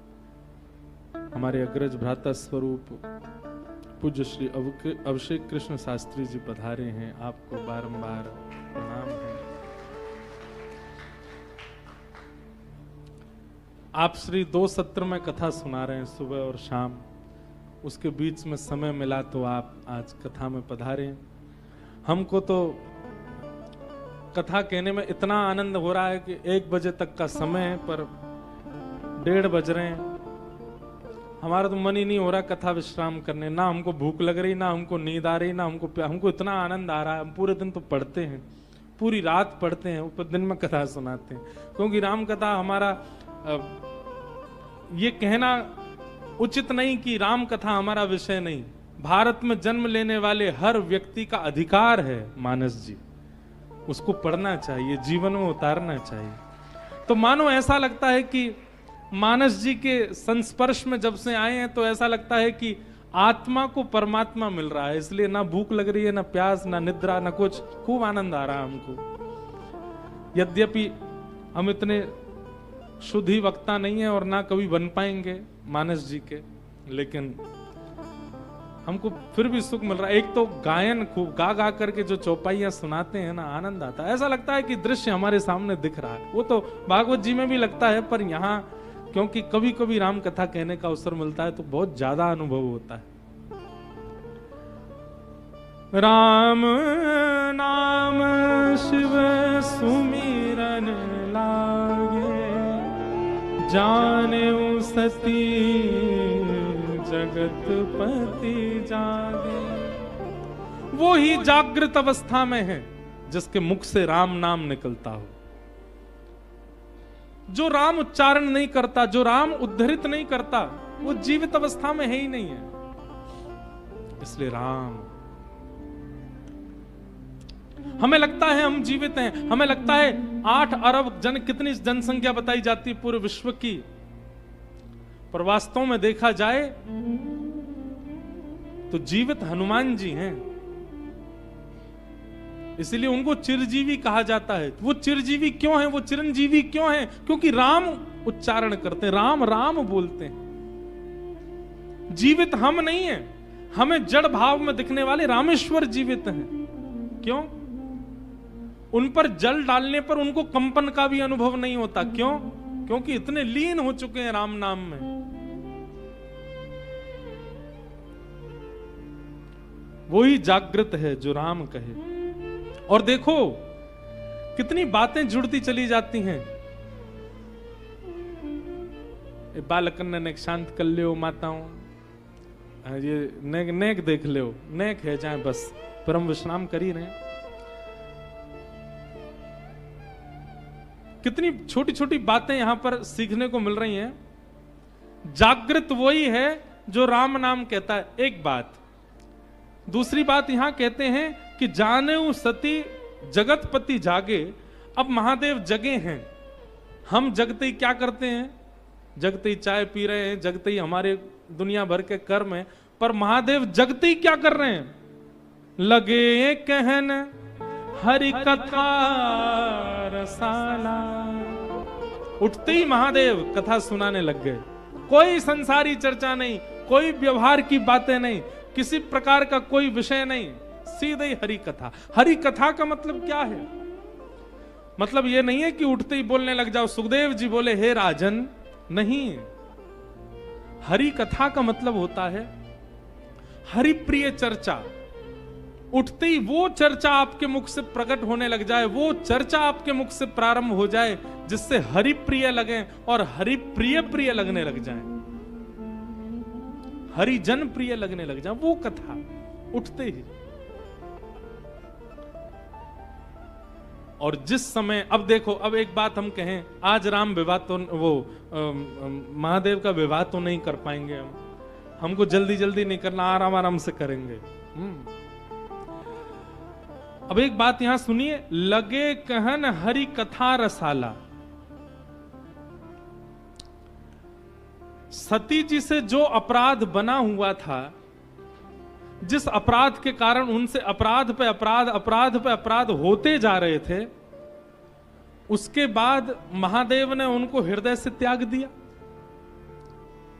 हमारे अग्रज भ्राता स्वरूप पूज्य श्री अभिषेक कृष्ण शास्त्री जी पधारे हैं। आपको बारंबार प्रणाम है। आप श्री 2 सत्र में कथा सुना रहे हैं, सुबह और शाम। उसके बीच में समय मिला तो आप आज कथा में पधारे। हमको तो कथा कहने में इतना आनंद हो रहा है कि 1 बजे तक का समय है, पर 1:30 बज रहे हैं। हमारा तो मन ही नहीं हो रहा कथा विश्राम करने। ना हमको भूख लग रही, ना हमको नींद आ रही, ना हमको इतना आनंद आ रहा है। हम पूरे दिन तो पढ़ते हैं, पूरी रात पढ़ते हैं, ऊपर दिन में कथा सुनाते हैं। क्योंकि राम कथा हमारा, ये कहना उचित नहीं कि राम कथा हमारा विषय नहीं। भारत में जन्म लेने वाले हर व्यक्ति का अधिकार है मानस जी, उसको पढ़ना चाहिए, जीवन में उतारना चाहिए। तो मानो ऐसा लगता है कि मानस जी के संस्पर्श में जब से आए हैं तो ऐसा लगता है कि आत्मा को परमात्मा मिल रहा है। इसलिए ना भूख लग रही है, ना प्यास, ना निद्रा, ना कुछ। खूब आनंद आ रहा है हमको। यद्यपि हम इतने शुद्ध ही वक्ता नहीं है और ना कभी बन पाएंगे मानस जी के, लेकिन हमको फिर भी सुख मिल रहा है। एक तो गायन खूब गा गा करके जो चौपाइयां सुनाते हैं ना, आनंद आता है। ऐसा लगता है कि दृश्य हमारे सामने दिख रहा है। वो तो भागवत जी में भी लगता है, पर यहाँ क्योंकि कभी कभी राम कथा कहने का अवसर मिलता है तो बहुत ज्यादा अनुभव होता है। राम नाम शिव सुमिरन लागे, जाने सती जगत पति जागे। वो ही जागृत अवस्था में है जिसके मुख से राम नाम निकलता हो। जो राम उच्चारण नहीं करता, जो राम उद्धृत नहीं करता, वो जीवित अवस्था में है ही नहीं है। इसलिए राम, हमें लगता है हम जीवित हैं, हमें लगता है 8 अरब कितनी जनसंख्या बताई जाती है पूरे विश्व की, पर वास्तव में देखा जाए तो जीवित हनुमान जी हैं। इसलिए उनको चिरजीवी कहा जाता है। वो चिरजीवी क्यों है, वो चिरंजीवी क्यों है? क्योंकि राम उच्चारण करते हैं, राम राम बोलते हैं। जीवित हम नहीं है, हमें जड़ भाव में दिखने वाले रामेश्वर जीवित हैं। क्यों? उन पर जल डालने पर उनको कंपन का भी अनुभव नहीं होता। क्यों? क्योंकि इतने लीन हो चुके हैं राम नाम में। वही जागृत है जो राम कहे। और देखो कितनी बातें जुड़ती चली जाती हैं। बालकन ने शांत कर लियो माताओं, ये नेक नेक देख लियो, नेक है जाए बस, परम विश्राम कर ही रहे। कितनी छोटी छोटी बातें यहां पर सीखने को मिल रही हैं। जागृत वही है जो राम नाम कहता है, एक बात। दूसरी बात यहां कहते हैं कि जानेऊ सती जगतपति जागे। अब महादेव जगे हैं, हम जगते ही क्या करते हैं? जगते ही चाय पी रहे हैं, जगते ही हमारे दुनिया भर के कर्म है, पर महादेव जगते ही क्या कर रहे हैं? लगे कहन हरि कथा रसाला। उठते ही महादेव कथा सुनाने लग गए। कोई संसारी चर्चा नहीं, कोई व्यवहार की बातें नहीं, किसी प्रकार का कोई विषय नहीं, सीधे ही हरि कथा। हरि कथा का मतलब क्या है? मतलब यह नहीं है कि उठते ही बोलने लग जाओ, सुखदेव जी बोले हे राजन, नहीं। हरि कथा का मतलब होता है हरि प्रिय चर्चा। उठते ही वो चर्चा आपके मुख से प्रकट होने लग जाए, वो चर्चा आपके मुख से प्रारंभ हो जाए जिससे हरि प्रिय लगे और हरि प्रिय प्रिय लगने लग जाए, हरिजन प्रिय लगने लग जाए, वो कथा उठते ही। और जिस समय, अब देखो, अब एक बात हम कहें, आज राम विवाह तो वो महादेव का विवाह तो नहीं कर पाएंगे हम, हमको जल्दी जल्दी नहीं करना, आराम आराम से करेंगे। अब एक बात यहां सुनिए, लगे कहन हरि कथा रसाला। सती जी से जो अपराध बना हुआ था, जिस अपराध के कारण उनसे अपराध पे अपराध, अपराध पे अपराध होते जा रहे थे, उसके बाद महादेव ने उनको हृदय से त्याग दिया।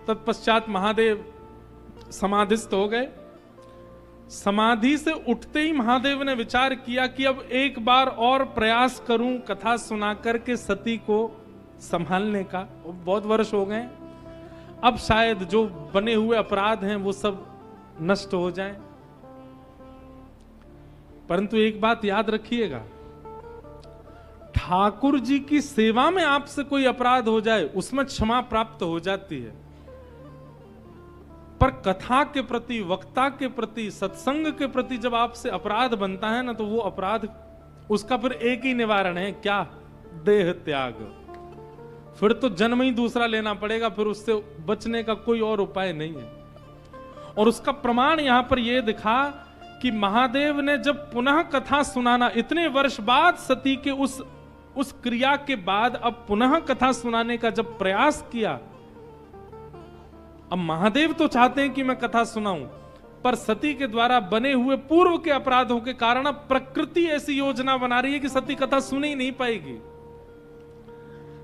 तत्पश्चात महादेव समाधिस्थ हो गए। समाधि से उठते ही महादेव ने विचार किया कि अब एक बार और प्रयास करूं कथा सुना करके सती को संभालने का, बहुत वर्ष हो गए। अब शायद जो बने हुए अपराध हैं वो सब नष्ट हो जाएं। परंतु एक बात याद रखिएगा, ठाकुर जी की सेवा में आपसे कोई अपराध हो जाए उसमें क्षमा प्राप्त हो जाती है, पर कथा के प्रति, वक्ता के प्रति, सत्संग के प्रति जब आपसे अपराध बनता है ना, तो वो अपराध, उसका फिर एक ही निवारण है, क्या? देह त्याग। फिर तो जन्म ही दूसरा लेना पड़ेगा, फिर उससे बचने का कोई और उपाय नहीं है। और उसका प्रमाण यहां पर यह दिखा कि महादेव ने जब पुनः कथा सुनाना, इतने वर्ष बाद सती के उस क्रिया के बाद अब पुनः कथा सुनाने का जब प्रयास किया, अब महादेव तो चाहते हैं कि मैं कथा सुनाऊं, पर सती के द्वारा बने हुए पूर्व के अपराधों के कारण अब प्रकृति ऐसी योजना बना रही है कि सती कथा सुनी ही नहीं पाएगी।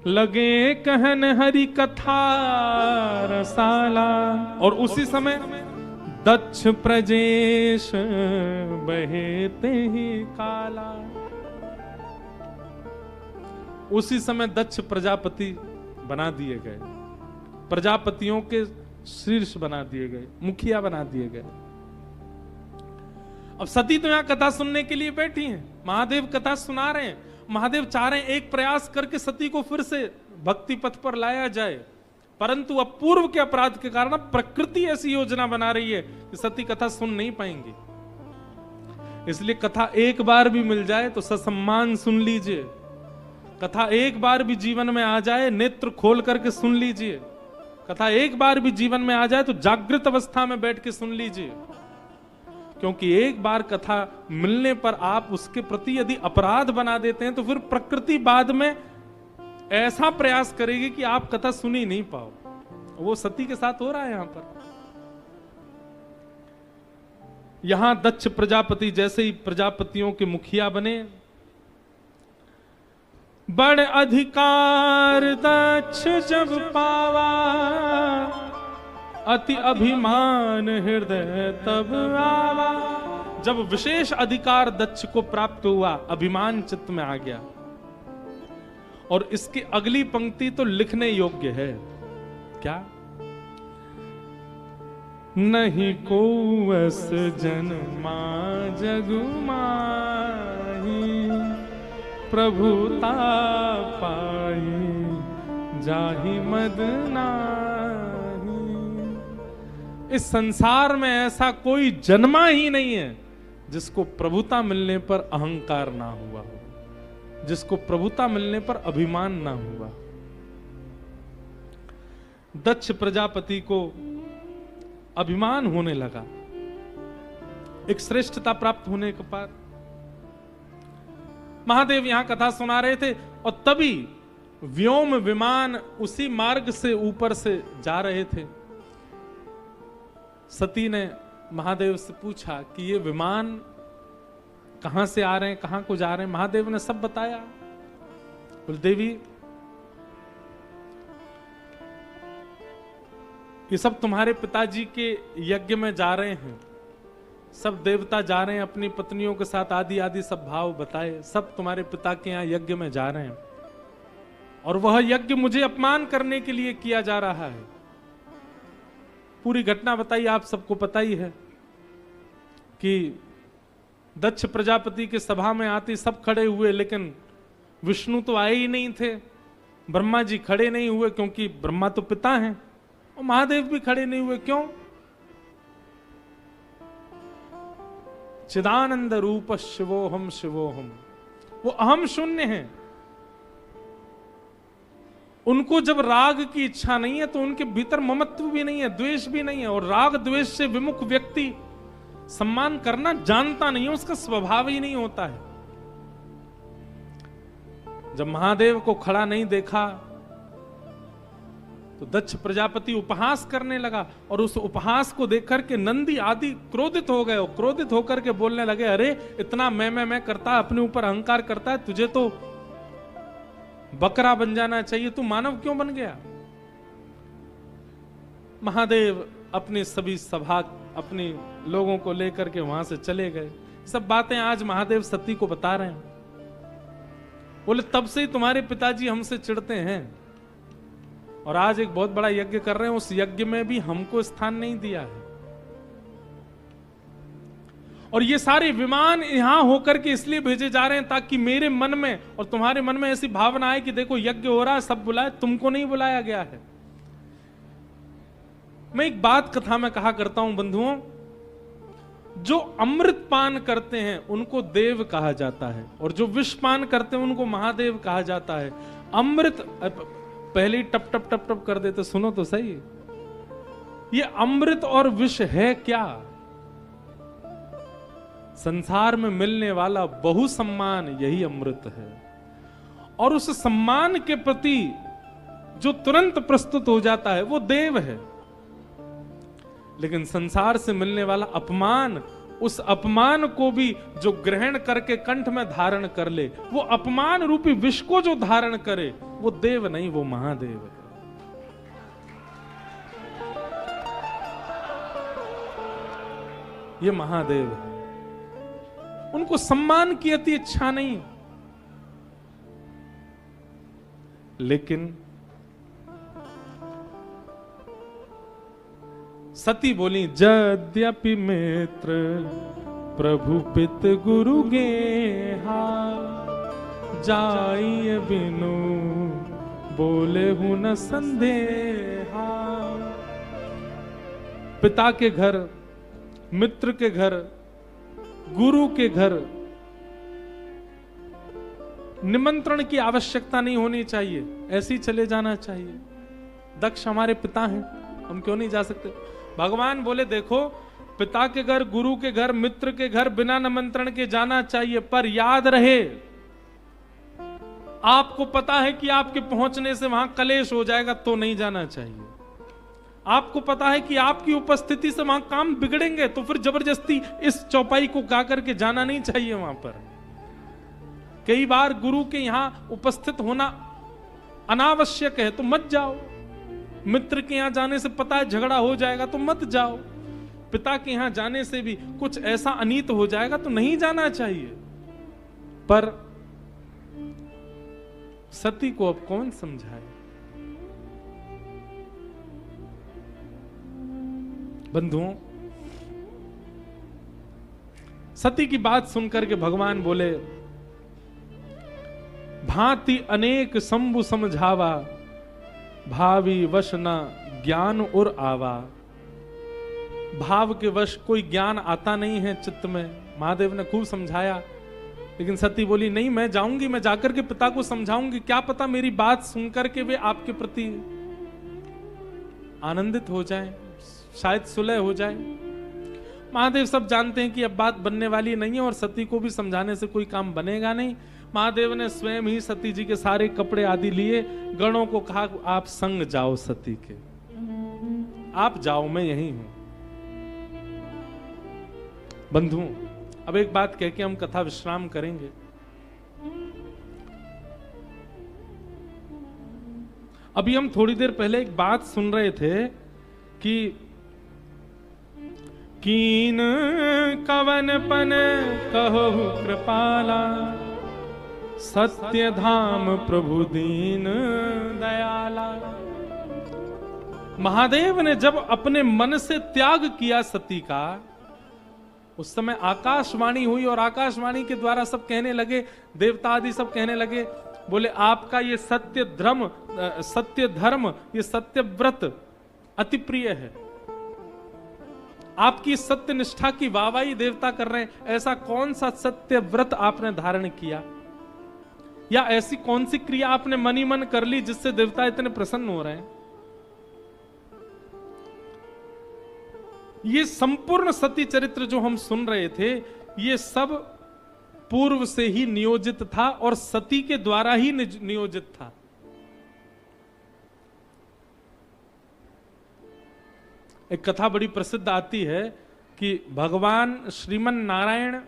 लगे कहन हरि कथा रसाला, और उसी समय दक्ष प्रजेश बहेते ही काला। उसी समय दक्ष प्रजापति बना दिए गए, प्रजापतियों के शीर्ष बना दिए गए, मुखिया बना दिए गए। अब सती तो यहां कथा सुनने के लिए बैठी हैं, महादेव कथा सुना रहे हैं। महादेव चाह रहे हैं एक प्रयास करके सती को फिर से भक्ति पथ पर लाया जाए, परंतु अब पूर्व के अपराध के कारण प्रकृति ऐसी योजना बना रही है कि सती कथा सुन नहीं पाएंगी। इसलिए कथा एक बार भी मिल जाए तो ससम्मान सुन लीजिए, कथा एक बार भी जीवन में आ जाए नेत्र खोल करके सुन लीजिए, कथा एक बार भी जीवन में आ जाए तो जागृत अवस्था में बैठ के सुन लीजिए, क्योंकि एक बार कथा मिलने पर आप उसके प्रति यदि अपराध बना देते हैं तो फिर प्रकृति बाद में ऐसा प्रयास करेगी कि आप कथा सुन ही नहीं पाओ। वो सती के साथ हो रहा है यहां पर। यहां दक्ष प्रजापति जैसे ही प्रजापतियों के मुखिया बने, बड़ अधिकार दक्ष जब पावा, अति अभिमान हृदय तब आवा। जब विशेष अधिकार दक्ष को प्राप्त हुआ, अभिमान चित्त में आ गया। और इसकी अगली पंक्ति तो लिखने योग्य है, क्या? नहीं को अस जन्मा जगु माही, प्रभुता पाई जाहि मद नाही। इस संसार में ऐसा कोई जन्मा ही नहीं है जिसको प्रभुता मिलने पर अहंकार ना हुआ हो, जिसको प्रभुता मिलने पर अभिमान ना हुआ। दक्ष प्रजापति को अभिमान होने लगा एक श्रेष्ठता प्राप्त होने के बाद। महादेव यहां कथा सुना रहे थे और तभी व्योम विमान उसी मार्ग से ऊपर से जा रहे थे। सती ने महादेव से पूछा कि ये विमान कहां से आ रहे हैं, कहां को जा रहे हैं? महादेव ने सब बताया। बोले देवी, ये सब तुम्हारे पिताजी के यज्ञ में जा रहे हैं, सब देवता जा रहे हैं अपनी पत्नियों के साथ, आदि आदि सब भाव बताए, सब तुम्हारे पिता के यहां यज्ञ में जा रहे हैं और वह यज्ञ मुझे अपमान करने के लिए किया जा रहा है। पूरी घटना बताई, आप सबको पता ही है कि दक्ष प्रजापति के सभा में आते सब खड़े हुए, लेकिन विष्णु तो आए ही नहीं थे, ब्रह्मा जी खड़े नहीं हुए क्योंकि ब्रह्मा तो पिता हैं, और महादेव भी खड़े नहीं हुए। क्यों? चिदानंद रूप शिवोहम शिवोहम, वो अहम शून्य हैं। उनको जब राग की इच्छा नहीं है तो उनके भीतर ममत्व भी नहीं है, द्वेष भी नहीं है, और राग द्वेष से विमुख व्यक्ति सम्मान करना जानता नहीं है, उसका स्वभाव ही नहीं होता है। जब महादेव को खड़ा नहीं देखा तो दक्ष प्रजापति उपहास करने लगा, और उस उपहास को देख करके नंदी आदि क्रोधित हो गए, और क्रोधित होकर के बोलने लगे, अरे इतना मैं करता है, अपने ऊपर अहंकार करता है, तुझे तो बकरा बन जाना चाहिए, तू मानव क्यों बन गया? महादेव अपने सभी सभा, अपने लोगों को लेकर के वहां से चले गए। सब बातें आज महादेव सती को बता रहे हैं। बोले तब से ही तुम्हारे पिताजी हमसे चिढ़ते हैं, और आज एक बहुत बड़ा यज्ञ कर रहे हैं, उस यज्ञ में भी हमको स्थान नहीं दिया है। और ये सारे विमान यहां होकर के इसलिए भेजे जा रहे हैं ताकि मेरे मन में और तुम्हारे मन में ऐसी भावना आए कि देखो यज्ञ हो रहा है, सब बुलाए, तुमको नहीं बुलाया गया है। मैं एक बात कथा में कहा करता हूं बंधुओं, जो अमृत पान करते हैं उनको देव कहा जाता है और जो विष पान करते हैं उनको महादेव कहा जाता है। अमृत पहले ही टप टप टप टप कर देते, सुनो तो सही, ये अमृत और विष है क्या? संसार में मिलने वाला बहुसम्मान यही अमृत है, और उस सम्मान के प्रति जो तुरंत प्रस्तुत हो जाता है वो देव है। लेकिन संसार से मिलने वाला अपमान, उस अपमान को भी जो ग्रहण करके कंठ में धारण कर ले, वो अपमान रूपी विष को जो धारण करे, वो देव नहीं, वो महादेव है। ये महादेव है। उनको सम्मान की अति इच्छा नहीं, लेकिन सती बोली, यद्यपि मित्र प्रभु पित गुरु गेहा, जाइए बिनु बोले हूं न संदेहा। पिता के घर, मित्र के घर, गुरु के घर निमंत्रण की आवश्यकता नहीं होनी चाहिए, ऐसे ही चले जाना चाहिए। दक्ष हमारे पिता हैं, हम क्यों नहीं जा सकते? भगवान बोले देखो, पिता के घर, गुरु के घर, मित्र के घर बिना निमंत्रण के जाना चाहिए, पर याद रहे आपको पता है कि आपके पहुंचने से वहां कलेश हो जाएगा तो नहीं जाना चाहिए। आपको पता है कि आपकी उपस्थिति से वहां काम बिगड़ेंगे तो फिर जबरदस्ती इस चौपाई को गा करके जाना नहीं चाहिए वहां पर। कई बार गुरु के यहां उपस्थित होना अनावश्यक है तो मत जाओ। मित्र के यहां जाने से पता है झगड़ा हो जाएगा तो मत जाओ। पिता के यहां जाने से भी कुछ ऐसा अनीत हो जाएगा तो नहीं जाना चाहिए। पर सती को अब कौन समझाए? बंधुओं, सती की बात सुनकर के भगवान बोले, भांति अनेक शंभु समझावा, भावी वश न ज्ञान और आवा। भाव के वश कोई ज्ञान आता नहीं है चित्त में। महादेव ने खूब समझाया, लेकिन सती बोली नहीं, मैं जाऊंगी, मैं जाकर के पिता को समझाऊंगी, क्या पता मेरी बात सुनकर के वे आपके प्रति आनंदित हो जाएं, शायद सुलह हो जाए। महादेव सब जानते हैं कि अब बात बनने वाली नहीं है और सती को भी समझाने से कोई काम बनेगा नहीं। महादेव ने स्वयं ही सती जी के सारे कपड़े आदि लिए, गणों को कहा आप संग जाओ सती के, आप जाओ, मैं यही हूं। बंधुओं, अब एक बात कह के हम कथा विश्राम करेंगे। अभी हम थोड़ी देर पहले एक बात सुन रहे थे कि कीन कवन पन कहो कृपाला, सत्य धाम प्रभु दीन दयाला। महादेव ने जब अपने मन से त्याग किया सती का, उस समय आकाशवाणी हुई और आकाशवाणी के द्वारा सब कहने लगे, देवता आदि सब कहने लगे, बोले आपका ये सत्य धर्म, ये सत्य व्रत अति प्रिय है। आपकी सत्य निष्ठा की वाहवाही देवता कर रहे हैं। ऐसा कौन सा सत्य व्रत आपने धारण किया, या ऐसी कौन सी क्रिया आपने मन ही मन कर ली जिससे देवता इतने प्रसन्न हो रहे हैं? ये संपूर्ण सती चरित्र जो हम सुन रहे थे, ये सब पूर्व से ही नियोजित था और सती के द्वारा ही नियोजित था। एक कथा बड़ी प्रसिद्ध आती है कि भगवान श्रीमन नारायण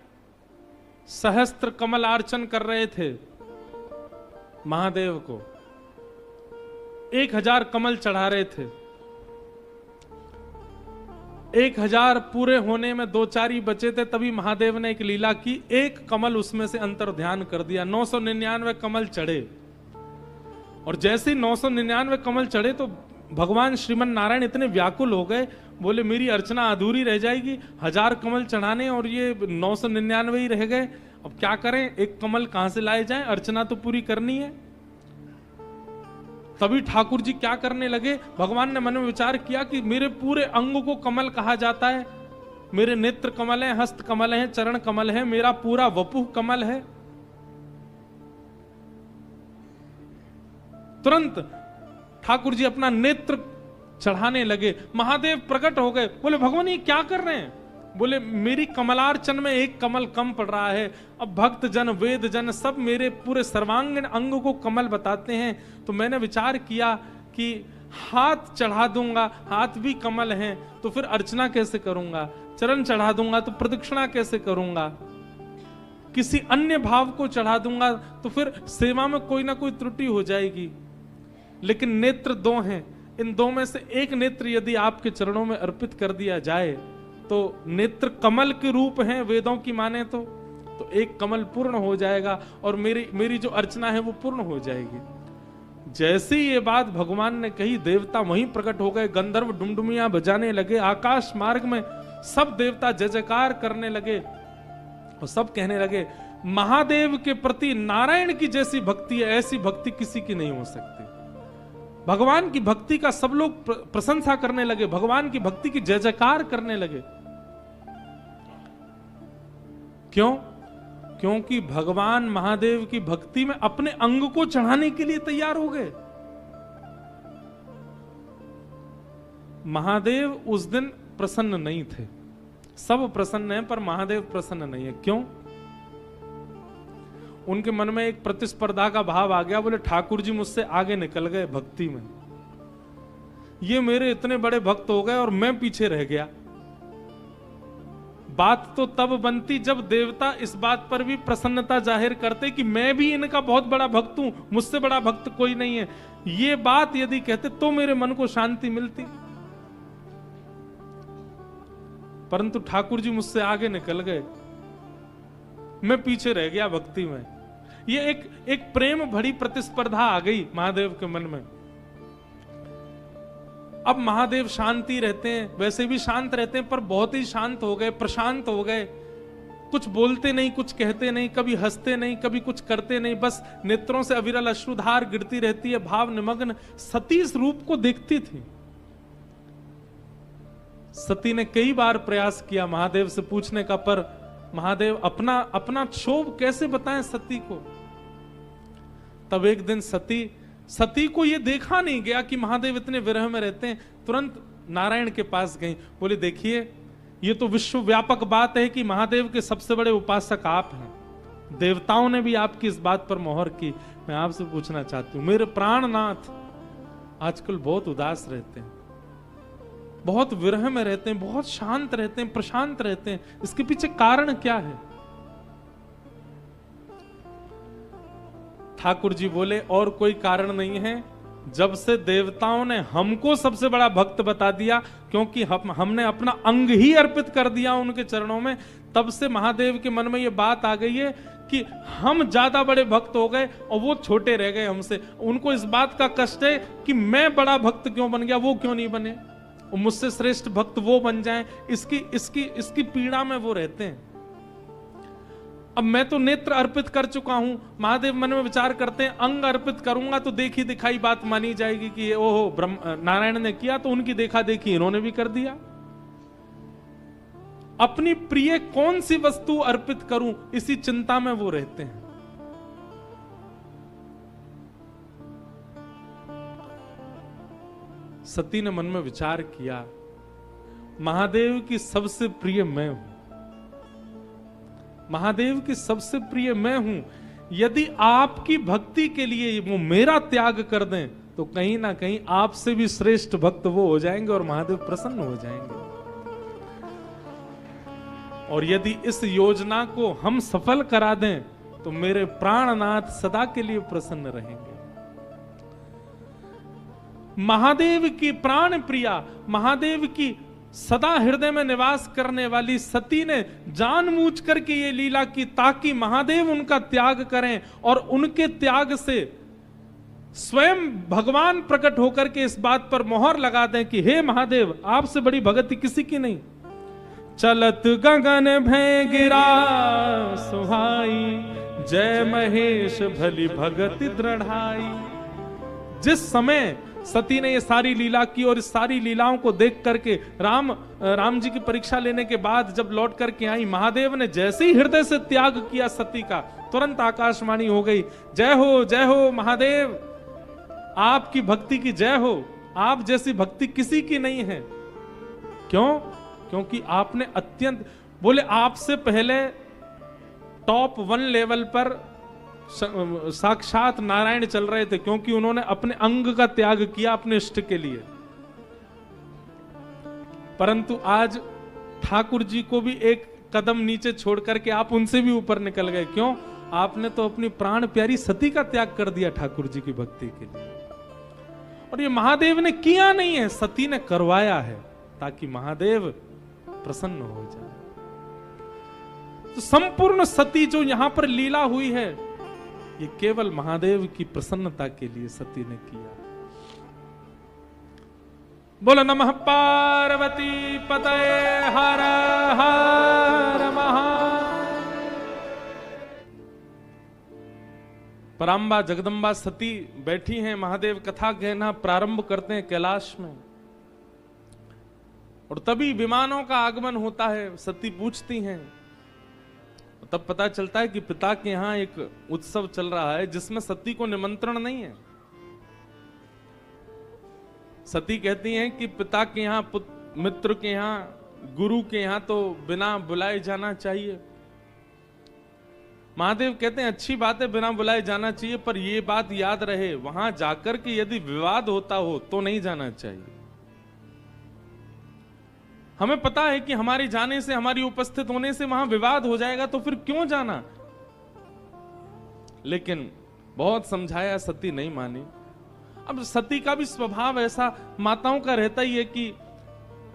सहस्त्र कमल अर्चन कर रहे थे महादेव को, 1000 कमल चढ़ा रहे थे। 1000 पूरे होने में 2-4 ही बचे थे, तभी महादेव ने एक लीला की, एक कमल उसमें से अंतर ध्यान कर दिया। 999 कमल चढ़े और जैसे ही 999 कमल चढ़े तो भगवान श्रीमन नारायण इतने व्याकुल हो गए, बोले मेरी अर्चना अधूरी रह जाएगी, 1000 कमल चढ़ाने और ये 999 ही रह गए, अब क्या करें, एक कमल कहां से लाए जाएं, अर्चना तो पूरी करनी है। तभी ठाकुर जी क्या करने लगे, भगवान ने मन में विचार किया कि मेरे पूरे अंग को कमल कहा जाता है, मेरे नेत्र कमल है, हस्त कमल है, चरण कमल है, मेरा पूरा वपुः कमल है। तुरंत ठाकुर जी अपना नेत्र चढ़ाने लगे, महादेव प्रकट हो गए, बोले भगवान ये क्या कर रहे हैं, बोले मेरी कमलार्चन में एक कमल कम पड़ रहा है, अब भक्त जन वेद जन सब मेरे पूरे सर्वांगीण अंग को कमल बताते हैं, तो मैंने विचार किया कि हाथ चढ़ा दूंगा, हाथ भी कमल हैं, तो फिर अर्चना कैसे करूंगा, चरण चढ़ा दूंगा तो प्रदक्षिणा कैसे करूंगा, किसी अन्य भाव को चढ़ा दूंगा तो फिर सेवा में कोई ना कोई त्रुटि हो जाएगी। लेकिन नेत्र दो हैं, इन दो में से एक नेत्र यदि आपके चरणों में अर्पित कर दिया जाए तो नेत्र कमल के रूप हैं वेदों की माने तो एक कमल पूर्ण हो जाएगा और मेरी जो अर्चना है वो पूर्ण हो जाएगी। जैसे ही ये बात भगवान ने कही, देवता वहीं प्रकट हो गए, गंधर्व डुमडुमियां बजाने लगे, आकाश मार्ग में सब देवता जय जयकार करने लगे और सब कहने लगे महादेव के प्रति नारायण की जैसी भक्ति है, ऐसी भक्ति किसी की नहीं हो सकती। भगवान की भक्ति का सब लोग प्रशंसा करने लगे, भगवान की भक्ति की जय जयकार करने लगे। क्यों? क्योंकि भगवान महादेव की भक्ति में अपने अंग को चढ़ाने के लिए तैयार हो गए। महादेव उस दिन प्रसन्न नहीं थे, सब प्रसन्न हैं पर महादेव प्रसन्न नहीं है। क्यों? उनके मन में एक प्रतिस्पर्धा का भाव आ गया, बोले ठाकुर जी मुझसे आगे निकल गए भक्ति में, ये मेरे इतने बड़े भक्त हो गए और मैं पीछे रह गया। बात तो तब बनती जब देवता इस बात पर भी प्रसन्नता जाहिर करते कि मैं भी इनका बहुत बड़ा भक्त हूं, मुझसे बड़ा भक्त कोई नहीं है। ये बात यदि कहते तो मेरे मन को शांति मिलती, परंतु ठाकुर जी मुझसे आगे निकल गए, मैं पीछे रह गया भक्ति में। ये एक प्रेम भरी प्रतिस्पर्धा आ गई महादेव के मन में। अब महादेव शांति रहते हैं, वैसे भी शांत रहते हैं, पर बहुत ही शांत हो गए, प्रशांत हो गए, कुछ बोलते नहीं, कुछ कहते नहीं, कभी हंसते नहीं, कभी कुछ करते नहीं, बस नेत्रों से अविरल अश्रुधार गिरती रहती है, भाव निमग्न सती इस रूप को देखती थी। सती ने कई बार प्रयास किया महादेव से पूछने का, पर महादेव अपना क्षोभ कैसे बताएं सती को। तब एक दिन सती को यह देखा नहीं गया कि महादेव इतने विरह में रहते हैं, तुरंत नारायण के पास गई, बोले देखिए ये तो विश्वव्यापक बात है कि महादेव के सबसे बड़े उपासक आप हैं, देवताओं ने भी आपकी इस बात पर मोहर की। मैं आपसे पूछना चाहती हूँ, मेरे प्राणनाथ आजकल बहुत उदास रहते हैं, बहुत विरह में रहते हैं, बहुत शांत रहते हैं, प्रशांत रहते हैं, इसके पीछे कारण क्या है? ठाकुर जी बोले और कोई कारण नहीं है, जब से देवताओं ने हमको सबसे बड़ा भक्त बता दिया, क्योंकि हमने अपना अंग ही अर्पित कर दिया उनके चरणों में, तब से महादेव के मन में ये बात आ गई है कि हम ज्यादा बड़े भक्त हो गए और वो छोटे रह गए हमसे। उनको इस बात का कष्ट है कि मैं बड़ा भक्त क्यों बन गया, वो क्यों नहीं बने, और मुझसे श्रेष्ठ भक्त वो बन जाएं, इसकी पीड़ा में वो रहते हैं। अब मैं तो नेत्र अर्पित कर चुका हूं, महादेव मन में विचार करते हैं अंग अर्पित करूंगा तो देखी दिखाई बात मानी जाएगी कि ओहो नारायण ने किया तो उनकी देखा देखी इन्होंने भी कर दिया। अपनी प्रिय कौन सी वस्तु अर्पित करूं, इसी चिंता में वो रहते हैं। सती ने मन में विचार किया, महादेव की सबसे प्रिय मैं हूं, महादेव की सबसे प्रिय मैं हूं, यदि आपकी भक्ति के लिए वो मेरा त्याग कर दें तो कहीं ना कहीं आपसे भी श्रेष्ठ भक्त वो हो जाएंगे और महादेव प्रसन्न हो जाएंगे। और यदि इस योजना को हम सफल करा दें तो मेरे प्राणनाथ सदा के लिए प्रसन्न रहेंगे। महादेव की प्राण प्रिया, महादेव की सदा हृदय में निवास करने वाली सती ने जानबूझ करके ये लीला की ताकि महादेव उनका त्याग करें और उनके त्याग से स्वयं भगवान प्रकट होकर के इस बात पर मोहर लगा दें कि हे महादेव, आपसे बड़ी भक्ति किसी की नहीं। चलत गगन भय गिरा सुहाई, जय महेश भली भगति दृढ़ाई। जिस समय सती ने ये सारी लीला की और इस सारी लीलाओं को देख करके राम जी की परीक्षा लेने के बाद जब लौट करके आई, महादेव ने जैसे ही हृदय से त्याग किया सती का, तुरंत आकाशवाणी हो गई, जय हो महादेव, आपकी भक्ति की जय हो। आप जैसी भक्ति किसी की नहीं है। क्यों? क्योंकि आपने अत्यंत, बोले आपसे पहले टॉप 1 लेवल पर साक्षात नारायण चल रहे थे, क्योंकि उन्होंने अपने अंग का त्याग किया अपने इष्ट के लिए। परंतु आज ठाकुर जी को भी एक कदम नीचे छोड़ करके आप उनसे भी ऊपर निकल गए। क्यों? आपने तो अपनी प्राण प्यारी सती का त्याग कर दिया ठाकुर जी की भक्ति के लिए। और ये महादेव ने किया नहीं है, सती ने करवाया है, ताकि महादेव प्रसन्न हो जाए। तो संपूर्ण सती जो यहां पर लीला हुई है, ये केवल महादेव की प्रसन्नता के लिए सती ने किया। बोलो नमः पार्वती पतये हर हर महादेव। पराम्बा जगदम्बा सती बैठी हैं, महादेव कथा कहना प्रारंभ करते हैं कैलाश में। और तभी विमानों का आगमन होता है। सती पूछती हैं, तब पता चलता है कि पिता के यहां एक उत्सव चल रहा है जिसमें सती को निमंत्रण नहीं है। सती कहती हैं कि पिता के यहां, मित्र के यहां, गुरु के यहां तो बिना बुलाए जाना चाहिए। महादेव कहते हैं अच्छी बात है, बिना बुलाए जाना चाहिए, पर यह बात याद रहे, वहां जाकर के यदि विवाद होता हो तो नहीं जाना चाहिए। हमें पता है कि हमारे जाने से, हमारी उपस्थित होने से वहां विवाद हो जाएगा, तो फिर क्यों जाना। लेकिन बहुत समझाया, सती नहीं मानी। अब सती का भी स्वभाव ऐसा माताओं का रहता ही है कि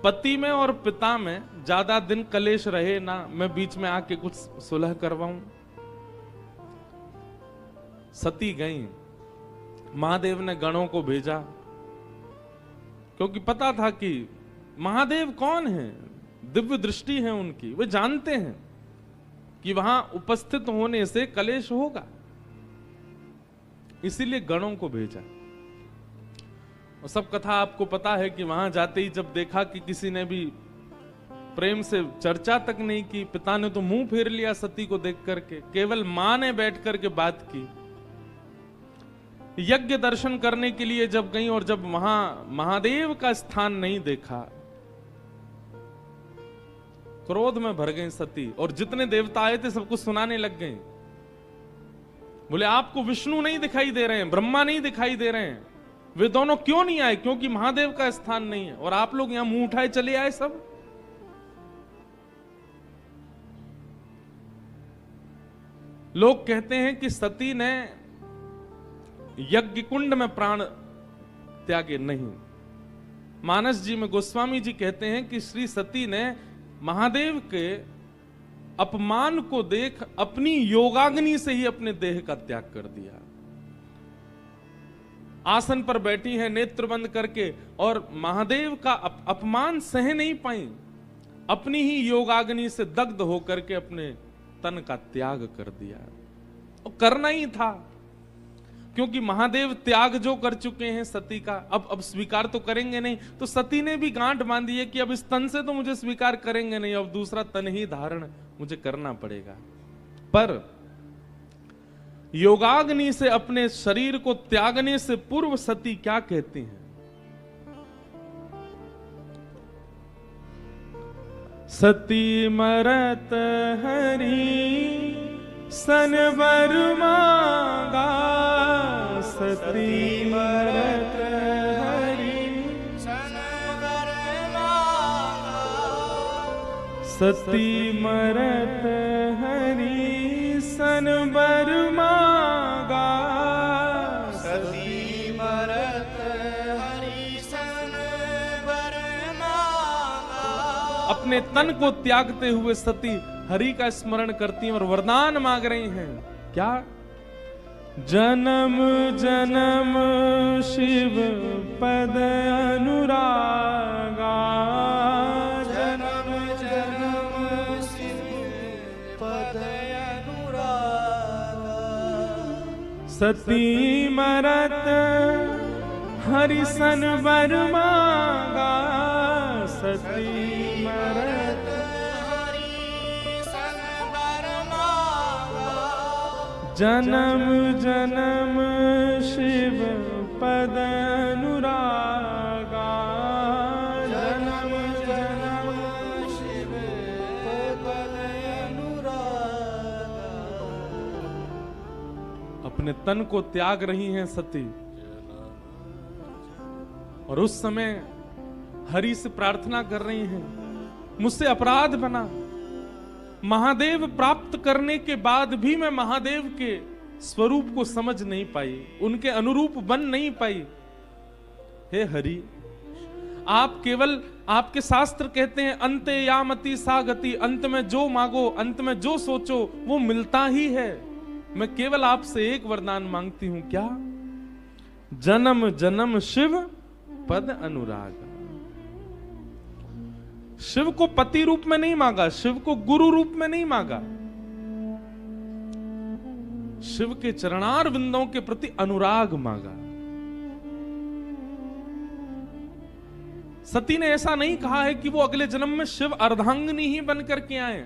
पति में और पिता में ज्यादा दिन कलेश रहे ना, मैं बीच में आके कुछ सुलह करवाऊं। सती गई, महादेव ने गणों को भेजा, क्योंकि पता था कि महादेव कौन है, दिव्य दृष्टि है उनकी, वे जानते हैं कि वहां उपस्थित होने से कलेश होगा, इसीलिए गणों को भेजा। और सब कथा आपको पता है कि वहां जाते ही जब देखा कि किसी ने भी प्रेम से चर्चा तक नहीं की, पिता ने तो मुंह फेर लिया सती को देख करके, केवल मां ने बैठ करके बात की। यज्ञ दर्शन करने के लिए जब गई और जब वहां महादेव का स्थान नहीं देखा, क्रोध में भर गई सती, और जितने देवता आए थे सबको सुनाने लग गए। बोले आपको विष्णु नहीं दिखाई दे रहे हैं, ब्रह्मा नहीं दिखाई दे रहे हैं, वे दोनों क्यों नहीं आए? क्योंकि महादेव का स्थान नहीं है, और आप लोग यहां मुंह उठाए चले आए सब। लोग कहते हैं कि सती ने यज्ञ कुंड में प्राण त्यागे नहीं। मानस जी में गोस्वामी जी कहते हैं कि श्री सती ने महादेव के अपमान को देख अपनी योगाग्नि से ही अपने देह का त्याग कर दिया। आसन पर बैठी है नेत्र बंद करके, और महादेव का अपमान सह नहीं पाई, अपनी ही योगाग्नि से दग्ध होकर के अपने तन का त्याग कर दिया। और करना ही था, क्योंकि महादेव त्याग जो कर चुके हैं सती का, अब स्वीकार तो करेंगे नहीं। तो सती ने भी गांठ बांधी है कि अब इस तन से तो मुझे स्वीकार करेंगे नहीं, अब दूसरा तन ही धारण मुझे करना पड़ेगा। पर योगाग्नि से अपने शरीर को त्यागने से पूर्व सती क्या कहती हैं? सती मरत हरि सन वर मांगा, सती मरत हरि सन वर मांगा, सती मरत हरि सन वर मांगा, सती मरत हरि सन वर मांगा। अपने तन को त्यागते हुए सती हरि का स्मरण करती हैं और वरदान मांग रही हैं। क्या? जन्म जन्म शिव पद अनुरागा, जन्म जन्म शिव पद अनुरागा। सती मरत हरिसन बर मांगा, सती मरत हरिसन बर मांगा। जन्म जन्म शिव पद अनुरागा, जन्म जन्म शिव पद अनुरागा। अपने तन को त्याग रही हैं सती, और उस समय हरि से प्रार्थना कर रही हैं, मुझसे अपराध बना, महादेव प्राप्त करने के बाद भी मैं महादेव के स्वरूप को समझ नहीं पाई, उनके अनुरूप बन नहीं पाई। हे हरि, आप केवल, आपके शास्त्र कहते हैं अंते यामति सा गति, अंत में जो मांगो, अंत में जो सोचो वो मिलता ही है। मैं केवल आपसे एक वरदान मांगती हूं, क्या? जन्म जन्म शिव पद अनुराग। शिव को पति रूप में नहीं मांगा, शिव को गुरु रूप में नहीं मांगा, शिव के चरणार विंदों के प्रति अनुराग मांगा। सती ने ऐसा नहीं कहा है कि वो अगले जन्म में शिव अर्धांगिनी ही बनकर के आए,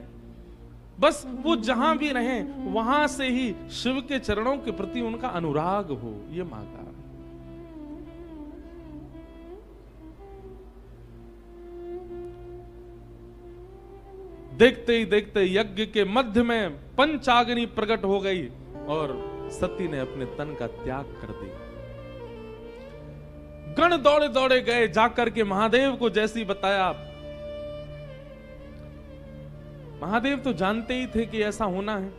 बस वो जहां भी रहे वहां से ही शिव के चरणों के प्रति उनका अनुराग हो, ये मांगा। देखते ही देखते यज्ञ के मध्य में पंचाग्नि प्रकट हो गई और सती ने अपने तन का त्याग कर दिया। गण दौड़े दौड़े गए, जाकर के महादेव को जैसी बताया। महादेव तो जानते ही थे कि ऐसा होना है।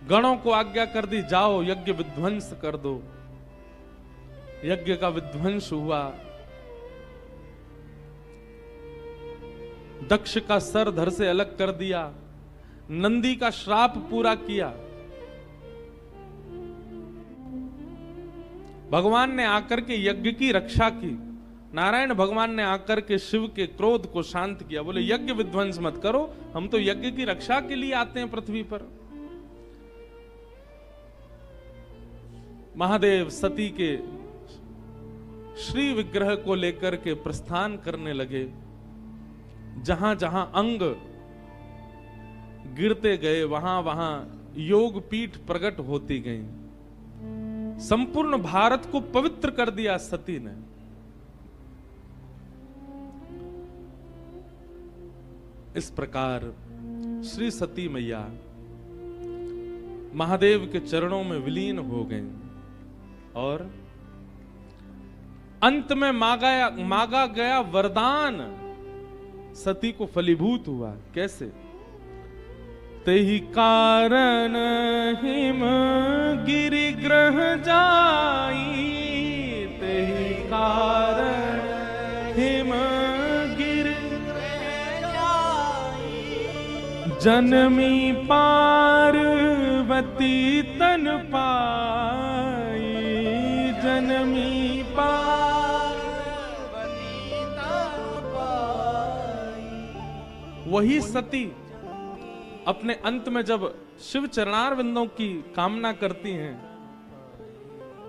गणों को आज्ञा कर दी, जाओ यज्ञ विध्वंस कर दो। यज्ञ का विध्वंस हुआ। दक्ष का सर धड़ से अलग कर दिया, नंदी का श्राप पूरा किया। भगवान ने आकर के यज्ञ की रक्षा की। नारायण भगवान ने आकर के शिव के क्रोध को शांत किया। बोले यज्ञ विध्वंस मत करो, हम तो यज्ञ की रक्षा के लिए आते हैं पृथ्वी पर। महादेव सती के श्री विग्रह को लेकर के प्रस्थान करने लगे। जहां जहां अंग गिरते गए वहां वहां योग पीठ प्रकट होती गई। संपूर्ण भारत को पवित्र कर दिया सती ने। इस प्रकार श्री सती मैया महादेव के चरणों में विलीन हो गई और अंत में मांगा गया वरदान सती को फलीभूत हुआ। कैसे? तेहि कारण हिम गिरि ग्रह जाई, तेहि कारण हिम गिरि ग्रह जाई। जनमी पार्वती तन पाई, जनमी पार्वती तन पाई। वही सती अपने अंत में जब शिव चरणार विंदों की कामना करती हैं,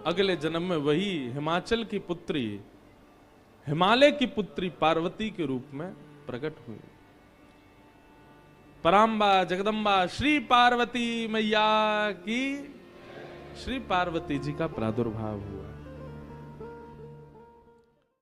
अगले जन्म में वही हिमाचल की पुत्री, हिमालय की पुत्री पार्वती के रूप में प्रकट हुई। पराम्बा जगदम्बा श्री पार्वती मैया की, श्री पार्वती जी का प्रादुर्भाव हुआ।